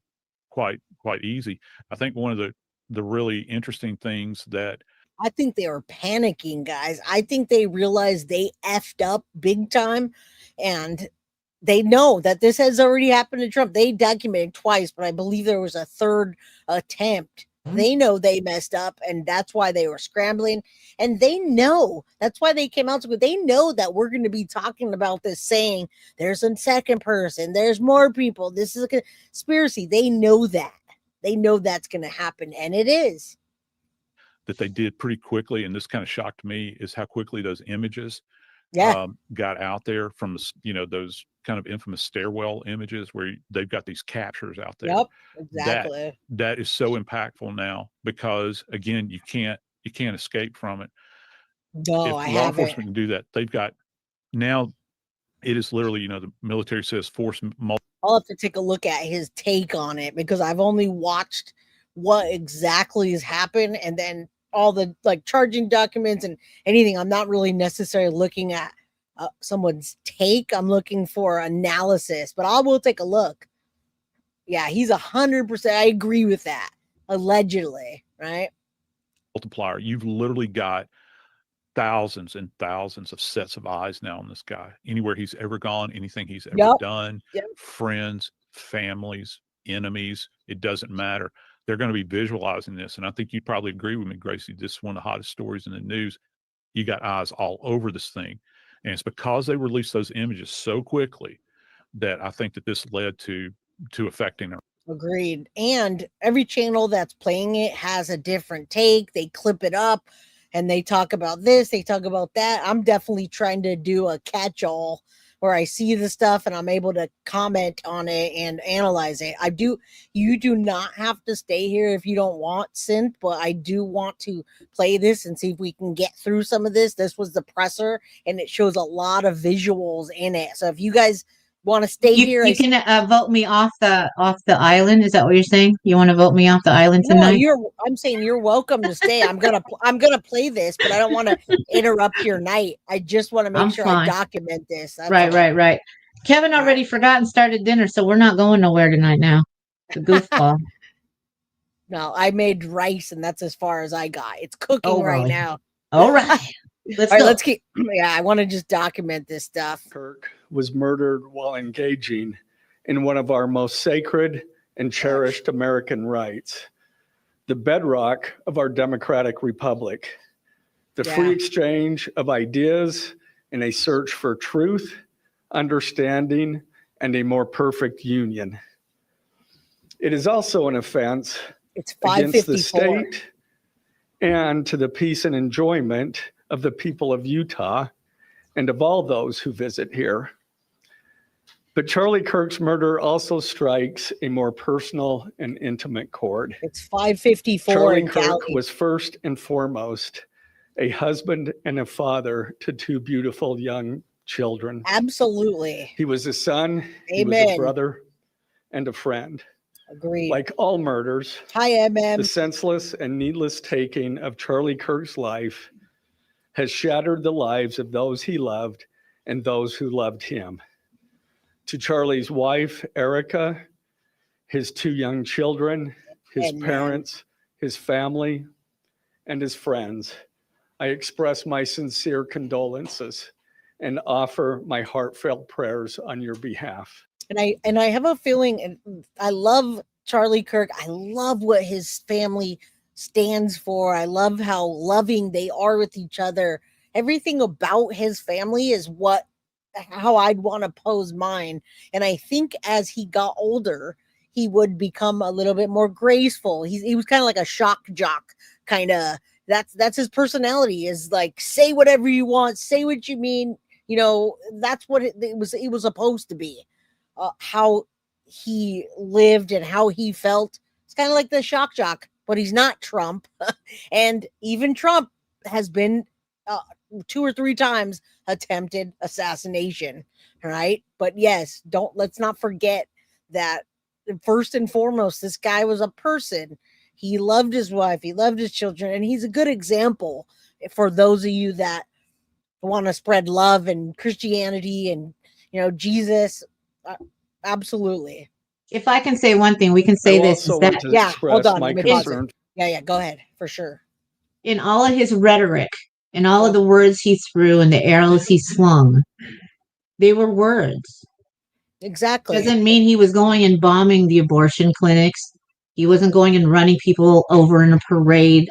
[SPEAKER 11] quite easy. I think one of the really interesting things that
[SPEAKER 2] I think they were panicking, guys. I think they realized they effed up big time, and they know that this has already happened to Trump. They documented twice, but I believe there was a third attempt. They know they messed up, and that's why they were scrambling. And they know that's why they came out to it. They know that we're going to be talking about this, saying there's a second person, there's more people, this is a conspiracy. They know that. They know that's going to happen, and it is.
[SPEAKER 11] That they did pretty quickly, and this kind of shocked me, is how quickly those images got out there from those kind of infamous stairwell images where they've got these captures out there.
[SPEAKER 2] Yep, exactly.
[SPEAKER 11] That is so impactful now, because again, you can't escape from it.
[SPEAKER 2] No,
[SPEAKER 11] if law enforcement can do that, they've got now. It is literally, the military says force.
[SPEAKER 2] I'll have to take a look at his take on it, because I've only watched what exactly has happened, and then all the charging documents and anything. I'm not really necessarily looking at someone's take. I'm looking for analysis, but I will take a look. Yeah, he's 100%. I agree with that. Allegedly, right?
[SPEAKER 11] Multiplier. You've literally got thousands and thousands of sets of eyes now on this guy. Anywhere he's ever gone, anything he's ever done, friends, families, enemies, it doesn't matter. They're going to be visualizing this. And I think you'd probably agree with me, Gracie. This is one of the hottest stories in the news. You got eyes all over this thing. And it's because they released those images so quickly that I think that this led to affecting her.
[SPEAKER 2] Agreed. And every channel that's playing it has a different take. They clip it up and they talk about this, they talk about that. I'm definitely trying to do a catch-all where I see the stuff and I'm able to comment on it and analyze it. You do not have to stay here if you don't want, Synth, but I do want to play this and see if we can get through some of this. This was the presser, and it shows a lot of visuals in it. So if you guys want to stay here,
[SPEAKER 4] you can vote me off the island. Is that what you're saying? You want to vote me off the island tonight?
[SPEAKER 2] I'm saying you're welcome to stay. I'm gonna play this, but I don't want to interrupt your night. I just want to make sure I document this. That's
[SPEAKER 4] right. Kevin already forgot and started dinner, so we're not going nowhere tonight now. It's a goofball.
[SPEAKER 2] No, I made rice, and that's as far as I got. It's cooking right now.
[SPEAKER 4] All right.
[SPEAKER 2] Let's keep. Yeah, I want to just document this stuff.
[SPEAKER 12] Kirk was murdered while engaging in one of our most sacred and cherished American rights, the bedrock of our democratic republic, the free exchange of ideas in a search for truth, understanding, and a more perfect union. It is also an offense against the state and to the peace and enjoyment of the people of Utah and of all those who visit here. But Charlie Kirk's murder also strikes a more personal and intimate chord.
[SPEAKER 2] It's 554.
[SPEAKER 12] Charlie Kirk was first and foremost a husband and a father to two beautiful young children.
[SPEAKER 2] Absolutely.
[SPEAKER 12] He was a son, he was a brother, and a friend.
[SPEAKER 2] Agreed.
[SPEAKER 12] Like all murders, the senseless and needless taking of Charlie Kirk's life has shattered the lives of those he loved and those who loved him. To Charlie's wife, Erica, his two young children, his parents, his family, and his friends, I express my sincere condolences and offer my heartfelt prayers on your behalf.
[SPEAKER 2] And I have a feeling, and I love Charlie Kirk. I love what his family stands for. I love how loving they are with each other. Everything about his family is how I'd want to pose mine. And I think as he got older, he would become a little bit more graceful. He was kind of like a shock jock, kind of. That's his personality, is like, say whatever you want, say what you mean. That's what it was supposed to be. How he lived and how he felt. It's kind of like the shock jock, but he's not Trump. And even Trump has been 2 or 3 times attempted assassination, right? But yes, let's not forget that first and foremost, this guy was a person. He loved his wife, he loved his children, and he's a good example for those of you that want to spread love and Christianity and Jesus. Absolutely.
[SPEAKER 4] If I can say one thing, we can say this is that
[SPEAKER 2] hold on.
[SPEAKER 12] My concern.
[SPEAKER 2] Yeah, go ahead, for sure.
[SPEAKER 4] In all of his rhetoric and all of the words he threw and the arrows he slung, they were words.
[SPEAKER 2] Exactly.
[SPEAKER 4] Doesn't mean he was going and bombing the abortion clinics. He wasn't going and running people over in a parade,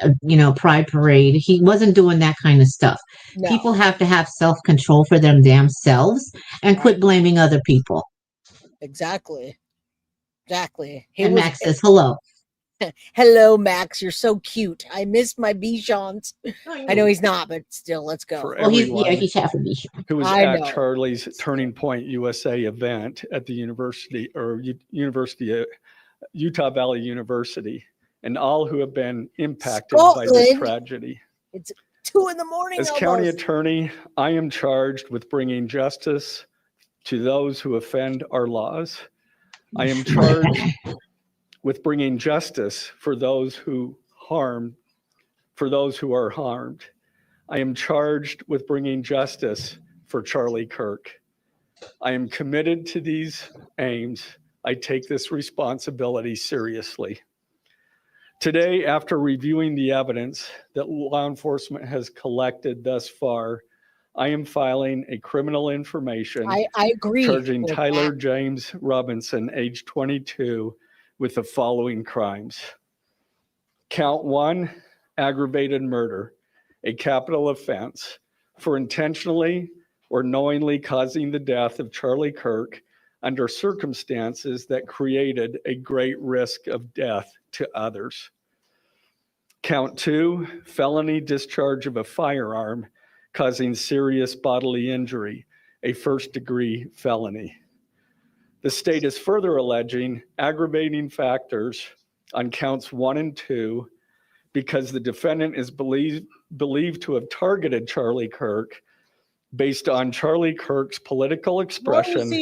[SPEAKER 4] pride parade. He wasn't doing that kind of stuff.
[SPEAKER 2] No.
[SPEAKER 4] People have to have self-control for them damn selves and quit blaming other people.
[SPEAKER 2] Exactly.
[SPEAKER 4] And Max says hello.
[SPEAKER 2] Hello, Max. You're so cute. I miss my Bichons. I know he's not, but still, let's go.
[SPEAKER 12] For everyone
[SPEAKER 4] he's half a Bichon.
[SPEAKER 12] who was at Charlie's Turning Point USA event at the University of Utah Valley University, and all who have been impacted by this tragedy.
[SPEAKER 2] It's 2 a.m.
[SPEAKER 12] As county attorney, I am charged with bringing justice to those who offend our laws. I am charged with bringing justice for those who are harmed. I am charged with bringing justice for Charlie Kirk. I am committed to these aims. I take this responsibility seriously. Today, after reviewing the evidence that law enforcement has collected thus far, I am filing a criminal information.
[SPEAKER 2] I agree.
[SPEAKER 12] Charging Tyler James Robinson, age 22, with the following crimes. Count 1, aggravated murder, a capital offense for intentionally or knowingly causing the death of Charlie Kirk under circumstances that created a great risk of death to others. Count 2, felony discharge of a firearm causing serious bodily injury, a first-degree felony. The state is further alleging aggravating factors on counts 1 and 2 because the defendant is believed to have targeted Charlie Kirk based on Charlie Kirk's political expression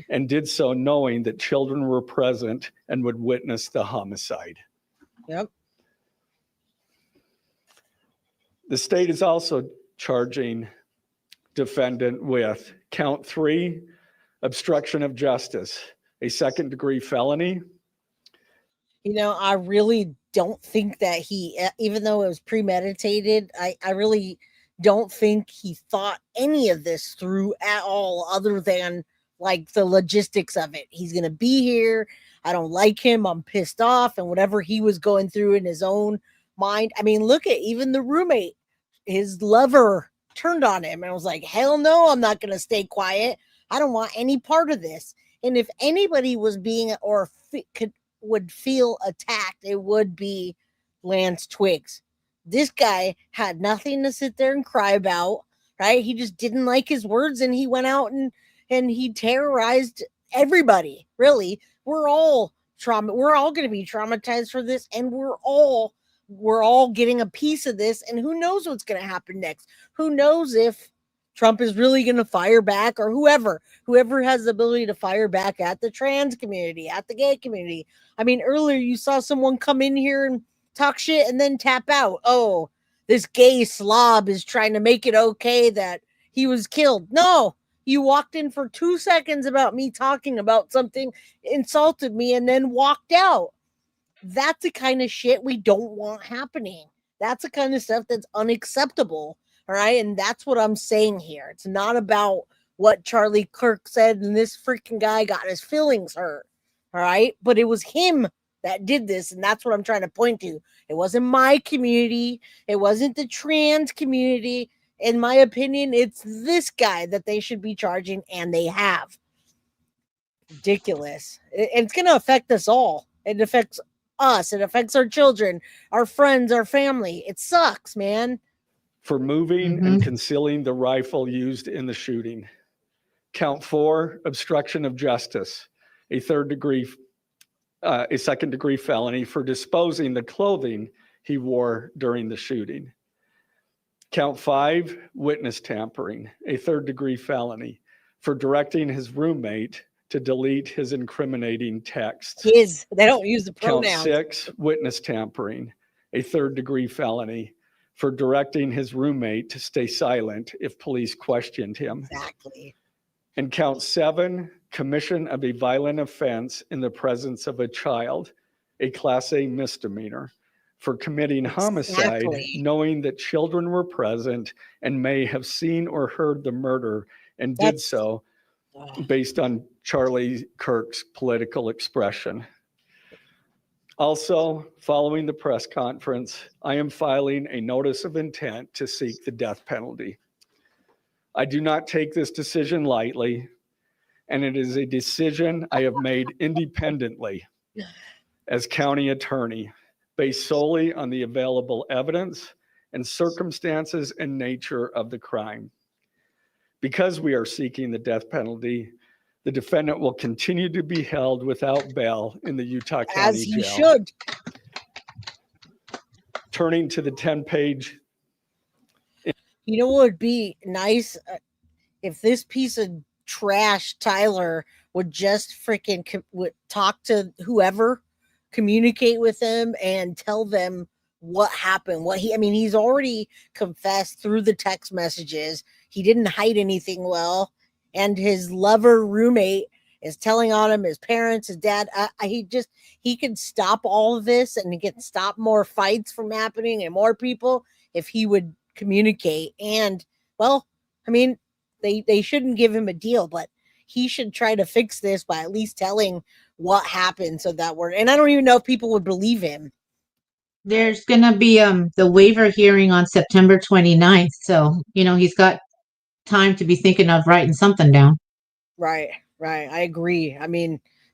[SPEAKER 12] and did so knowing that children were present and would witness the homicide.
[SPEAKER 2] Yep.
[SPEAKER 12] The state is also charging defendant with count 3, obstruction of justice, a second-degree felony.
[SPEAKER 2] I really don't think that he, even though it was premeditated, I really don't think he thought any of this through at all, other than like the logistics of it. He's going to be here. I don't like him. I'm pissed off. And whatever he was going through in his own mind. I mean, look at even the roommate, his lover turned on him and was like, hell no, I'm not going to stay quiet. I don't want any part of this. And if anybody was being would feel attacked, it would be Lance Twiggs. This guy had nothing to sit there and cry about, right? He just didn't like his words, and he went out and he terrorized everybody. Really, we're all going to be traumatized for this, and we're all getting a piece of this. And who knows what's going to happen next? Who knows if Trump is really going to fire back, or whoever has the ability to fire back at the trans community, at the gay community. I mean, earlier you saw someone come in here and talk shit and then tap out. Oh, this gay slob is trying to make it okay that he was killed. No, you walked in for 2 seconds about me talking about something, insulted me, and then walked out. That's the kind of shit we don't want happening. That's the kind of stuff that's unacceptable. All right. And that's what I'm saying here. It's not about what Charlie Kirk said and this freaking guy got his feelings hurt. All right. But it was him that did this. And that's what I'm trying to point to. It wasn't my community. It wasn't the trans community. In my opinion, it's this guy that they should be charging, and they have. Ridiculous. It's going to affect us all. It affects us. It affects our children, our friends, our family. It sucks, man.
[SPEAKER 12] For moving and concealing the rifle used in the shooting. Count 4, obstruction of justice, a second-degree felony for disposing the clothing he wore during the shooting. Count 5, witness tampering, a third-degree felony for directing his roommate to delete his incriminating text.
[SPEAKER 2] They don't use the
[SPEAKER 12] Count
[SPEAKER 2] pronouns.
[SPEAKER 12] 6, witness tampering, a third-degree felony for directing his roommate to stay silent if police questioned him.
[SPEAKER 2] Exactly.
[SPEAKER 12] And count 7, commission of a violent offense in the presence of a child, a Class A misdemeanor, for committing homicide, knowing that children were present and may have seen or heard the murder and did so based on Charlie Kirk's political expression. Also, following the press conference, I am filing a notice of intent to seek the death penalty. I do not take this decision lightly, and it is a decision I have made independently as county attorney, based solely on the available evidence and circumstances and nature of the crime. Because we are seeking the death penalty, the defendant will continue to be held without bail in the Utah County Jail.
[SPEAKER 2] As he should.
[SPEAKER 12] Turning to the 10-page.
[SPEAKER 2] You know what would be nice? If this piece of trash, Tyler, would just freaking would talk to whoever, communicate with them, and tell them what happened. He's already confessed through the text messages. He didn't hide anything well. And his lover roommate is telling on him, his parents, his dad. He could stop all of this, and he could stop more fights from happening and more people if he would communicate. And they shouldn't give him a deal, but he should try to fix this by at least telling what happened, so that and I don't even know if people would believe him.
[SPEAKER 4] There's going to be the waiver hearing on September 29th. So, he's got time to be thinking of writing something down.
[SPEAKER 2] Right. I agree.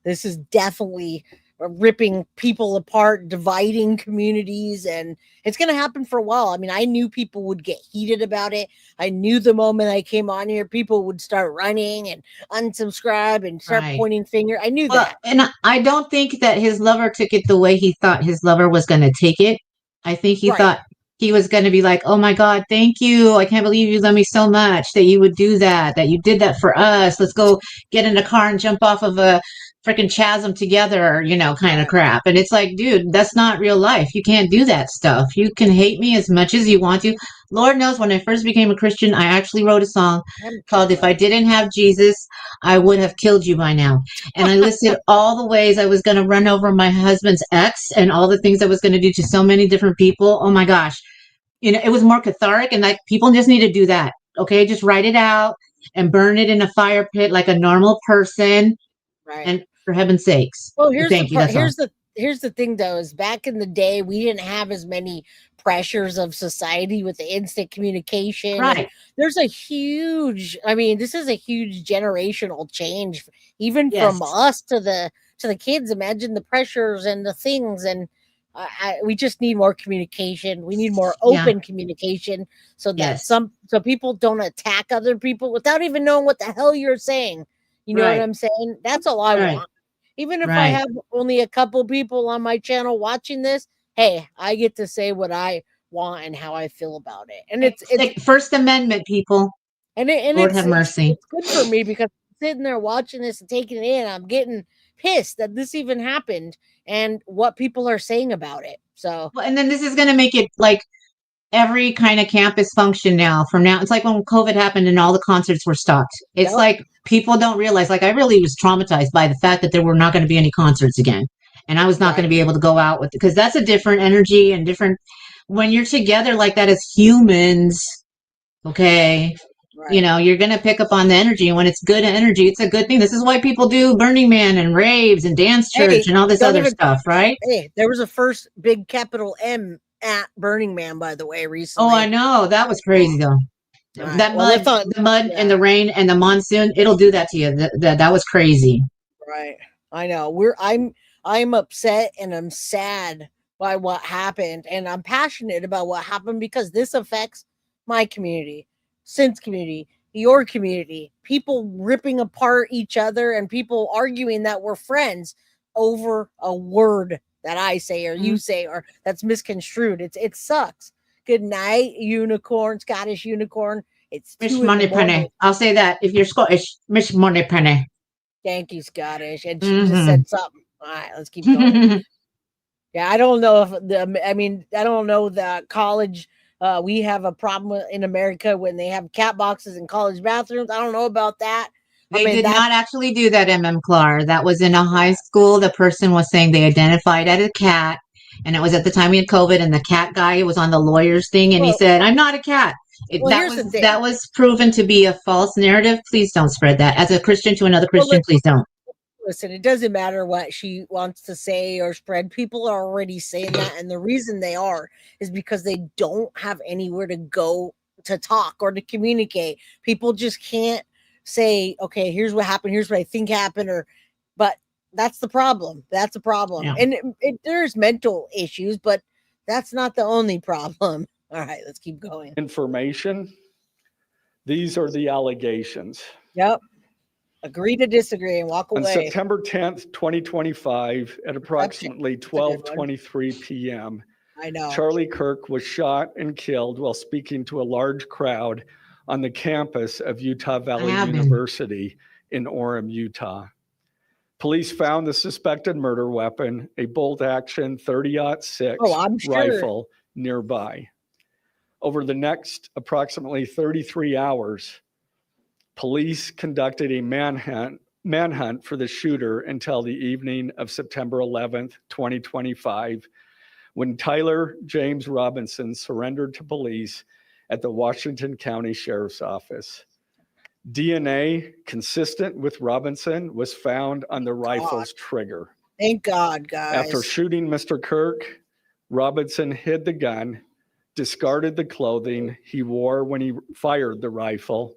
[SPEAKER 2] This is definitely ripping people apart, dividing communities, and it's going to happen for a while. I knew people would get heated about it. I knew the moment I came on here, people would start running and unsubscribe and start pointing finger. I knew that.
[SPEAKER 4] And I don't think that his lover took it the way he thought his lover was going to take it. I think he thought he was going to be like, oh my God, thank you. I can't believe you love me so much that you would do that you did that for us. Let's go get in a car and jump off of a freaking chasm together, kind of crap. And it's like, dude, that's not real life. You can't do that stuff. You can hate me as much as you want to. Lord knows, when I first became a Christian, I actually wrote a song called If I Didn't Have Jesus, I Would Have Killed You by Now. And I listed all the ways I was going to run over my husband's ex and all the things I was going to do to so many different people. Oh my gosh. It was more cathartic, and people just need to do that. Okay. Just write it out and burn it in a fire pit like a normal person.
[SPEAKER 2] Right.
[SPEAKER 4] And for heaven's sakes.
[SPEAKER 2] Well, here's the thing though, is back in the day, we didn't have as many pressures of society with the instant communication.
[SPEAKER 4] Right.
[SPEAKER 2] There's a huge, this is a huge generational change, even from us to the kids. Imagine the pressures and the things, and we just need more communication. We need more open communication, so that so people don't attack other people without even knowing what the hell you're saying. You know what I'm saying? That's all I want. Even if I have only a couple people on my channel watching this, hey, I get to say what I want and how I feel about it. And it's
[SPEAKER 4] like First Amendment, people.
[SPEAKER 2] And
[SPEAKER 4] Lord have mercy.
[SPEAKER 2] It's good for me, because I'm sitting there watching this and taking it in. I'm getting pissed that this even happened and what people are saying about it. So,
[SPEAKER 4] and then this is going to make it like every kind of campus function now. From now, it's like when COVID happened and all the concerts were stopped. It's like people don't realize. Like, I really was traumatized by the fact that there were not going to be any concerts again, and I was not going to be able to go out with, because that's a different energy and different when you're together like that as humans. Okay.
[SPEAKER 2] Right.
[SPEAKER 4] You're going to pick up on the energy. And when it's good energy, it's a good thing. This is why people do Burning Man and raves and dance church and all this other stuff, right?
[SPEAKER 2] Hey, there was a first big capital M at Burning Man, by the way, recently.
[SPEAKER 4] Oh, I know. That was crazy, though.
[SPEAKER 2] Right.
[SPEAKER 4] That
[SPEAKER 2] Well,
[SPEAKER 4] the mud and the rain and the monsoon, it'll do that to you. That was crazy.
[SPEAKER 2] Right. I know. I'm upset and I'm sad by what happened, and I'm passionate about what happened because this affects my community, Sin's community, your community, people ripping apart each other and people arguing that we're friends over a word that I say or you say or that's misconstrued. It sucks. Good night, unicorn, Scottish unicorn. It's
[SPEAKER 4] Miss
[SPEAKER 2] 2 in the
[SPEAKER 4] Moneypenny.
[SPEAKER 2] morning.
[SPEAKER 4] I'll say that if you're Scottish, Miss Moneypenny.
[SPEAKER 2] Thank you, Scottish. And she just said something. All right, let's keep going. Yeah, I don't know if I don't know that college. We have a problem in America when they have cat boxes in college bathrooms. I don't know about that.
[SPEAKER 4] They did not actually do that, Clark. That was in a high school. The person was saying they identified as a cat, and it was at the time we had COVID, and the cat guy was on the lawyer's thing, and he said, "I'm not a cat."
[SPEAKER 2] Here's the thing.
[SPEAKER 4] That was proven to be a false narrative. Please don't spread that. As a Christian to another Christian, please don't.
[SPEAKER 2] Listen, it doesn't matter what she wants to say or spread. People are already saying that. And the reason they are is because they don't have anywhere to go to talk or to communicate. People just can't say, okay, here's what happened. Here's what I think happened. But that's the problem. That's a problem. Yeah. And there's mental issues, but that's not the only problem. All right, let's keep going.
[SPEAKER 12] Information. These are the allegations.
[SPEAKER 2] Yep. Agree to disagree and walk away.
[SPEAKER 12] On September 10th, 2025, at approximately 12:23 p.m.,
[SPEAKER 2] I know
[SPEAKER 12] Charlie Kirk was shot and killed while speaking to a large crowd on the campus of Utah Valley University in Orem, Utah. Police found the suspected murder weapon, a bolt-action 30-06 rifle, nearby. Over the next approximately 33 hours, police conducted a manhunt for the shooter until the evening of September 11th, 2025, when Tyler James Robinson surrendered to police at the Washington County Sheriff's Office. DNA consistent with Robinson was found on the rifle's trigger.
[SPEAKER 2] Thank God, guys.
[SPEAKER 12] After shooting Mr. Kirk, Robinson hid the gun, discarded the clothing he wore when he fired the rifle,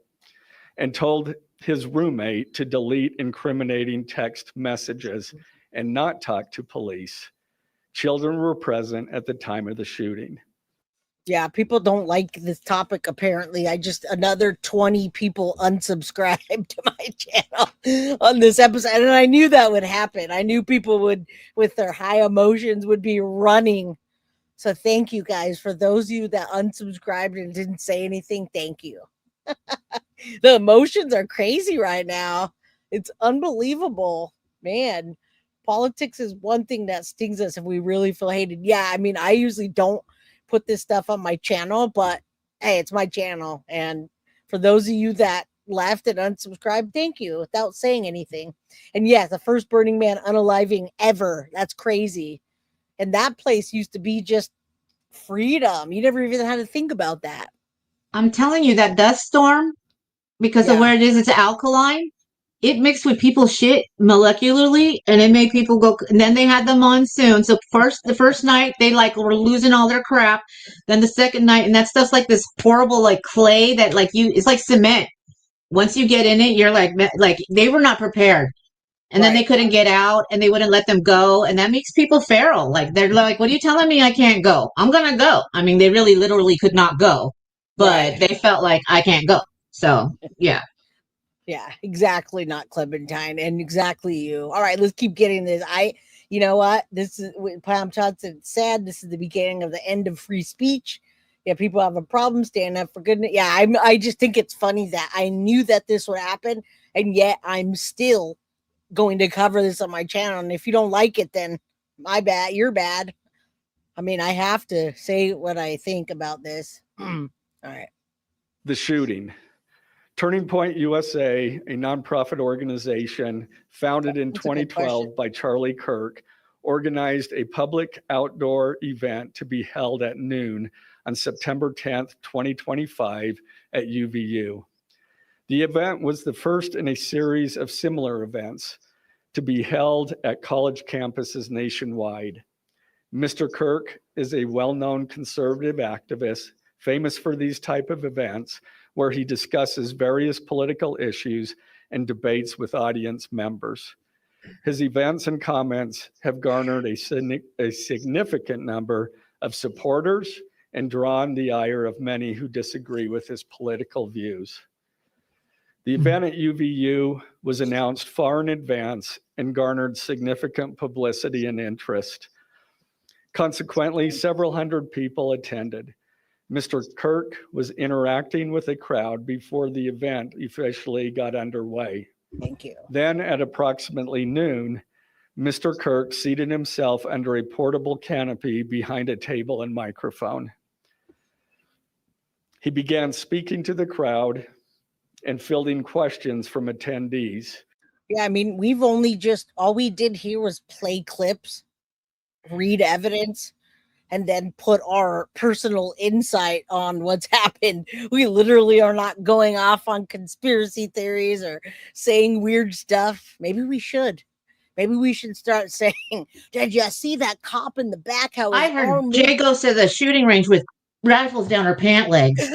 [SPEAKER 12] and told his roommate to delete incriminating text messages and not talk to police. Children were present at the time of the shooting.
[SPEAKER 2] Yeah, people don't like this topic, apparently. Another 20 people unsubscribed to my channel on this episode. And I knew that would happen. I knew people would, with their high emotions, would be running. So thank you guys. For those of you that unsubscribed and didn't say anything, thank you. The emotions are crazy right now. It's unbelievable, man. Politics is one thing that stings us if we really feel hated. Yeah, I mean, I usually don't put this stuff on my channel, but hey, it's my channel. And for those of you that left and unsubscribed, thank you without saying anything. And yes, the first Burning Man unaliving ever. That's crazy. And that place used to be just freedom. You never even had to think about that.
[SPEAKER 4] I'm telling you, that dust storm, because of where it is, it's alkaline. It mixed with people's shit molecularly, and it made people go. And then they had the monsoon. So the first night they were losing all their crap. Then the second night, and that stuff's like this horrible clay that it's like cement. Once you get in it, you're like they were not prepared, and then they couldn't get out, and they wouldn't let them go, and that makes people feral. They're like, "What are you telling me? I can't go? I'm gonna go." I mean, they really literally could not go, but they felt like I can't go. So yeah.
[SPEAKER 2] Yeah, exactly. Not Clementine, and exactly you. All right, let's keep getting this. You know what? This is what Pam Todd said. Sad. This is the beginning of the end of free speech. Yeah, people have a problem. Stand up for goodness. Yeah, I just think it's funny that I knew that this would happen, and yet I'm still going to cover this on my channel. And if you don't like it, then my bad. You're bad. I mean, I have to say what I think about this. All right.
[SPEAKER 12] The shooting. Turning Point USA, a nonprofit organization founded in 2012 by Charlie Kirk, organized a public outdoor event to be held at noon on September 10th, 2025 at UVU. The event was the first in a series of similar events to be held at college campuses nationwide. Mr. Kirk is a well-known conservative activist, famous for these type of events where he discusses various political issues and debates with audience members. His events and comments have garnered a significant number of supporters and drawn the ire of many who disagree with his political views. The event at UVU was announced far in advance and garnered significant publicity and interest. Consequently, several hundred people attended. Mr. Kirk was interacting with a crowd before the event officially got underway.
[SPEAKER 2] Thank you.
[SPEAKER 12] Then at approximately noon, Mr. Kirk seated himself under a portable canopy behind a table and microphone. He began speaking to the crowd and fielding questions from attendees.
[SPEAKER 2] Yeah, I mean, all we did here was play clips, read evidence, and then put our personal insight on what's happened. We literally are not going off on conspiracy theories or saying weird stuff. Maybe we should. Maybe we should start saying, did you see that cop in the back? How
[SPEAKER 4] I heard Jay goes to the shooting range with rifles down her pant legs.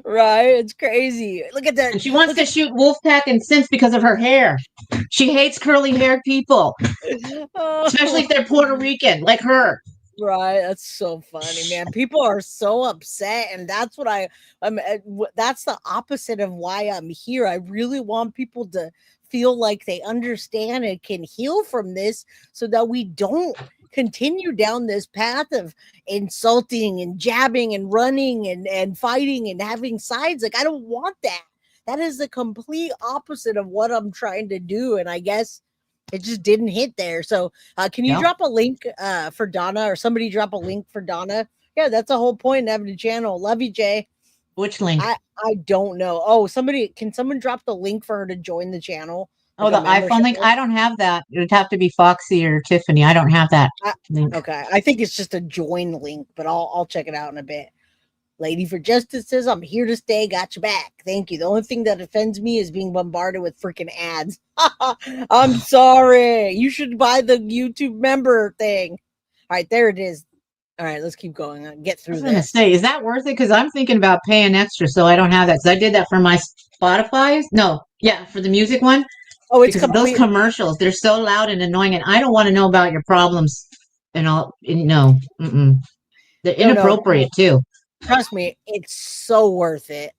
[SPEAKER 2] Right? It's crazy. Look at that.
[SPEAKER 4] And she wants to shoot Wolfpack and Simps because of her hair. She hates curly-haired people, especially if they're Puerto Rican, like her.
[SPEAKER 2] Right, that's so funny, man. People are so upset, and that's what that's the opposite of why I'm here. I really want people to feel like they understand and can heal from this so that we don't continue down this path of insulting and jabbing and running and fighting and having sides. Like, I don't want that. That is the complete opposite of what I'm trying to do, and I guess it just didn't hit there. So can you drop a link for Donna, or somebody drop a link for Donna? Yeah, that's the whole point of having a channel. Love you, Jay.
[SPEAKER 4] Which link?
[SPEAKER 2] I don't know. Oh, can someone drop the link for her to join the channel?
[SPEAKER 4] Oh, the iPhone link? I don't have that. It would have to be Foxy or Tiffany. I don't have that link.
[SPEAKER 2] Okay. I think it's just a join link, but I'll check it out in a bit. Lady for Justice says, I'm here to stay. Got your back. Thank you. The only thing that offends me is being bombarded with freaking ads. I'm sorry. You should buy the YouTube member thing. All right, there it is. All right, let's keep going. Get through
[SPEAKER 4] I was going to
[SPEAKER 2] this.
[SPEAKER 4] say, is that worth it? Because I'm thinking about paying extra, so I don't have that. Because I did that for my Spotify's. No, yeah, for the music one.
[SPEAKER 2] Oh, it's
[SPEAKER 4] because those commercials, they're so loud and annoying, and I don't want to know about your problems and all. No, they're inappropriate too.
[SPEAKER 2] Trust me, it's so worth it.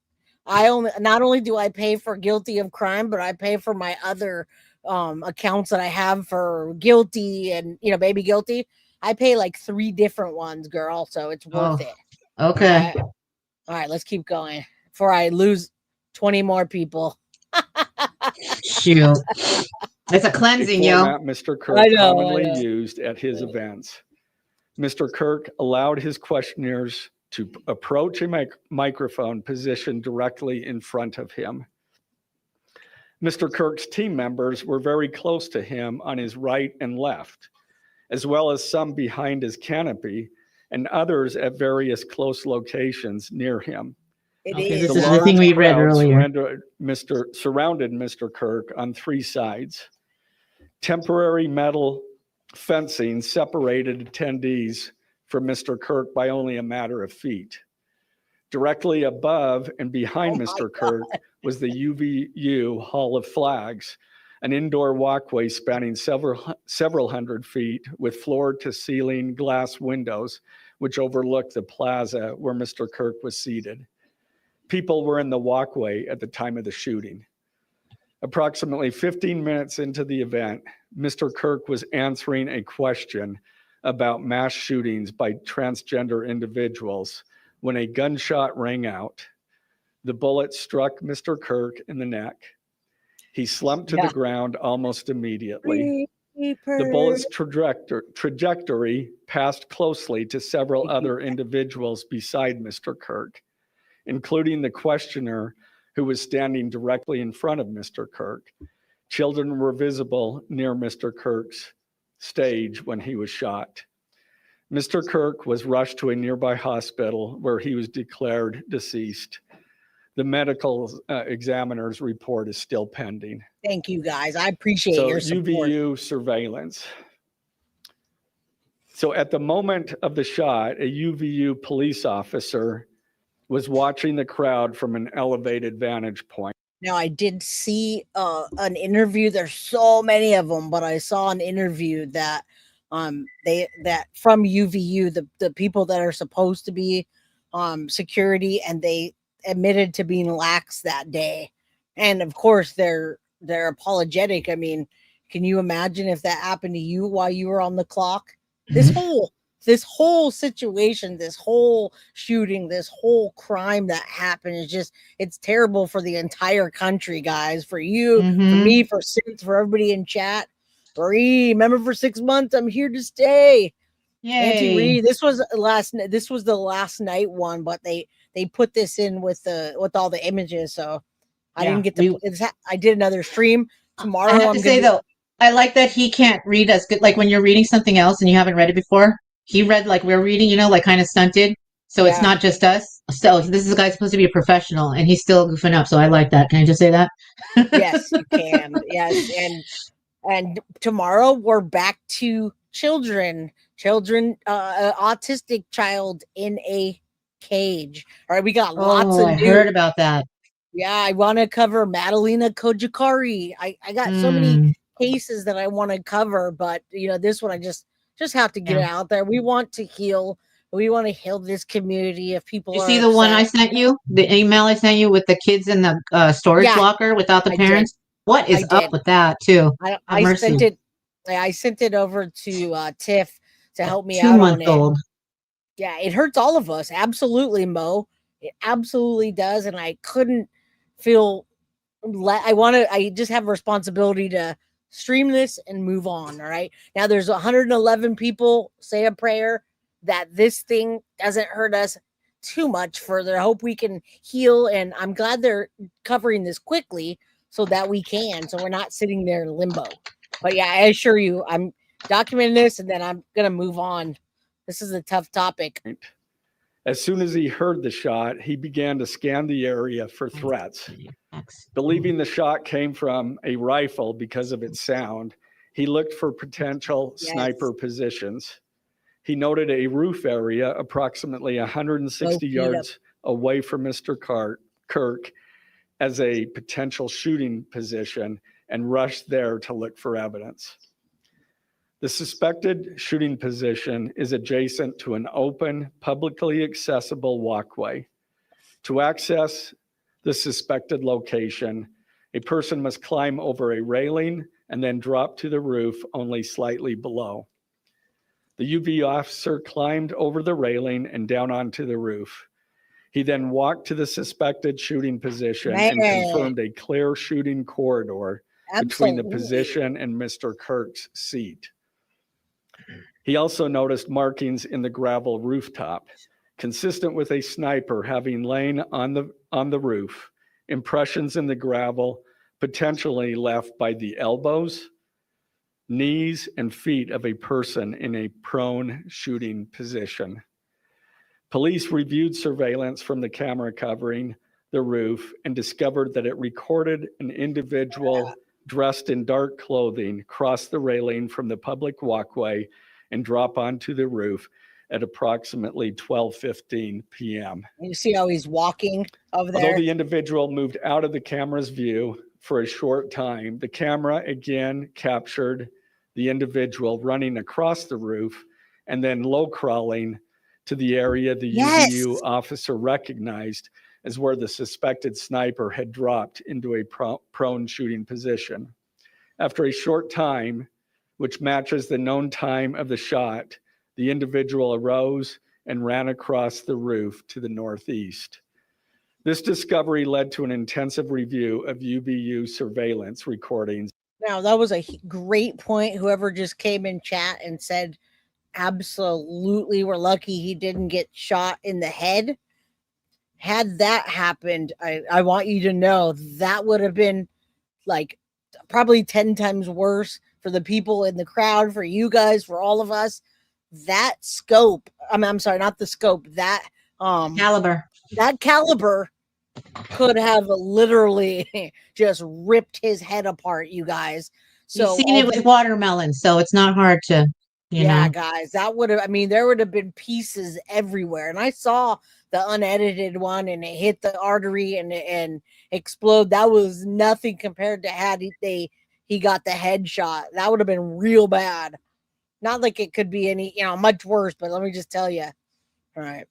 [SPEAKER 2] Not only do I pay for Guilty of Crime, but I pay for my other accounts that I have for Guilty and Baby Guilty. I pay like 3 different ones, girl. So it's worth it.
[SPEAKER 4] Okay.
[SPEAKER 2] All right, let's keep going before I lose 20 more people.
[SPEAKER 4] Shoot. It's a cleansing, yo.
[SPEAKER 12] Mr. Kirk commonly used at his events. Mr. Kirk allowed his questioners to approach a microphone positioned directly in front of him. Mr. Kirk's team members were very close to him on his right and left, as well as some behind his canopy and others at various close locations near him.
[SPEAKER 4] This is the thing we read earlier.
[SPEAKER 12] Surrounded Mr. Kirk on 3 sides. Temporary metal fencing separated attendees from Mr. Kirk by only a matter of feet. Directly above and behind Mr. Kirk was the UVU Hall of Flags, an indoor walkway spanning several hundred feet with floor-to-ceiling glass windows, which overlooked the plaza where Mr. Kirk was seated. People were in the walkway at the time of the shooting. Approximately 15 minutes into the event, Mr. Kirk was answering a question about mass shootings by transgender individuals when a gunshot rang out. The bullet struck Mr. Kirk in the neck. He slumped to the ground almost immediately. The bullet's trajectory passed closely to several other individuals beside Mr. Kirk, including the questioner who was standing directly in front of Mr. Kirk. Children were visible near Mr. Kirk's stage when he was shot. Mr. Kirk was rushed to a nearby hospital where he was declared deceased. The medical examiner's report is still pending.
[SPEAKER 2] Thank you, guys. I appreciate your support.
[SPEAKER 12] UVU surveillance. So at the moment of the shot, a UVU police officer was watching the crowd from an elevated vantage point.
[SPEAKER 2] Now, I did see an interview. There's so many of them, but I saw an interview that that from UVU, the people that are supposed to be security, and they admitted to being lax that day. And of course, they're apologetic. I mean, can you imagine if that happened to you while you were on the clock? This whole situation, this whole shooting, this whole crime that happened is just, it's terrible for the entire country, guys. For you, for me, for Sid, for everybody in chat. Marie, remember, for 6 months, I'm here to stay.
[SPEAKER 4] Yay.
[SPEAKER 2] Auntie Reed, this was the last night one, but they put this in with all the images, so I didn't get to. I did another stream tomorrow.
[SPEAKER 4] I have to say though, I like that he can't read as good. Like when you're reading something else and you haven't read it before, he read like we're reading, like kind of stunted. So it's not just us. So this is a guy supposed to be a professional, and he's still goofing up. So I like that. Can I just say that?
[SPEAKER 2] Yes, you can. Yes, and tomorrow we're back to children, autistic child in a cage. All right, we got lots of.
[SPEAKER 4] I heard about that.
[SPEAKER 2] Yeah, I want to cover Madalena Kojikari. I got so many cases that I want to cover, but this one I just have to get it out there. We want to heal. We want to heal this community. If people
[SPEAKER 4] you see the one I sent you, the email I sent you with the kids in the storage locker without the parents. What is up with that too?
[SPEAKER 2] I sent it. I sent it over to Tiff to help me
[SPEAKER 4] 2
[SPEAKER 2] out
[SPEAKER 4] month
[SPEAKER 2] on
[SPEAKER 4] old.
[SPEAKER 2] it. Yeah, it hurts all of us. Absolutely, Mo. It absolutely does. And I couldn't feel. I just have a responsibility to stream this and move on. All right. Now there's 111 people. Say a prayer that this thing doesn't hurt us too much further. I hope we can heal. And I'm glad they're covering this quickly so that we can. So we're not sitting there in limbo. But yeah, I assure you, I'm documenting this and then I'm going to move on. This is a tough topic.
[SPEAKER 12] As soon as he heard the shot, he began to scan the area for threats. Believing the shot came from a rifle because of its sound, he looked for potential sniper positions. He noted a roof area approximately 160 yards away from Mr. Kirk as a potential shooting position and rushed there to look for evidence. The suspected shooting position is adjacent to an open, publicly accessible walkway. To access the suspected location, a person must climb over a railing and then drop to the roof only slightly below. The UV officer climbed over the railing and down onto the roof. He then walked to the suspected shooting position and confirmed a clear shooting corridor between the position and Mr. Kirk's seat. He also noticed markings in the gravel rooftop, consistent with a sniper having lain on the roof, impressions in the gravel potentially left by the elbows, knees, and feet of a person in a prone shooting position. Police reviewed surveillance from the camera covering the roof and discovered that it recorded an individual dressed in dark clothing cross the railing from the public walkway and drop onto the roof at approximately 12:15 p.m.
[SPEAKER 2] You see how he's walking over there?
[SPEAKER 12] Although the individual moved out of the camera's view for a short time, the camera again captured the individual running across the roof and then low crawling to the area the UVU officer recognized as where the suspected sniper had dropped into a prone shooting position. After a short time, which matches the known time of the shot, the individual arose and ran across the roof to the northeast. This discovery led to an intensive review of UVU surveillance recordings.
[SPEAKER 2] Now, that was a great point. Whoever just came in chat and said, absolutely, we're lucky he didn't get shot in the head. Had that happened, I want you to know that would have been like probably 10 times worse for the people in the crowd, for you guys, for all of us. that scope, I'm sorry, not the scope, that
[SPEAKER 4] caliber
[SPEAKER 2] could have literally just ripped his head apart, you guys. So
[SPEAKER 4] you've seen it with watermelon, so it's not hard to, you know.
[SPEAKER 2] guys, that would have, there would have been pieces everywhere. And I saw the unedited one, and it hit the artery and explode. That was nothing compared to had he got the headshot. That would have been real bad. Not like it could be any, much worse, but let me just tell you. All right.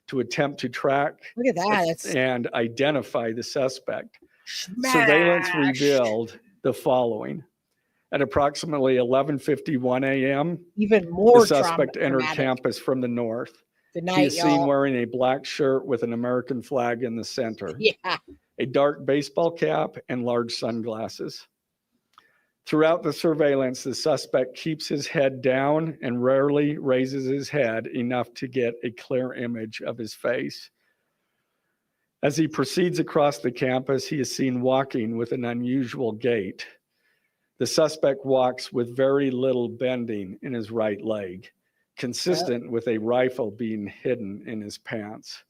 [SPEAKER 12] To attempt to track
[SPEAKER 2] Look at that.
[SPEAKER 12] and identify the suspect.
[SPEAKER 2] Smash.
[SPEAKER 12] Surveillance revealed the following. At approximately 11:51 a.m.,
[SPEAKER 2] even more
[SPEAKER 12] the suspect entered campus from the north.
[SPEAKER 2] Good night,
[SPEAKER 12] he is seen
[SPEAKER 2] y'all.
[SPEAKER 12] wearing a black shirt with an American flag in the center, a dark baseball cap, and large sunglasses. Throughout the surveillance, the suspect keeps his head down and rarely raises his head enough to get a clear image of his face. As he proceeds across the campus, he is seen walking with an unusual gait. The suspect walks with very little bending in his right leg, consistent with a rifle being hidden in his pants.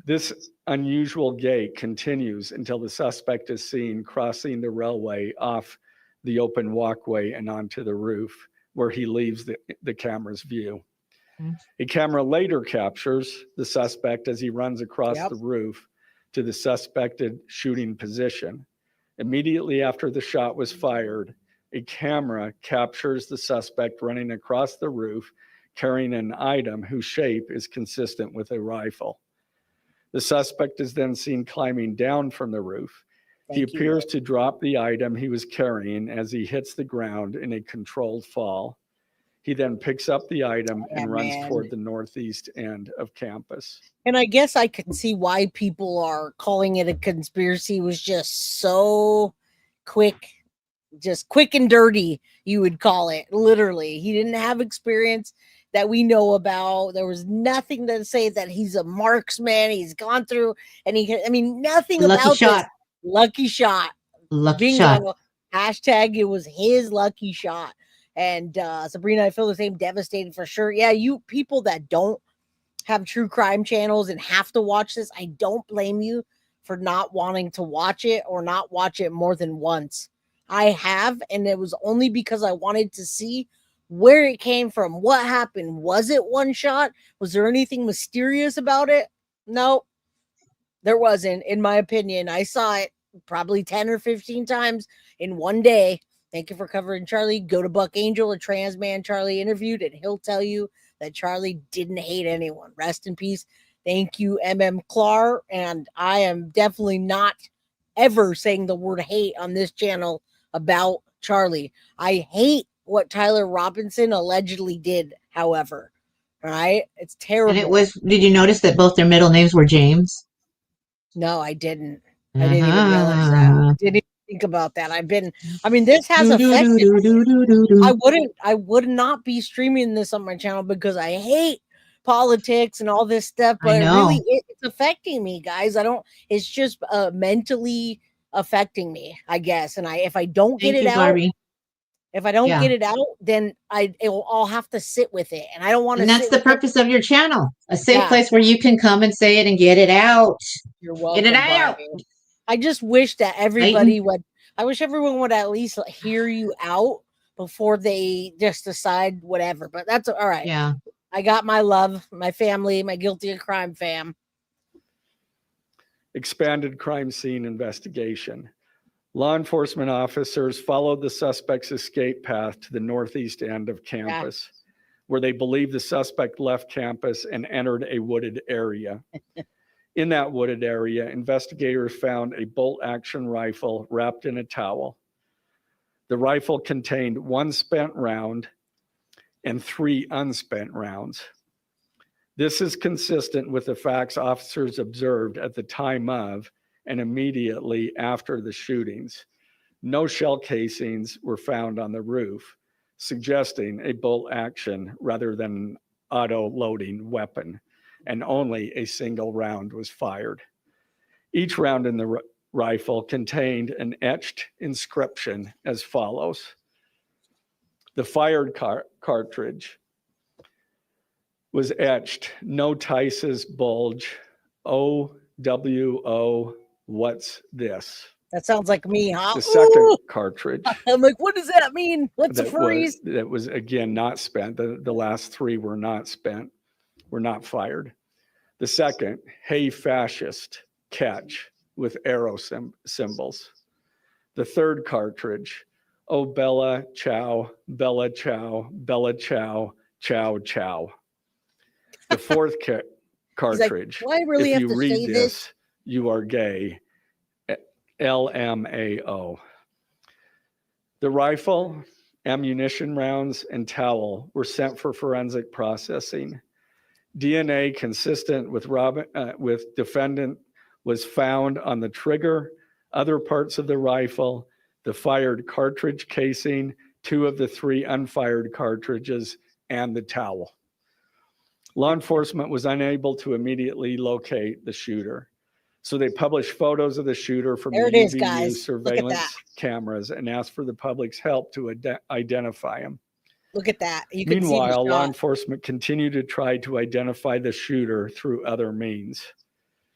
[SPEAKER 12] This unusual gait continues until the suspect is seen crossing the railway off the open walkway and onto the roof, where he leaves the camera's view. A camera later captures the suspect as he runs across the roof to the suspected shooting position. Immediately after the shot was fired, a camera captures the suspect running across the roof carrying an item whose shape is consistent with a rifle. The suspect is then seen climbing down from the roof. He appears to drop the item he was carrying as he hits the ground in a controlled fall. He then picks up the item and runs toward the northeast end of campus.
[SPEAKER 2] And I guess I can see why people are calling it a conspiracy. It was just so quick, just quick and dirty, you would call it, literally. He didn't have experience that we know about. There was nothing to say that he's a marksman. He's gone through, and nothing about this. Lucky shot.
[SPEAKER 4] Lucky shot.
[SPEAKER 2] Hashtag it was his lucky shot. And Sabrina, I feel the same, devastated for sure. Yeah, you people that don't have true crime channels and have to watch this, I don't blame you for not wanting to watch it or not watch it more than once. I have, and it was only because I wanted to see where it came from, what happened. Was it one shot? Was there anything mysterious about it? No, there wasn't, in my opinion. I saw it probably 10 or 15 times in one day. Thank you for covering Charlie. Go to Buck Angel, a trans man Charlie interviewed, and he'll tell you that Charlie didn't hate anyone. Rest in peace. Thank you, Clark. And I am definitely not ever saying the word hate on this channel about Charlie. I hate what Tyler Robinson allegedly did, however. All right? It's terrible.
[SPEAKER 4] And did you notice that both their middle names were James?
[SPEAKER 2] No, I didn't. I didn't even realize that. Didn't even think about that. This has affected. I would not be streaming this on my channel because I hate politics and all this stuff, but it's affecting me, guys. It's just mentally affecting me, I guess. And if I don't get it out, get it out, then I'll have to sit with it. And I don't want to.
[SPEAKER 4] And that's the purpose of your channel, a safe place where you can come and say it and get it out.
[SPEAKER 2] You're welcome.
[SPEAKER 4] Get it out.
[SPEAKER 2] I just wish that everybody would. I wish everyone would at least hear you out before they just decide whatever. But that's all right.
[SPEAKER 4] Yeah.
[SPEAKER 2] I got my love, my family, my guilty of crime fam.
[SPEAKER 12] Expanded crime scene investigation. Law enforcement officers followed the suspect's escape path to the northeast end of campus, where they believe the suspect left campus and entered a wooded area. In that wooded area, investigators found a bolt-action rifle wrapped in a towel. The rifle contained 1 spent round and 3 unspent rounds. This is consistent with the facts officers observed at the time of and immediately after the shootings. No shell casings were found on the roof, suggesting a bolt action rather than an auto-loading weapon, and only a single round was fired. Each round in the rifle contained an etched inscription as follows: "The fired cartridge was etched, "No Tice's bulge, OWO, what's this?"
[SPEAKER 2] That sounds like me, huh?
[SPEAKER 12] The second
[SPEAKER 2] Ooh!
[SPEAKER 12] cartridge
[SPEAKER 2] I'm like, what does that mean? What's a freeze?
[SPEAKER 12] that was again not spent. The last three were not spent, were not fired. The second, "Hey Fascist," catch with arrow symbols. The third cartridge, "Oh Bella Ciao, Bella Ciao, Bella Ciao, Ciao Ciao." The fourth cartridge,
[SPEAKER 2] "Do I really
[SPEAKER 12] "If
[SPEAKER 2] have
[SPEAKER 12] you
[SPEAKER 2] to
[SPEAKER 12] read
[SPEAKER 2] say
[SPEAKER 12] this, you are gay." LMAO. The rifle, ammunition rounds, and towel were sent for forensic processing. DNA consistent with defendant was found on the trigger, other parts of the rifle, the fired cartridge casing, 2 of the 3 unfired cartridges, and the towel. Law enforcement was unable to immediately locate the shooter. So they published photos of the shooter from
[SPEAKER 2] There
[SPEAKER 12] the
[SPEAKER 2] it is,
[SPEAKER 12] UVU
[SPEAKER 2] guys.
[SPEAKER 12] surveillance cameras and asked for the public's help to identify him.
[SPEAKER 2] Look at that. You can see the
[SPEAKER 12] Meanwhile, law
[SPEAKER 2] shot.
[SPEAKER 12] enforcement continued to try to identify the shooter through other means.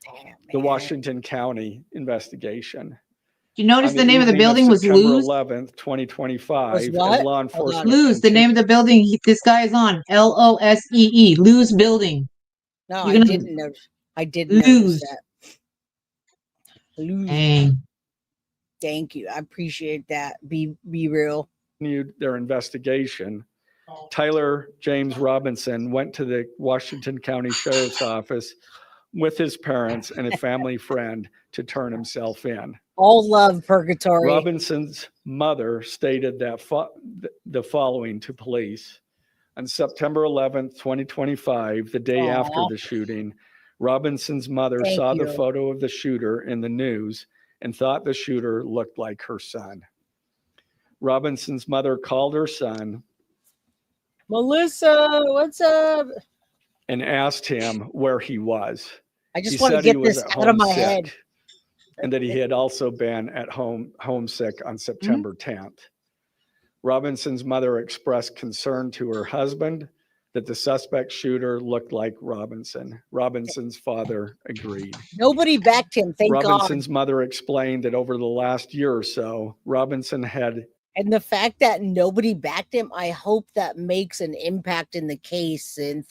[SPEAKER 2] Damn,
[SPEAKER 12] The
[SPEAKER 2] man.
[SPEAKER 12] Washington County investigation.
[SPEAKER 4] You notice
[SPEAKER 12] On
[SPEAKER 4] the name of the
[SPEAKER 12] evening
[SPEAKER 4] building was
[SPEAKER 12] September
[SPEAKER 4] Luz?
[SPEAKER 12] 11th, 2025,
[SPEAKER 2] Was
[SPEAKER 12] as
[SPEAKER 2] what?
[SPEAKER 12] law
[SPEAKER 2] Hold on.
[SPEAKER 12] enforcement
[SPEAKER 4] Luz, the name of the building this guy is on. LOSEE. Luz building.
[SPEAKER 2] No,
[SPEAKER 4] You're
[SPEAKER 2] I
[SPEAKER 4] gonna
[SPEAKER 2] didn't notice. I didn't notice
[SPEAKER 4] lose.
[SPEAKER 2] that. Lose.
[SPEAKER 4] Dang.
[SPEAKER 2] Thank you. I appreciate that. Be real.
[SPEAKER 12] continued their investigation. Tyler James Robinson went to the Washington County Sheriff's Office with his parents and a family friend to turn himself in.
[SPEAKER 2] All love purgatory.
[SPEAKER 12] Robinson's mother stated that the following to police. On September 11th, 2025, the day after the shooting, Robinson's mother saw the photo of the shooter in the news and thought the shooter looked like her son. Robinson's mother called her son,
[SPEAKER 2] Melissa, what's up?
[SPEAKER 12] and asked him where he was.
[SPEAKER 2] I just
[SPEAKER 12] He
[SPEAKER 2] want to
[SPEAKER 12] said he
[SPEAKER 2] get
[SPEAKER 12] was
[SPEAKER 2] this
[SPEAKER 12] at
[SPEAKER 2] out of
[SPEAKER 12] home
[SPEAKER 2] my
[SPEAKER 12] sick,
[SPEAKER 2] head.
[SPEAKER 12] and that he had also been at homesick on September 10th. Robinson's mother expressed concern to her husband that the suspect shooter looked like Robinson. Robinson's father agreed.
[SPEAKER 2] Nobody backed him, thank
[SPEAKER 12] Robinson's
[SPEAKER 2] God.
[SPEAKER 12] mother explained that over the last year or so, Robinson had...
[SPEAKER 2] And the fact that nobody backed him, I hope that makes an impact in the case. And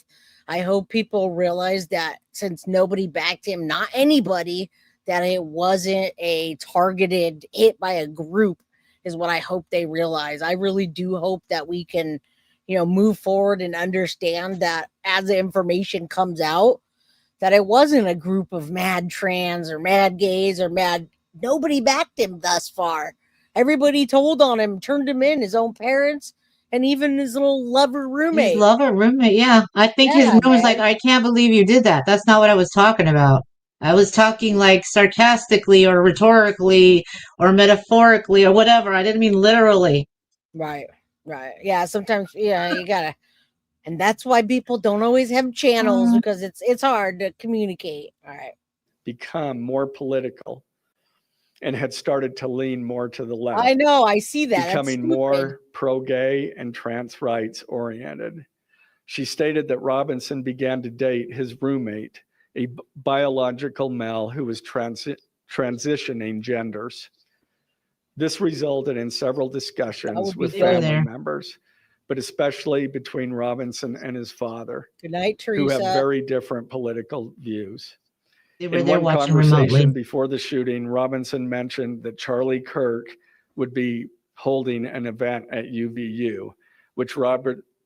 [SPEAKER 2] I hope people realize that since nobody backed him, not anybody, that it wasn't a targeted hit by a group is what I hope they realize. I really do hope that we can, move forward and understand that as the information comes out, that it wasn't a group of mad trans or mad gays or nobody backed him thus far. Everybody told on him, turned him in, his own parents, and even his little lover roommate.
[SPEAKER 4] His lover roommate, yeah. I think his mom was like, "I can't believe you did that." That's not what I was talking about. I was talking like sarcastically or rhetorically or metaphorically or whatever. I didn't mean literally.
[SPEAKER 2] Right. Yeah, sometimes, you gotta. And that's why people don't always have channels, because it's hard to communicate. All right.
[SPEAKER 12] Become more political and had started to lean more to the left.
[SPEAKER 2] I know, I see that.
[SPEAKER 12] Becoming more pro-gay and trans rights oriented. She stated that Robinson began to date his roommate, a biological male who was transitioning genders. This resulted in several discussions with family members, but especially between Robinson and his father.
[SPEAKER 2] Good night, Teresa.
[SPEAKER 12] Who have very different political views.
[SPEAKER 4] They were
[SPEAKER 12] In
[SPEAKER 4] there
[SPEAKER 12] one
[SPEAKER 4] watching
[SPEAKER 12] conversation
[SPEAKER 4] remotely.
[SPEAKER 12] before the shooting, Robinson mentioned that Charlie Kirk would be holding an event at UVU, which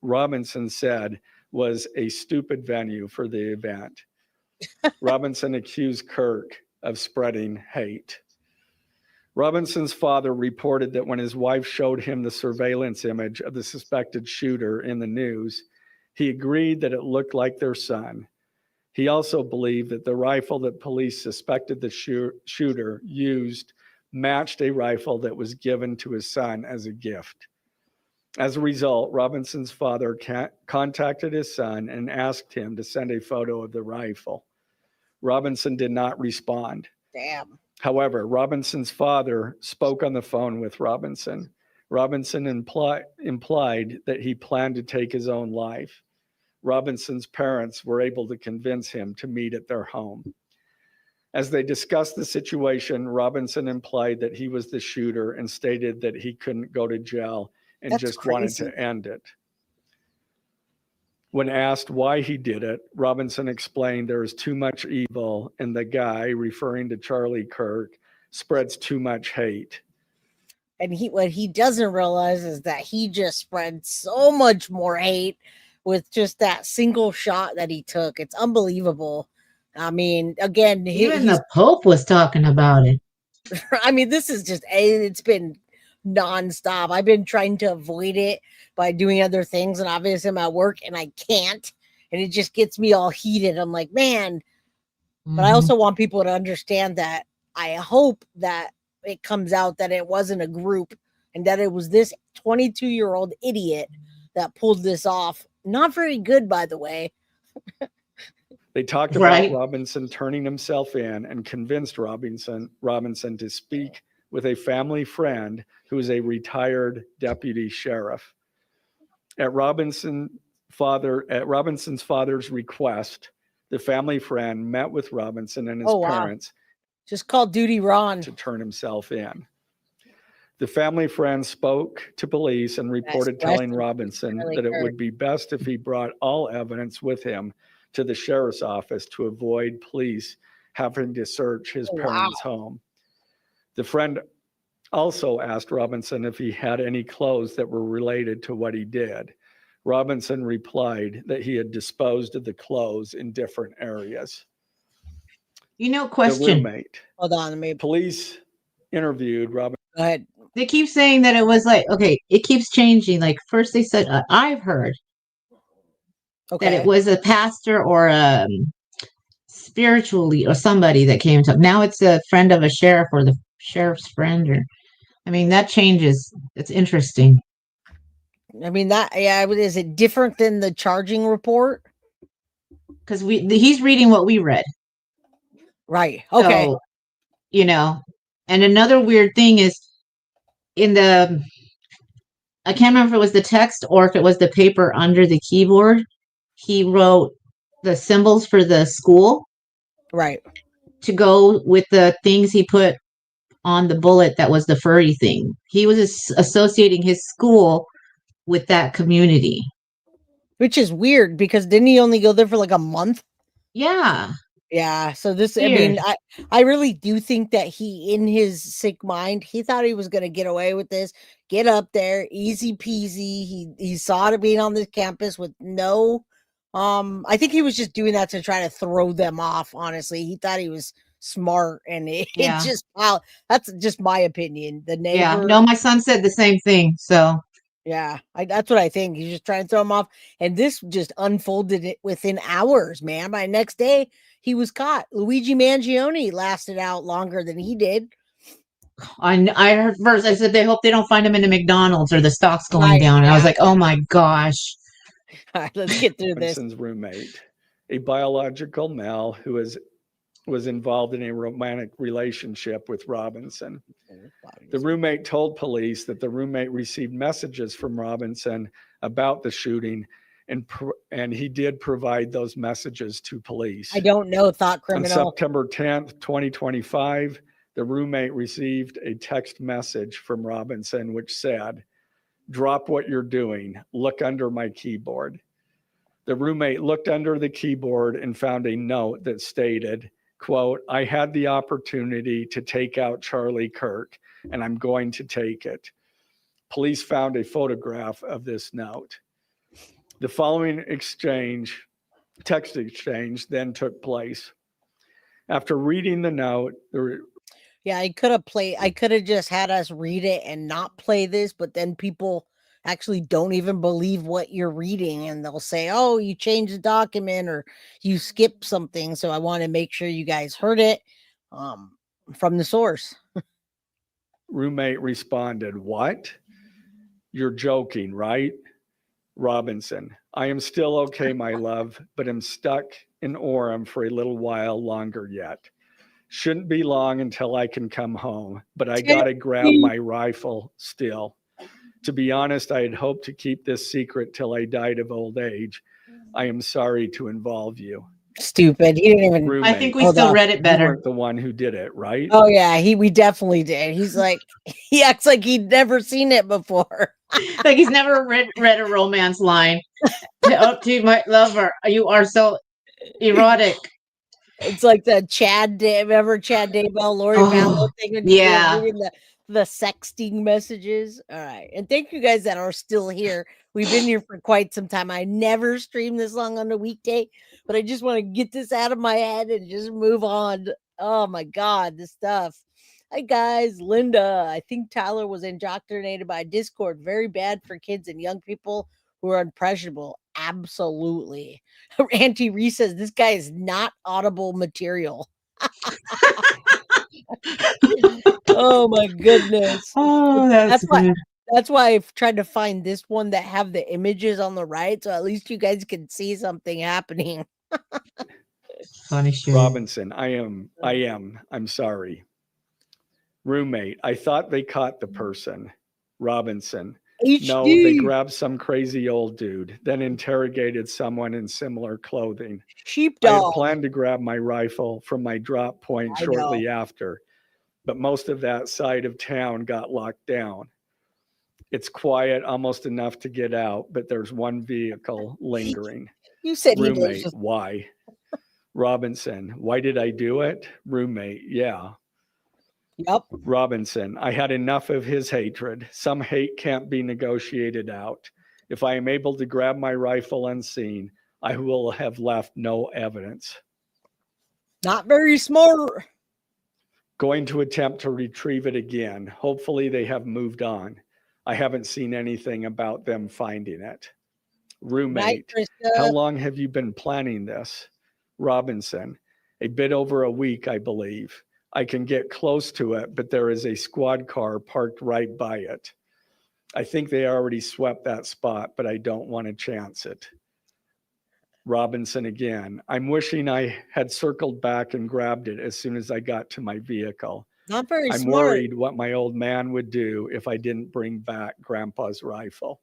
[SPEAKER 12] Robinson said was a stupid venue for the event. Robinson accused Kirk of spreading hate. Robinson's father reported that when his wife showed him the surveillance image of the suspected shooter in the news, he agreed that it looked like their son. He also believed that the rifle that police suspected the shooter used matched a rifle that was given to his son as a gift. As a result, Robinson's father contacted his son and asked him to send a photo of the rifle. Robinson did not respond.
[SPEAKER 2] Damn.
[SPEAKER 12] However, Robinson's father spoke on the phone with Robinson. Robinson implied that he planned to take his own life. Robinson's parents were able to convince him to meet at their home. As they discussed the situation, Robinson implied that he was the shooter and stated that he couldn't go to jail and
[SPEAKER 2] That's
[SPEAKER 12] just
[SPEAKER 2] crazy.
[SPEAKER 12] wanted to end it. When asked why he did it, Robinson explained there is too much evil and the guy, referring to Charlie Kirk, spreads too much hate.
[SPEAKER 2] And what he doesn't realize is that he just spread so much more hate with just that single shot that he took. It's unbelievable. I mean, again,
[SPEAKER 4] even the Pope was talking about it.
[SPEAKER 2] I mean, this is just, it's been nonstop. I've been trying to avoid it by doing other things, and obviously I'm at work and I can't, and it just gets me all heated. I'm like, man, but I also want people to understand that I hope that it comes out that it wasn't a group and that it was this 22-year-old idiot that pulled this off. Not very good, by the way.
[SPEAKER 12] They talked about Robinson turning himself in and convinced Robinson to speak with a family friend who is a retired deputy sheriff. At Robinson's father's request, the family friend met with Robinson and his parents.
[SPEAKER 2] Just called Duty Ron
[SPEAKER 12] to turn himself in. The family friend spoke to police and reported telling Robinson that it would be best if he brought all evidence with him to the sheriff's office to avoid police having to search his parents' home. The friend also asked Robinson if he had any clothes that were related to what he did. Robinson replied that he had disposed of the clothes in different areas.
[SPEAKER 4] Question.
[SPEAKER 12] The roommate.
[SPEAKER 2] Hold on,
[SPEAKER 12] police interviewed Robinson.
[SPEAKER 2] Go ahead.
[SPEAKER 4] They keep saying that it was like, okay, it keeps changing. Like first they said, I've heard that it was a pastor or a spiritually or somebody that came to. Now it's a friend of a sheriff or the sheriff's friend, or I mean that changes. It's interesting.
[SPEAKER 2] I mean is it different than the charging report?
[SPEAKER 4] Because he's reading what we read.
[SPEAKER 2] Right. Okay.
[SPEAKER 4] So, and another weird thing is in the, I can't remember if it was the text or if it was the paper under the keyboard, he wrote the symbols for the school.
[SPEAKER 2] Right.
[SPEAKER 4] To go with the things he put on the bullet that was the furry thing. He was associating his school with that community.
[SPEAKER 2] Which is weird because didn't he only go there for like a month?
[SPEAKER 4] Yeah.
[SPEAKER 2] Yeah. So this,
[SPEAKER 4] Weird.
[SPEAKER 2] I mean, I really do think that he, in his sick mind, he thought he was going to get away with this, get up there, easy peasy. He saw it being on this campus with no, I think he was just doing that to try to throw them off. Honestly, he thought he was smart, and it just, wow, that's just my opinion. The neighbor.
[SPEAKER 4] Yeah. No, my son said the same thing. So.
[SPEAKER 2] Yeah, that's what I think. He's just trying to throw him off. And this just unfolded it within hours, man. By next day, he was caught. Luigi Mangione lasted out longer than he did.
[SPEAKER 4] I heard first, I said, they hope they don't find him in a McDonald's or the stock's going down. And I was like, oh my gosh.
[SPEAKER 2] All right, let's get through this.
[SPEAKER 12] Robinson's roommate, a biological male who was involved in a romantic relationship with Robinson. The roommate told police that the roommate received messages from Robinson about the shooting, and he did provide those messages to police.
[SPEAKER 2] I don't know, thought criminal.
[SPEAKER 12] On September 10th, 2025, the roommate received a text message from Robinson which said, "Drop what you're doing. Look under my keyboard." The roommate looked under the keyboard and found a note that stated, quote, "I had the opportunity to take out Charlie Kirk, and I'm going to take it." Police found a photograph of this note. The following text exchange, then took place. After reading the note,
[SPEAKER 2] yeah, I could have just had us read it and not play this, but then people actually don't even believe what you're reading, and they'll say, oh, you changed the document or you skipped something. So I want to make sure you guys heard it from the source.
[SPEAKER 12] Roommate responded, "What? You're joking, right?" Robinson, "I am still okay, my love, but am stuck in Orem for a little while longer yet. Shouldn't be long until I can come home, but I gotta grab my rifle still. To be honest, I had hoped to keep this secret till I died of old age. I am sorry to involve you.
[SPEAKER 2] Stupid. He didn't even.
[SPEAKER 12] Roommate.
[SPEAKER 4] I think we still read it
[SPEAKER 12] You
[SPEAKER 4] better.
[SPEAKER 12] weren't the one who did it, right?
[SPEAKER 2] Oh yeah, we definitely did. He's like, he acts like he'd never seen it before.
[SPEAKER 4] Like he's never read a romance line. Oh, to my lover, you are so erotic.
[SPEAKER 2] It's like the remember Chad Daybell, Lori Vallow thing when
[SPEAKER 4] yeah.
[SPEAKER 2] you were reading the sexting messages. All right. And thank you guys that are still here. We've been here for quite some time. I never stream this long on a weekday, but I just want to get this out of my head and just move on. Oh my God, this stuff. Hi guys, Linda. I think Tyler was indoctrinated by Discord. Very bad for kids and young people who are impressionable. Absolutely. Auntie Reese says this guy is not audible material. Oh my goodness.
[SPEAKER 4] Oh, that's good.
[SPEAKER 2] That's why I've tried to find this one that have the images on the right, so at least you guys can see something happening.
[SPEAKER 4] Funny shit.
[SPEAKER 12] Robinson, I'm sorry. Roommate, I thought they caught the person. Robinson.
[SPEAKER 2] HD.
[SPEAKER 12] No, they grabbed some crazy old dude, then interrogated someone in similar clothing.
[SPEAKER 2] Sheepdog.
[SPEAKER 12] I had planned to grab my rifle from my drop point shortly after, but most of that side of town got locked down. It's quiet, almost enough to get out, but there's one vehicle lingering.
[SPEAKER 2] You said
[SPEAKER 12] Roommate, why? Robinson, why did I do it? Roommate, yeah.
[SPEAKER 2] Yep.
[SPEAKER 12] Robinson, I had enough of his hatred. Some hate can't be negotiated out. If I am able to grab my rifle unseen, I will have left no evidence.
[SPEAKER 2] Not very smart.
[SPEAKER 12] Going to attempt to retrieve it again. Hopefully they have moved on. I haven't seen anything about them finding it. Roommate, how long have you been planning this? Robinson, a bit over a week, I believe. I can get close to it, but there is a squad car parked right by it. I think they already swept that spot, but I don't want to chance it. Robinson again, I'm wishing I had circled back and grabbed it as soon as I got to my vehicle.
[SPEAKER 2] Not very
[SPEAKER 12] I'm
[SPEAKER 2] smart.
[SPEAKER 12] worried what my old man would do if I didn't bring back Grandpa's rifle.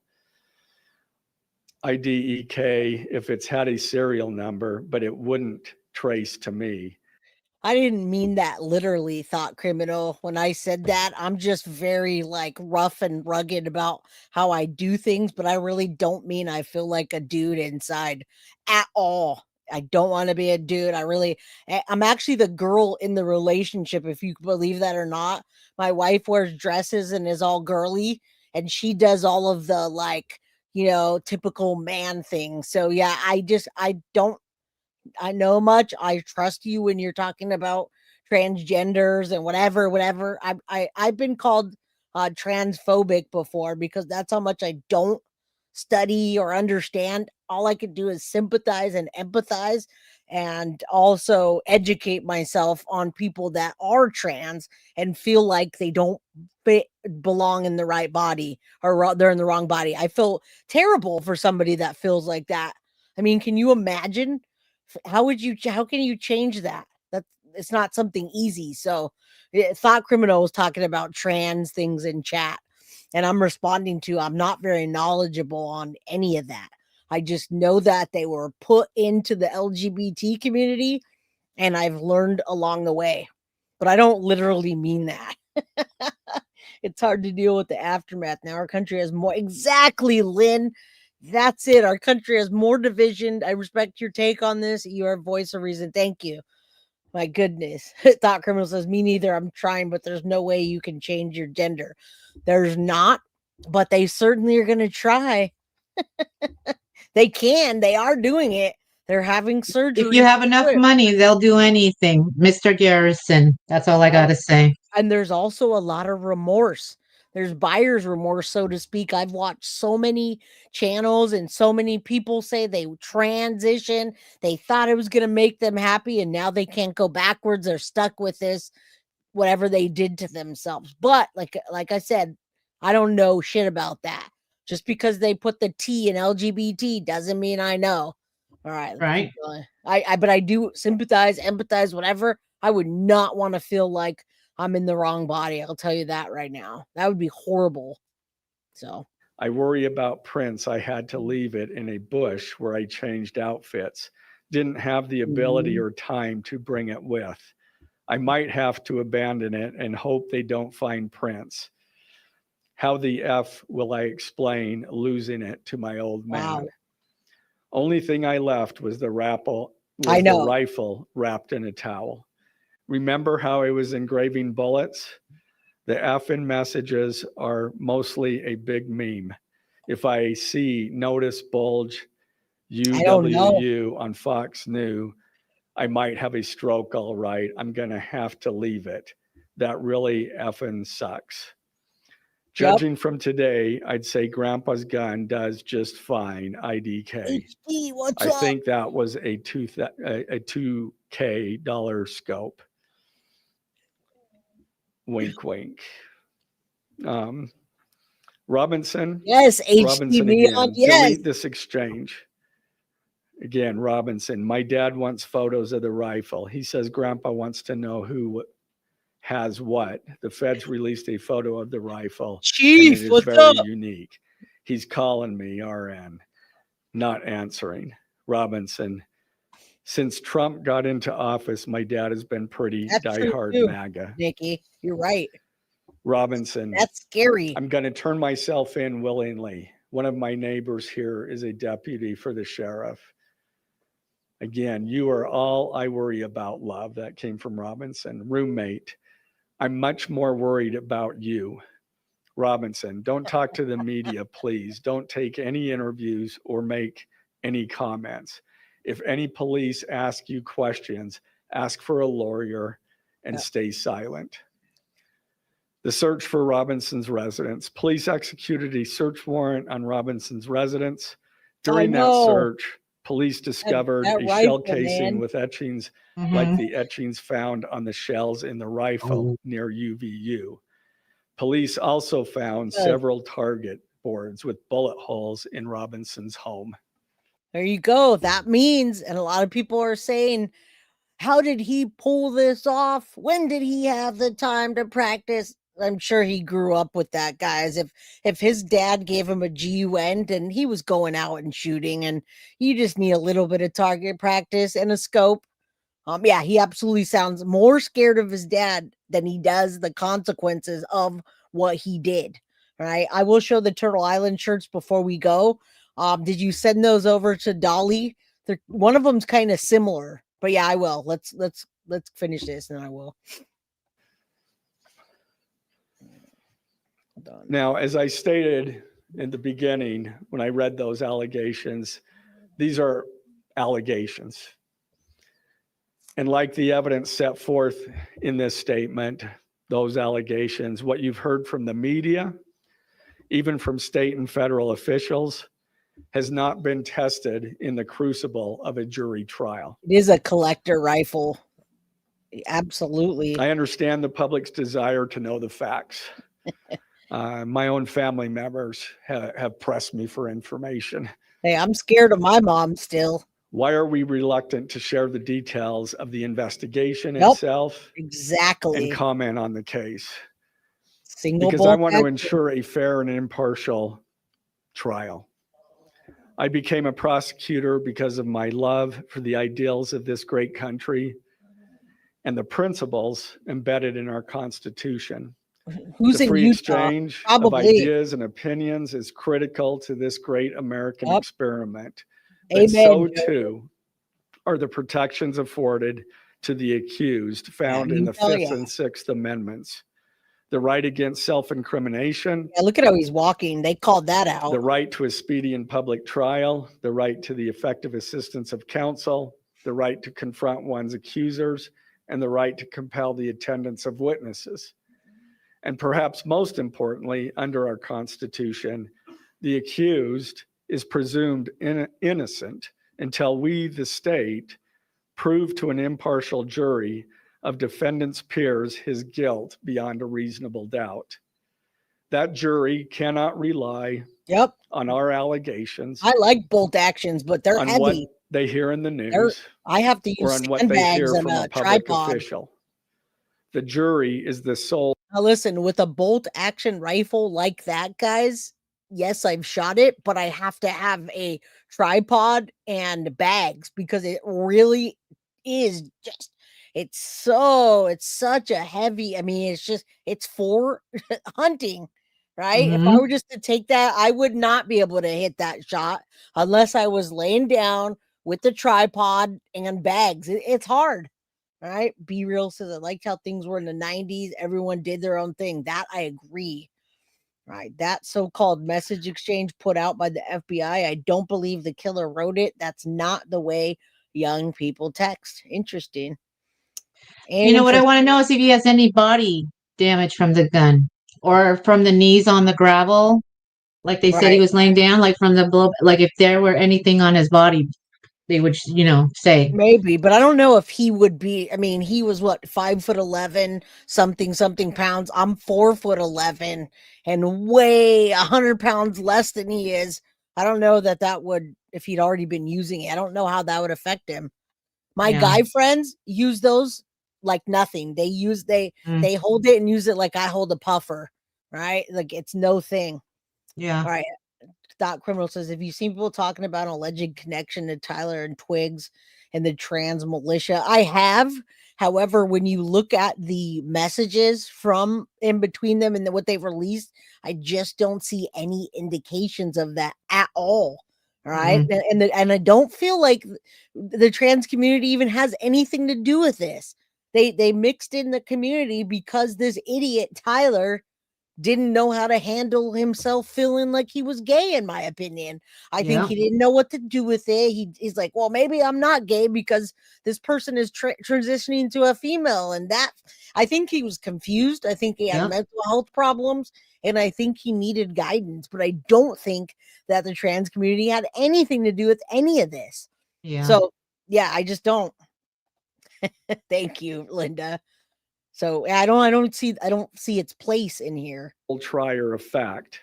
[SPEAKER 12] IDEK if it's had a serial number, but it wouldn't trace to me.
[SPEAKER 2] I didn't mean that literally, thought criminal. When I said that, I'm just very like rough and rugged about how I do things, but I really don't mean I feel like a dude inside at all. I don't want to be a dude. I'm actually the girl in the relationship, if you believe that or not. My wife wears dresses and is all girly, and she does all of the like, typical man things. So yeah, I know much. I trust you when you're talking about transgenders and whatever. I've been called transphobic before because that's how much I don't study or understand. All I could do is sympathize and empathize and also educate myself on people that are trans and feel like they don't belong in the right body or they're in the wrong body. I feel terrible for somebody that feels like that. I mean, can you imagine? How can you change that? It's not something easy. So Thought Criminal was talking about trans things in chat, and I'm responding to, I'm not very knowledgeable on any of that. I just know that they were put into the LGBT community, and I've learned along the way, but I don't literally mean that. It's hard to deal with the aftermath. Now our country has more. Exactly, Lynn. That's it. Our country has more division. I respect your take on this. You're a voice of reason. Thank you. My goodness. Thought Criminal says, me neither. I'm trying, but there's no way you can change your gender. There's not, but they certainly are going to try. They can. They are doing it. They're having surgery.
[SPEAKER 4] If you have enough money, they'll do anything. Mr. Garrison. That's all I got to say.
[SPEAKER 2] And there's also a lot of remorse. There's buyer's remorse, so to speak. I've watched so many channels and so many people say they transition. They thought it was going to make them happy, and now they can't go backwards. They're stuck with this, whatever they did to themselves. But like I said, I don't know shit about that. Just because they put the T in LGBT doesn't mean I know. All right.
[SPEAKER 4] Right.
[SPEAKER 2] But I do sympathize, empathize, whatever. I would not want to feel like I'm in the wrong body. I'll tell you that right now. That would be horrible. So
[SPEAKER 12] I worry about prints. I had to leave it in a bush where I changed outfits. Didn't have the ability or time to bring it with. I might have to abandon it and hope they don't find prints. How the F will I explain losing it to my old man?
[SPEAKER 2] Wow.
[SPEAKER 12] Only thing I left was the rifle wrapped in a towel. Remember how I was engraving bullets? The F in messages are mostly a big meme. If I see notice bulge UWU on Fox News, I might have a stroke, all right. I'm going to have to leave it. That really effing sucks. Judging from today, I'd say Grandpa's gun does just fine, IDK.
[SPEAKER 2] HD, what's
[SPEAKER 12] I
[SPEAKER 2] up?
[SPEAKER 12] think that was a $2K dollar scope. Wink, wink. Robinson.
[SPEAKER 2] Yes,
[SPEAKER 12] Robinson
[SPEAKER 2] HTV
[SPEAKER 12] again.
[SPEAKER 2] on, yes.
[SPEAKER 12] Delete this exchange. Again, Robinson. My dad wants photos of the rifle. He says Grandpa wants to know who has what. The feds released a photo of the rifle.
[SPEAKER 2] Chief,
[SPEAKER 12] and it is
[SPEAKER 2] what's
[SPEAKER 12] very
[SPEAKER 2] up?
[SPEAKER 12] unique. He's calling me, RN. Not answering. Robinson. Since Trump got into office, my dad has been pretty diehard MAGA.
[SPEAKER 2] Nikki, you're right.
[SPEAKER 12] Robinson.
[SPEAKER 2] That's scary.
[SPEAKER 12] I'm going to turn myself in willingly. One of my neighbors here is a deputy for the sheriff. Again, you are all I worry about, love. That came from Robinson. Roommate. I'm much more worried about you. Robinson, don't talk to the media, please. Don't take any interviews or make any comments. If any police ask you questions, ask for a lawyer and stay silent. The search for Robinson's residence. Police executed a search warrant on Robinson's residence. During that search, police discovered a shell casing with etchings like the etchings found on the shells in the rifle near UVU. Police also found several target boards with bullet holes in Robinson's home.
[SPEAKER 2] There you go. That means, and a lot of people are saying, how did he pull this off? When did he have the time to practice? I'm sure he grew up with that, guys. If his dad gave him a GUN and he was going out and shooting, and you just need a little bit of target practice and a scope. Yeah, he absolutely sounds more scared of his dad than he does the consequences of what he did. All right. I will show the Turtle Island shirts before we go. Did you send those over to Dolly? One of them's kind of similar, but yeah, I will. Let's finish this and I will.
[SPEAKER 12] Now, as I stated in the beginning, when I read those allegations, these are allegations. And like the evidence set forth in this statement, those allegations, what you've heard from the media, even from state and federal officials, has not been tested in the crucible of a jury trial.
[SPEAKER 2] It is a collector rifle. Absolutely.
[SPEAKER 12] I understand the public's desire to know the facts. My own family members have pressed me for information.
[SPEAKER 2] Hey, I'm scared of my mom still.
[SPEAKER 12] Why are we reluctant to share the details of the investigation itself?
[SPEAKER 2] Exactly.
[SPEAKER 12] And comment on the case?
[SPEAKER 2] Single
[SPEAKER 12] because I want to ensure a fair and impartial trial. I became a prosecutor because of my love for the ideals of this great country and the principles embedded in our Constitution.
[SPEAKER 2] Who's
[SPEAKER 12] the
[SPEAKER 2] in
[SPEAKER 12] free
[SPEAKER 2] Utah?
[SPEAKER 12] exchange
[SPEAKER 2] Probably.
[SPEAKER 12] of ideas and opinions is critical to this great American experiment. But
[SPEAKER 2] Amen,
[SPEAKER 12] so
[SPEAKER 2] Joe.
[SPEAKER 12] too are the protections afforded to the accused found in the Fifth and Sixth Amendments. The right against self-incrimination.
[SPEAKER 2] Yeah, look at how he's walking. They called that out.
[SPEAKER 12] The right to a speedy and public trial. The right to the effective assistance of counsel. The right to confront one's accusers. And the right to compel the attendance of witnesses. And perhaps most importantly, under our Constitution, the accused is presumed innocent until we, the state, prove to an impartial jury of defendant's peers his guilt beyond a reasonable doubt. That jury cannot rely on our allegations.
[SPEAKER 2] I like bolt actions, but they're
[SPEAKER 12] on
[SPEAKER 2] heavy.
[SPEAKER 12] what they hear in the news.
[SPEAKER 2] I have to
[SPEAKER 12] or
[SPEAKER 2] use
[SPEAKER 12] on what they
[SPEAKER 2] sandbags
[SPEAKER 12] hear
[SPEAKER 2] and
[SPEAKER 12] from
[SPEAKER 2] a
[SPEAKER 12] a public
[SPEAKER 2] tripod.
[SPEAKER 12] official. The jury is the sole.
[SPEAKER 2] Now listen, with a bolt action rifle like that, guys, yes, I've shot it, but I have to have a tripod and bags because it really is just, it's such a heavy, I mean, it's for hunting, right? If I were just to take that, I would not be able to hit that shot unless I was laying down with the tripod and bags. It's hard, right? Be Real says, I liked how things were in the 90s. Everyone did their own thing. That I agree. Right. That so-called message exchange put out by the FBI, I don't believe the killer wrote it. That's not the way young people text. Interesting. And
[SPEAKER 4] You know what I want to know is if he has any body damage from the gun or from the knees on the gravel, like they said he was laying down, like from the blow, like if there were anything on his body, they would, say.
[SPEAKER 2] Maybe, but I don't know if he would be. I mean, he was what, 5'11", something pounds. I'm 4'11" and way 100 pounds less than he is. I don't know that would, if he'd already been using it, I don't know how that would affect him. My guy friends use those like nothing. They hold it and use it like I hold a puffer, right? Like it's no thing.
[SPEAKER 4] Yeah.
[SPEAKER 2] All right. Dot Criminal says, if you've seen people talking about an alleged connection to Tyler and Twigs and the trans militia, I have. However, when you look at the messages from in between them and what they've released, I just don't see any indications of that at all. All right. And I don't feel like the trans community even has anything to do with this. They mixed in the community because this idiot Tyler didn't know how to handle himself feeling like he was gay, in my opinion. I think he didn't know what to do with it. He's like, well, maybe I'm not gay because this person is transitioning to a female. And that, I think he was confused. I think he had mental health problems, and I think he needed guidance, but I don't think that the trans community had anything to do with any of this.
[SPEAKER 4] Yeah.
[SPEAKER 2] So yeah, I just don't. Thank you, Linda. So I don't see its place in here.
[SPEAKER 12] Trier of fact,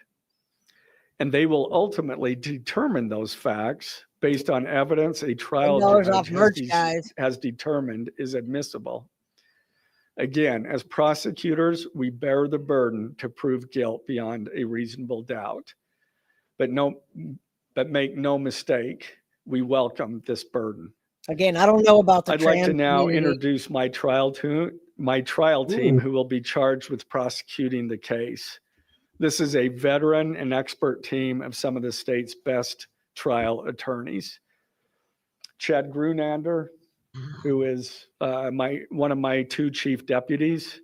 [SPEAKER 12] and they will ultimately determine those facts based on evidence a trial judge has determined is admissible. Again, as prosecutors, we bear the burden to prove guilt beyond a reasonable doubt. But make no mistake, we welcome this burden.
[SPEAKER 2] Again, I don't know about the
[SPEAKER 12] I'd like to now introduce my trial team, who will be charged with prosecuting the case. This is a veteran and expert team of some of the state's best trial attorneys. Chad Grunander, who is one of my two chief deputies.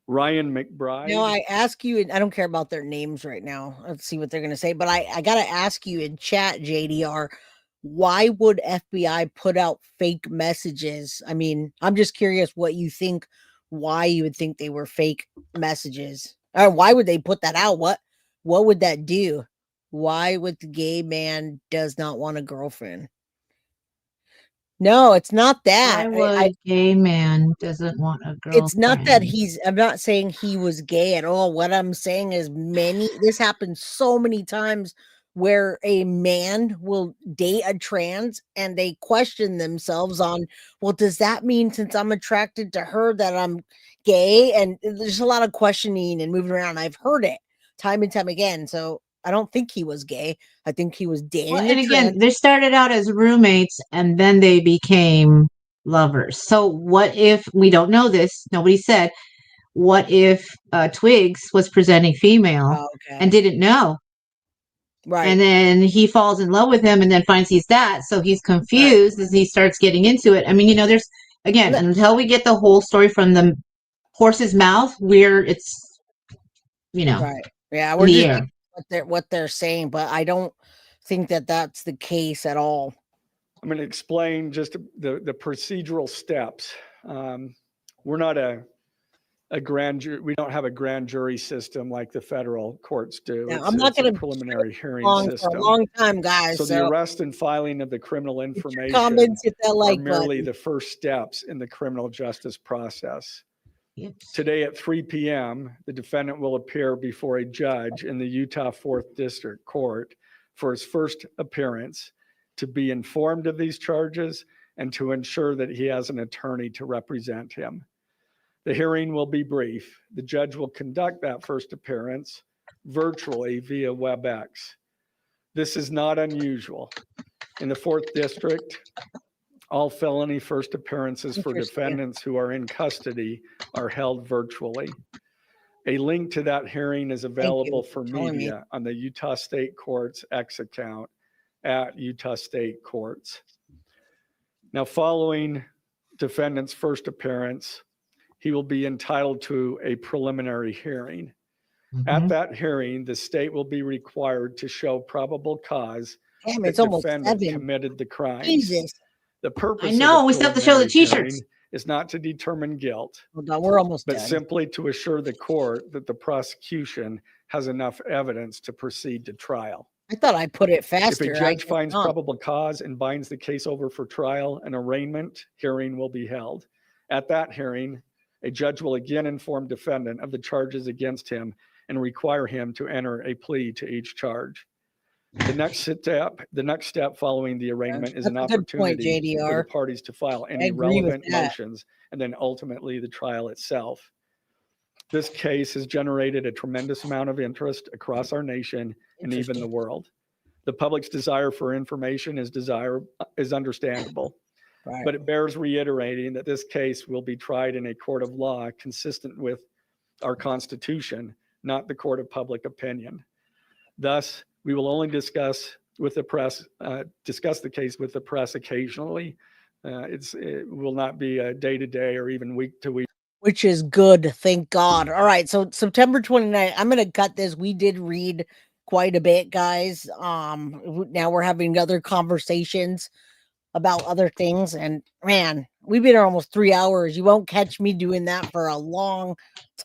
[SPEAKER 12] Ryan McBride.
[SPEAKER 2] No, I ask you, and I don't care about their names right now. Let's see what they're going to say. But I got to ask you in chat, JDR, why would FBI put out fake messages? I mean, I'm just curious what you think, why you would think they were fake messages. Or why would they put that out? What would that do? Why would the gay man does not want a girlfriend? No, it's not that.
[SPEAKER 4] Why would gay man doesn't want a girlfriend?
[SPEAKER 2] It's not that I'm not saying he was gay at all. What I'm saying is this happens so many times where a man will date a trans and they question themselves on, well, does that mean since I'm attracted to her that I'm gay? And there's a lot of questioning and moving around. I've heard it time and time again. So I don't think he was gay. I think he was dating.
[SPEAKER 4] Well, and again, they started out as roommates and then they became lovers. So what if, we don't know this, nobody said, what if Twigs was presenting female and didn't know?
[SPEAKER 2] Right.
[SPEAKER 4] And then he falls in love with him and then finds he's that. So he's confused as he starts getting into it. I mean, there's, again, until we get the whole story from the horse's mouth, it's,
[SPEAKER 2] right. Yeah, we're just what they're saying, but I don't think that that's the case at all.
[SPEAKER 12] I'm going to explain just the procedural steps. We're not a grand jury. We don't have a grand jury system like the federal courts do.
[SPEAKER 2] Now, I'm not going to
[SPEAKER 12] preliminary hearing system
[SPEAKER 2] for a long time, guys.
[SPEAKER 12] So the arrest and filing of the criminal information
[SPEAKER 2] hit that like
[SPEAKER 12] are merely
[SPEAKER 2] button.
[SPEAKER 12] the first steps in the criminal justice process.
[SPEAKER 4] Yep.
[SPEAKER 12] Today at 3 p.m., the defendant will appear before a judge in the Utah 4th District Court for his first appearance to be informed of these charges and to ensure that he has an attorney to represent him. The hearing will be brief. The judge will conduct that first appearance, virtually via WebEx. This is not unusual. In the 4th District, all felony first appearances for defendants who are in custody are held virtually. A link to that hearing is available for media on the Utah State Courts X account at Utah State Courts. Now, following defendant's first appearance, he will be entitled to a preliminary hearing. At that hearing, the state will be required to show probable cause that defendant committed the crimes.
[SPEAKER 2] Jesus.
[SPEAKER 12] The purpose
[SPEAKER 4] I know,
[SPEAKER 12] of
[SPEAKER 4] we
[SPEAKER 12] the
[SPEAKER 4] still have to show the
[SPEAKER 12] preliminary
[SPEAKER 4] t-shirts.
[SPEAKER 12] hearing is not to determine guilt,
[SPEAKER 2] Hold on, we're almost
[SPEAKER 12] but
[SPEAKER 2] done.
[SPEAKER 12] simply to assure the court that the prosecution has enough evidence to proceed to trial.
[SPEAKER 2] I thought I put it faster.
[SPEAKER 12] If a judge finds probable cause and binds the case over for trial, an arraignment hearing will be held. At that hearing, a judge will again inform defendant of the charges against him and require him to enter a plea to each charge. The next step following the arraignment is an opportunity for the parties to file any relevant motions and then ultimately the trial itself. This case has generated a tremendous amount of interest across our nation and even the world. The public's desire for information is understandable, but it bears reiterating that this case will be tried in a court of law consistent with our Constitution, not the court of public opinion. Thus, we will only discuss the case with the press occasionally. It will not be a day-to-day or even week-to-week.
[SPEAKER 2] Which is good, thank God. All right, so September 29th, I'm going to cut this. We did read quite a bit, guys. Now we're having other conversations about other things. And man, we've been here almost 3 hours. You won't catch me doing that for a long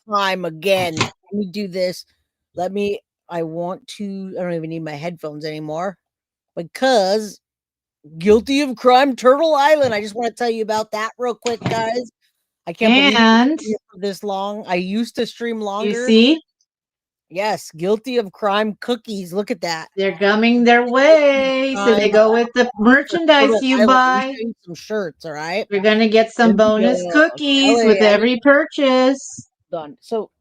[SPEAKER 2] time again. Let me do this. I don't even need my headphones anymore because Guilty of Crime, Turtle Island. I just want to tell you about that real quick, guys. I can't believe it's for this long. I used to stream longer.
[SPEAKER 4] You see?
[SPEAKER 2] Yes, Guilty of Crime cookies. Look at that.
[SPEAKER 4] They're coming their way. So they go with the merchandise you buy.
[SPEAKER 2] Some shirts, all right?
[SPEAKER 4] You're going to get some bonus cookies with every purchase.
[SPEAKER 2] Done. So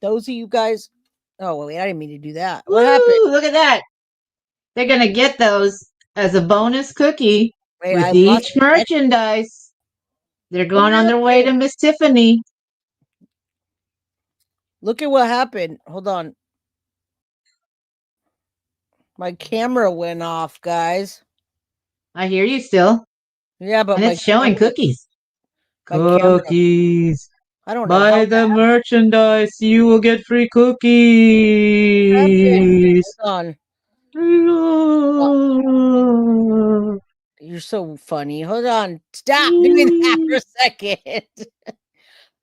[SPEAKER 2] those of you guys. Oh, wait, I didn't mean to do that. What happened?
[SPEAKER 4] Look at that. They're going to get those as a bonus cookie with each merchandise. They're going on their way to Miss Tiffany.
[SPEAKER 2] Look at what happened. Hold on. My camera went off, guys.
[SPEAKER 4] I hear you still.
[SPEAKER 2] Yeah, but
[SPEAKER 4] it's showing cookies.
[SPEAKER 2] Cookies. I don't know.
[SPEAKER 4] Buy the merchandise. You will get free cookies.
[SPEAKER 2] Hold on. You're so funny. Hold on. Stop doing that for a second.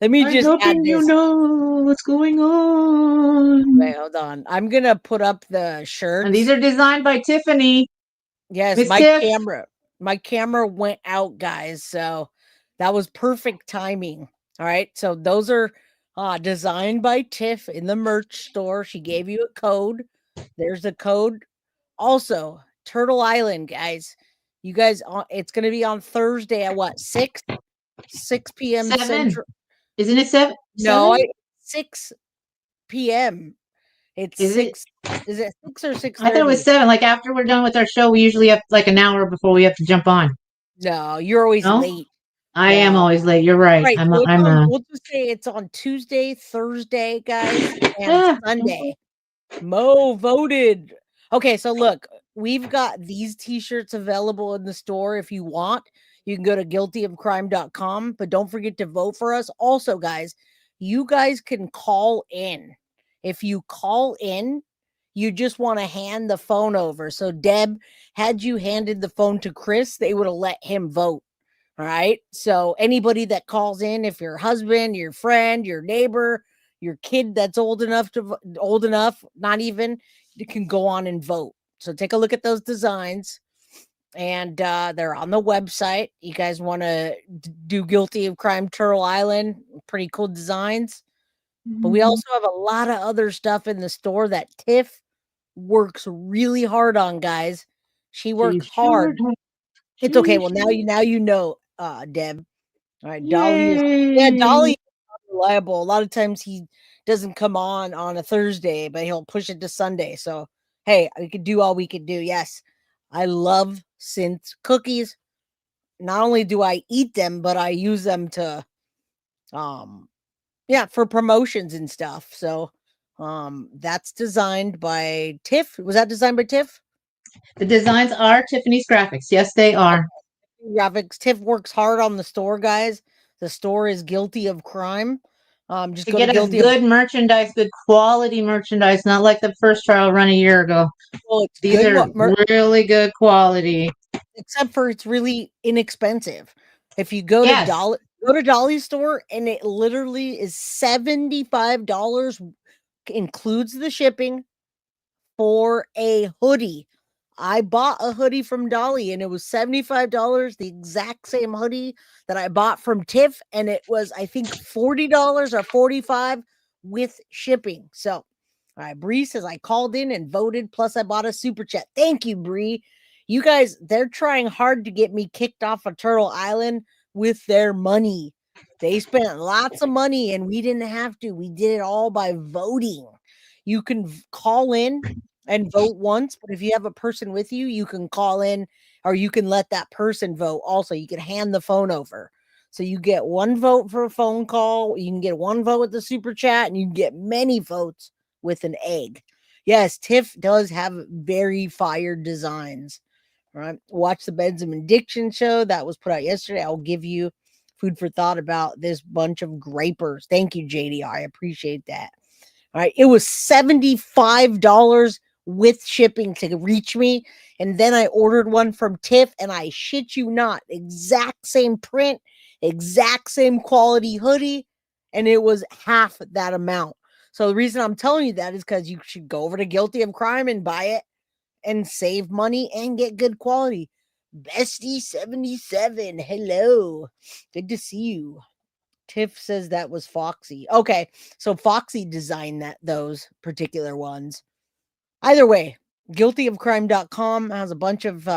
[SPEAKER 2] Let me just add this.
[SPEAKER 4] You know what's going on.
[SPEAKER 2] Wait, hold on. I'm going to put up the shirts.
[SPEAKER 4] And these are designed by Tiffany.
[SPEAKER 2] Yes, my camera went out, guys. So that was perfect timing. All right. So those are designed by Tiff in the merch store. She gave you a code. There's a code. Also, Turtle Island, guys. You guys, it's going to be on Thursday at what? 6 p.m.
[SPEAKER 4] 7.
[SPEAKER 2] Central.
[SPEAKER 4] Isn't it 7?
[SPEAKER 2] No, 6 p.m. It's
[SPEAKER 4] Is
[SPEAKER 2] 6. Is it 6 or 6:30?
[SPEAKER 4] I thought it was 7. Like after we're done with our show, we usually have like an hour before we have to jump on.
[SPEAKER 2] No, you're always late.
[SPEAKER 4] I am always late. You're right.
[SPEAKER 2] Right. We'll just say it's on Tuesday, Thursday, guys, and Sunday. Mo voted. Okay, so look, we've got these t-shirts available in the store if you want. You can go to guiltyofcrime.com, but don't forget to vote for us. Also, guys, you guys can call in. If you call in, you just want to hand the phone over. So, Deb, had you handed the phone to Chris, they would have let him vote. All right. So, anybody that calls in, if your husband, your friend, your neighbor, your kid that's old enough, not even, you can go on and vote. So take a look at those designs, and they're on the website. You guys want to do Guilty of Crime Turtle Island? Pretty cool designs. But we also have a lot of other stuff in the store that Tiff works really hard on, guys. She works hard. It's okay. Well, now you know, Deb. All right, Dolly. Dolly reliable. A lot of times he doesn't come on a Thursday, but he'll push it to Sunday. So, hey, we could do all we could do. Yes, I love Synth cookies. Not only do I eat them, but I use them to, for promotions and stuff. So, that's designed by Tiff. Was that designed by Tiff?
[SPEAKER 4] The designs are Tiffany's Graphics. Yes, they are.
[SPEAKER 2] Graphics. Tiff works hard on the store, guys. The store is guilty of crime. Just
[SPEAKER 4] to
[SPEAKER 2] go
[SPEAKER 4] get
[SPEAKER 2] to
[SPEAKER 4] us good merchandise, good quality merchandise, not like the first trial run a year ago.
[SPEAKER 2] Well,
[SPEAKER 4] these are really good quality.
[SPEAKER 2] Except for it's really inexpensive. If you go to Dolly's store, and it literally is $75, includes the shipping for a hoodie. I bought a hoodie from Dolly and it was $75, the exact same hoodie that I bought from Tiff, and it was, I think, $40 or $45 with shipping. So, all right, Bree says I called in and voted, plus I bought a super chat. Thank you, Bree. You guys, they're trying hard to get me kicked off of Turtle Island with their money. They spent lots of money and we didn't have to. We did it all by voting. You can call in and vote once, but if you have a person with you, you can call in, or you can let that person vote. Also, you can hand the phone over. So you get one vote for a phone call, you can get one vote with the super chat, and you can get many votes with an egg. Yes, Tiff does have very fire designs. All right. Watch the Benjamin Diction show that was put out yesterday. I'll give you food for thought about this bunch of grapers. Thank you, JD. I appreciate that. All right. It was $75 with shipping to reach me. And then I ordered one from Tiff, and I shit you not, exact same print, exact same quality hoodie, and it was half that amount. So the reason I'm telling you that is because you should go over to Guilty of Crime and buy it and save money and get good quality. Bestie77, hello. Good to see you. Tiff says that was Foxy. Okay, so Foxy designed those particular ones. Either way, guiltyofcrime.com has a bunch of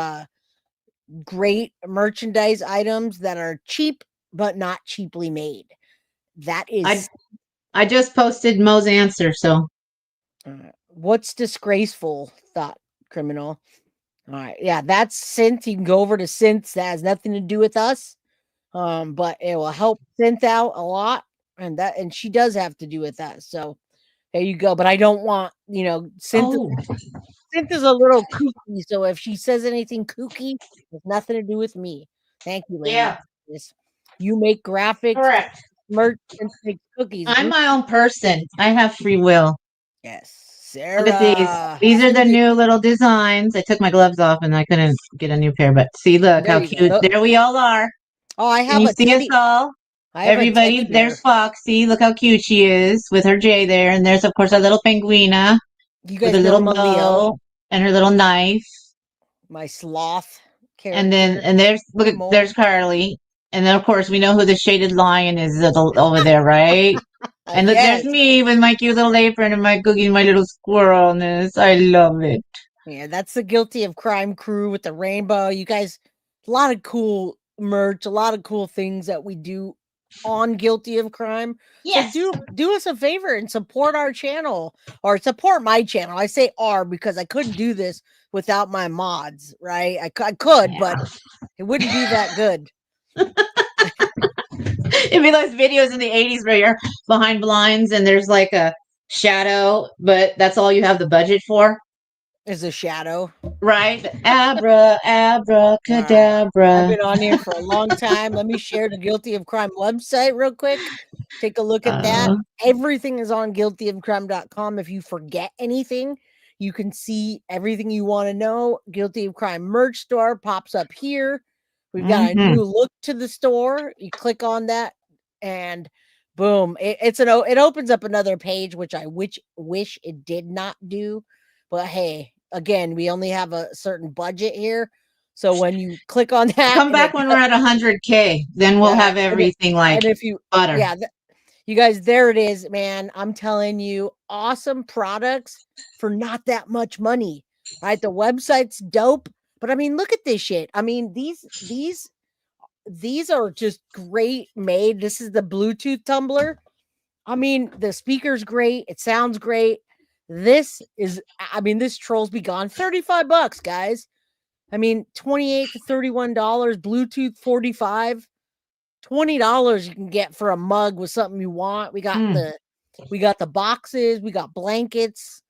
[SPEAKER 2] great merchandise items that are cheap but not cheaply made. That is
[SPEAKER 4] I just posted Mo's answer, so
[SPEAKER 2] what's disgraceful, thought criminal. All right, yeah, that's Synth. You can go over to Synth. That has nothing to do with us, but it will help Synth out a lot, and she does have to do with that. So there you go. But I don't want, Synth. Synth is a little kooky, so if she says anything kooky, it's nothing to do with me. Thank you, lady.
[SPEAKER 4] Yeah.
[SPEAKER 2] You make graphics,
[SPEAKER 4] correct.
[SPEAKER 2] Merch, and make cookies.
[SPEAKER 4] I'm my own person. I have free will.
[SPEAKER 2] Yes. Sarah.
[SPEAKER 4] Look at these. These are the new little designs. I took my gloves off and I couldn't get a new pair, but see, look how cute. There we all are.
[SPEAKER 2] Oh, I have
[SPEAKER 4] Can you see us all? Everybody, there's Foxy. Look how cute she is with her J there. And there's, of course, our little penguina with her little bow and her little knife.
[SPEAKER 2] My sloth character.
[SPEAKER 4] And there's, look at, there's Carly. And then, of course, we know who the shaded lion is over there, right? And look, there's me with my cute little apron and my cookie and my little squirrelness. I love it.
[SPEAKER 2] Yeah, that's the Guilty of Crime crew with the rainbow. You guys, a lot of cool merch, a lot of cool things that we do on Guilty of Crime.
[SPEAKER 4] Yes.
[SPEAKER 2] So do us a favor and support our channel, or support my channel. I say our because I couldn't do this without my mods, right? I could, but it wouldn't be that good.
[SPEAKER 4] It'd be those videos in the 80s where you're behind blinds and there's like a shadow, but that's all you have the budget for.
[SPEAKER 2] Is a shadow.
[SPEAKER 4] Right? Abracadabra.
[SPEAKER 2] I've been on here for a long time. Let me share the Guilty of Crime website real quick. Take a look at that. Everything is on guiltyofcrime.com. If you forget anything, you can see everything you want to know. Guilty of Crime merch store pops up here. We've got a new look to the store. You click on that and boom, it opens up another page, which I wish it did not do. But hey, again, we only have a certain budget here. So when you click on that,
[SPEAKER 4] come back when we're at 100K, then we'll have everything like butter.
[SPEAKER 2] Yeah, you guys, there it is, man. I'm telling you, awesome products for not that much money. Right? The website's dope. But I mean, look at this shit. I mean, these are just great made. This is the Bluetooth tumbler. I mean, the speaker's great. It sounds great. This Trolls Be Gone, $35, guys. I mean, $28 to $31, Bluetooth $45, $20 you can get for a mug with something you want. We got the boxes, we got blankets,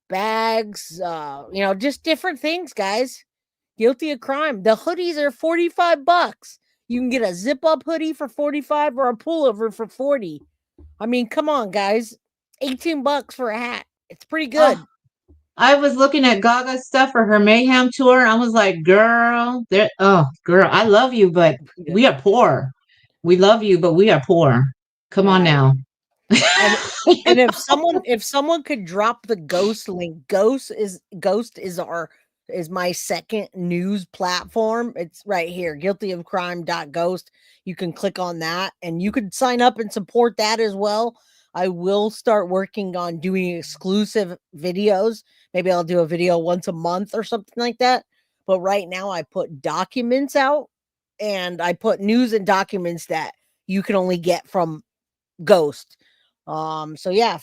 [SPEAKER 2] bags, just different things, guys. Guilty of Crime. The hoodies are $45. You can get a zip up hoodie for $45 or a pullover for $40. I mean, come on, guys. $18 for a hat. It's pretty good.
[SPEAKER 4] I was looking at Gaga's stuff for her Mayhem tour. I was like, girl, girl, I love you, but we are poor. We love you, but we are poor. Come on now.
[SPEAKER 2] And if someone could drop the Ghost link, Ghost is my second news platform. It's right here, guiltyofcrime.ghost. You can click on that and you could sign up and support that as well. I will start working on doing exclusive videos. Maybe I'll do a video once a month or something like that. But right now I put documents out and I put news and documents that you can only get from Ghost. So yeah,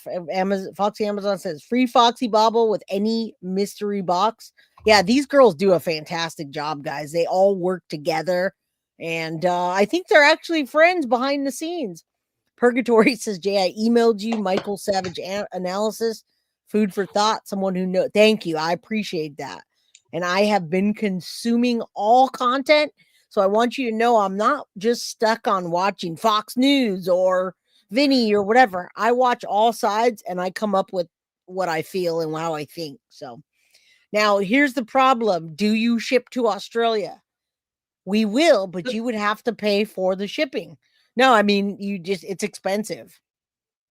[SPEAKER 2] Foxy Amazon says free Foxy Bobble with any mystery box. Yeah, these girls do a fantastic job, guys. They all work together. And I think they're actually friends behind the scenes. Purgatory says, Jay, I emailed you Michael Savage analysis, food for thought, someone who knows. Thank you. I appreciate that. And I have been consuming all content. So I want you to know I'm not just stuck on watching Fox News or Vinny or whatever. I watch all sides and I come up with what I feel and how I think. So now here's the problem. Do you ship to Australia? We will, but you would have to pay for the shipping. No, I mean, it's expensive.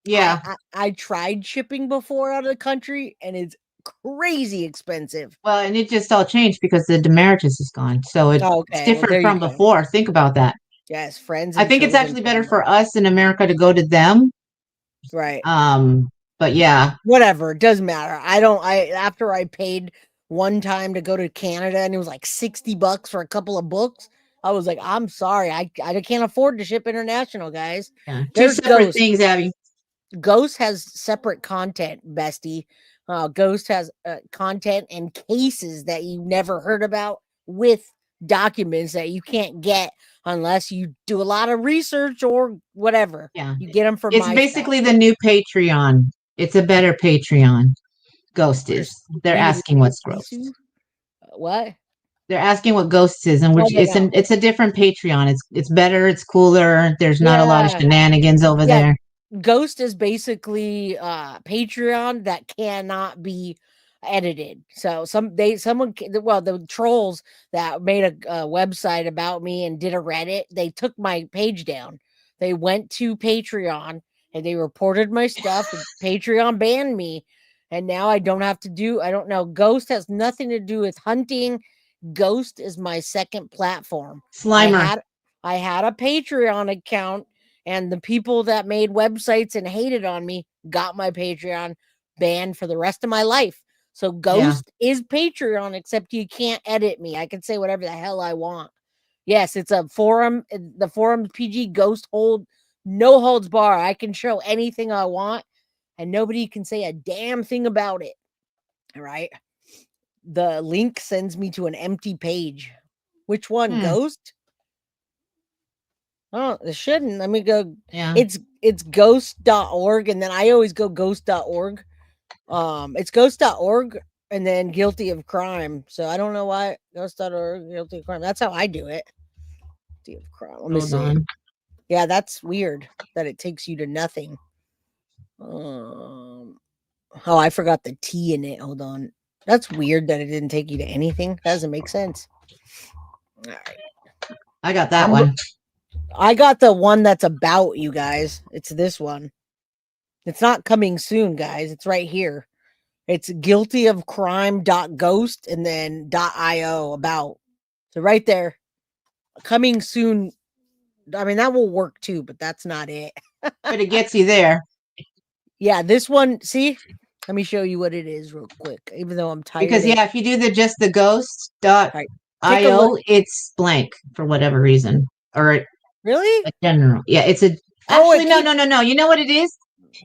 [SPEAKER 4] Yeah.
[SPEAKER 2] I tried shipping before out of the country and it's crazy expensive.
[SPEAKER 4] Well, and it just all changed because the demeritus is gone. So it's different from before. Think about that.
[SPEAKER 2] Yes, friends.
[SPEAKER 4] I think it's actually better for us in America to go to them.
[SPEAKER 2] Right.
[SPEAKER 4] But yeah.
[SPEAKER 2] Whatever. It doesn't matter. After I paid one time to go to Canada and it was like $60 for a couple of books. I was like, I'm sorry. I can't afford to ship international, guys.
[SPEAKER 4] Yeah. Two separate things, Abby.
[SPEAKER 2] Ghost has separate content, bestie. Ghost has content and cases that you never heard about with documents that you can't get unless you do a lot of research or whatever.
[SPEAKER 4] Yeah.
[SPEAKER 2] You get them from
[SPEAKER 4] It's basically the new Patreon. It's a better Patreon. Ghost is. They're asking what's Ghost.
[SPEAKER 2] What?
[SPEAKER 4] They're asking what Ghost is, and it's a different Patreon. It's better, it's cooler. There's not a lot of shenanigans over there.
[SPEAKER 2] Ghost is basically Patreon that cannot be edited. So the trolls that made a website about me and did a Reddit, they took my page down. They went to Patreon and they reported my stuff. And Patreon banned me, and now I don't have to do. I don't know. Ghost has nothing to do with hunting. Ghost is my second platform.
[SPEAKER 4] Slimer.
[SPEAKER 2] I had a Patreon account, and the people that made websites and hated on me got my Patreon banned for the rest of my life. So Ghost is Patreon, except you can't edit me. I can say whatever the hell I want. Yes, it's a forum. The forum PG Ghost no holds bar. I can show anything I want, and nobody can say a damn thing about it. All right. The link sends me to an empty page. Which one? Ghost? Oh, it shouldn't. Let me go.
[SPEAKER 4] Yeah.
[SPEAKER 2] It's ghost.org, and then I always go ghost.org. It's ghost.org and then guilty of crime. So I don't know why ghost.org, guilty of crime. That's how I do it. Guilty of crime. Let me see. Yeah, that's weird that it takes you to nothing. Oh, I forgot the T in it. Hold on. That's weird that it didn't take you to anything. That doesn't make sense. All right.
[SPEAKER 4] I got that one.
[SPEAKER 2] I got the one that's about you guys. It's this one. It's not coming soon, guys. It's right here. It's guiltyofcrime.ghost and then .io about. So right there. Coming soon. I mean, that will work too, but that's not it.
[SPEAKER 4] But it gets you there.
[SPEAKER 2] Yeah, this one, see? Let me show you what it is real quick, even though I'm tired.
[SPEAKER 4] Because if you do just the ghost.io, it's blank for whatever reason. Or
[SPEAKER 2] really?
[SPEAKER 4] A general. Yeah, it's a actually no. You know what it is?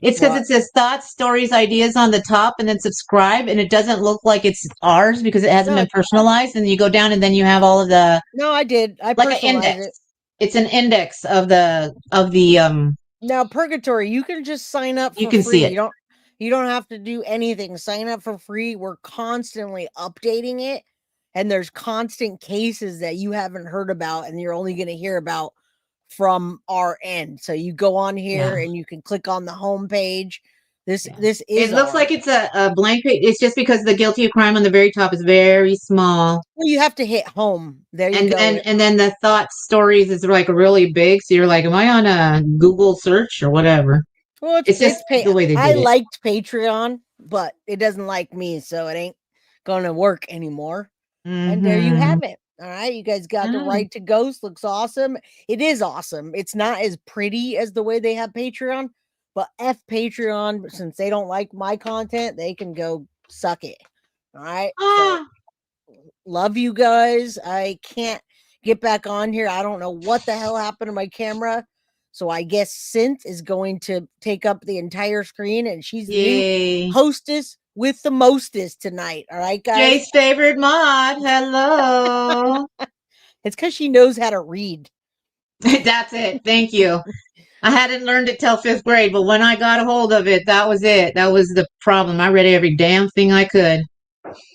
[SPEAKER 4] It's because it says thoughts, stories, ideas on the top, and then subscribe, and it doesn't look like it's ours because it hasn't been personalized. And you go down, and then you have all of the.
[SPEAKER 2] No, I did. I
[SPEAKER 4] like an
[SPEAKER 2] personalized
[SPEAKER 4] index.
[SPEAKER 2] it.
[SPEAKER 4] It's an index of the
[SPEAKER 2] Now, Purgatory, you can just sign up for
[SPEAKER 4] You can
[SPEAKER 2] free.
[SPEAKER 4] see it.
[SPEAKER 2] You don't have to do anything. Sign up for free. We're constantly updating it, and there's constant cases that you haven't heard about, and you're only going to hear about from our end. So you go on here and you can click on the home page. This is.
[SPEAKER 4] It looks like it's a blank page. It's just because the guilty of crime on the very top is very small.
[SPEAKER 2] Well, you have to hit home. There you go.
[SPEAKER 4] And then the thoughts stories is like really big. So you're like, am I on a Google search or whatever?
[SPEAKER 2] Well,
[SPEAKER 4] it's just the way they did
[SPEAKER 2] I
[SPEAKER 4] it.
[SPEAKER 2] liked Patreon, but it doesn't like me, so it ain't gonna work anymore. And there you have it. All right, you guys got the right to ghost. Looks awesome. It is awesome. It's not as pretty as the way they have Patreon, but F Patreon, since they don't like my content, they can go suck it. All right. So, love you guys. I can't get back on here. I don't know what the hell happened to my camera. So I guess Synth is going to take up the entire screen, and she's the new hostess with the mostest tonight. All right, guys.
[SPEAKER 4] Jay's favorite mod. Hello.
[SPEAKER 2] It's because she knows how to read.
[SPEAKER 4] That's it. Thank you. I hadn't learned it till 5th grade, but when I got a hold of it, that was it. That was the problem. I read every damn thing I could.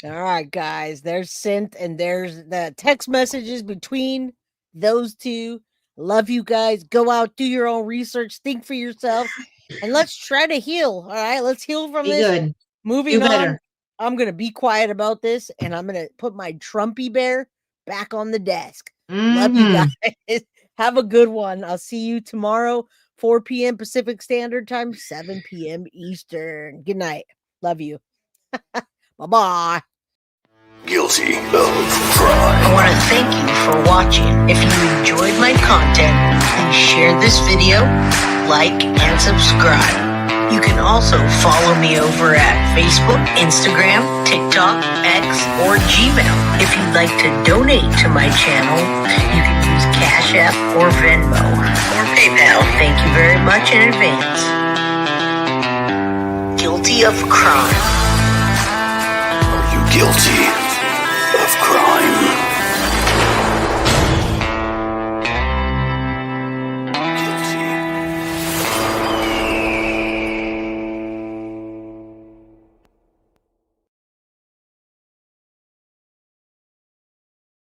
[SPEAKER 2] All right, guys. There's Synth, and there's the text messages between those two. Love you guys. Go out, do your own research, think for yourself, and let's try to heal. All right, let's heal from this.
[SPEAKER 4] Good.
[SPEAKER 2] Moving on. I'm gonna be quiet about this, and I'm gonna put my Trumpy bear back on the desk. Love you guys. Have a good one. I'll see you tomorrow, 4 p.m. Pacific Standard Time, 7 p.m. Eastern. Good night. Love you. Bye-bye.
[SPEAKER 1] Guilty of crime.
[SPEAKER 2] I want to thank you for watching. If you enjoyed my content, please share this video, like, and subscribe. You can also follow me over at Facebook, Instagram, TikTok, X, or Gmail. If you'd like to donate to my channel, you can use Cash App or Venmo or PayPal. Thank you very much in advance. Guilty of crime.
[SPEAKER 1] Are you guilty of crime?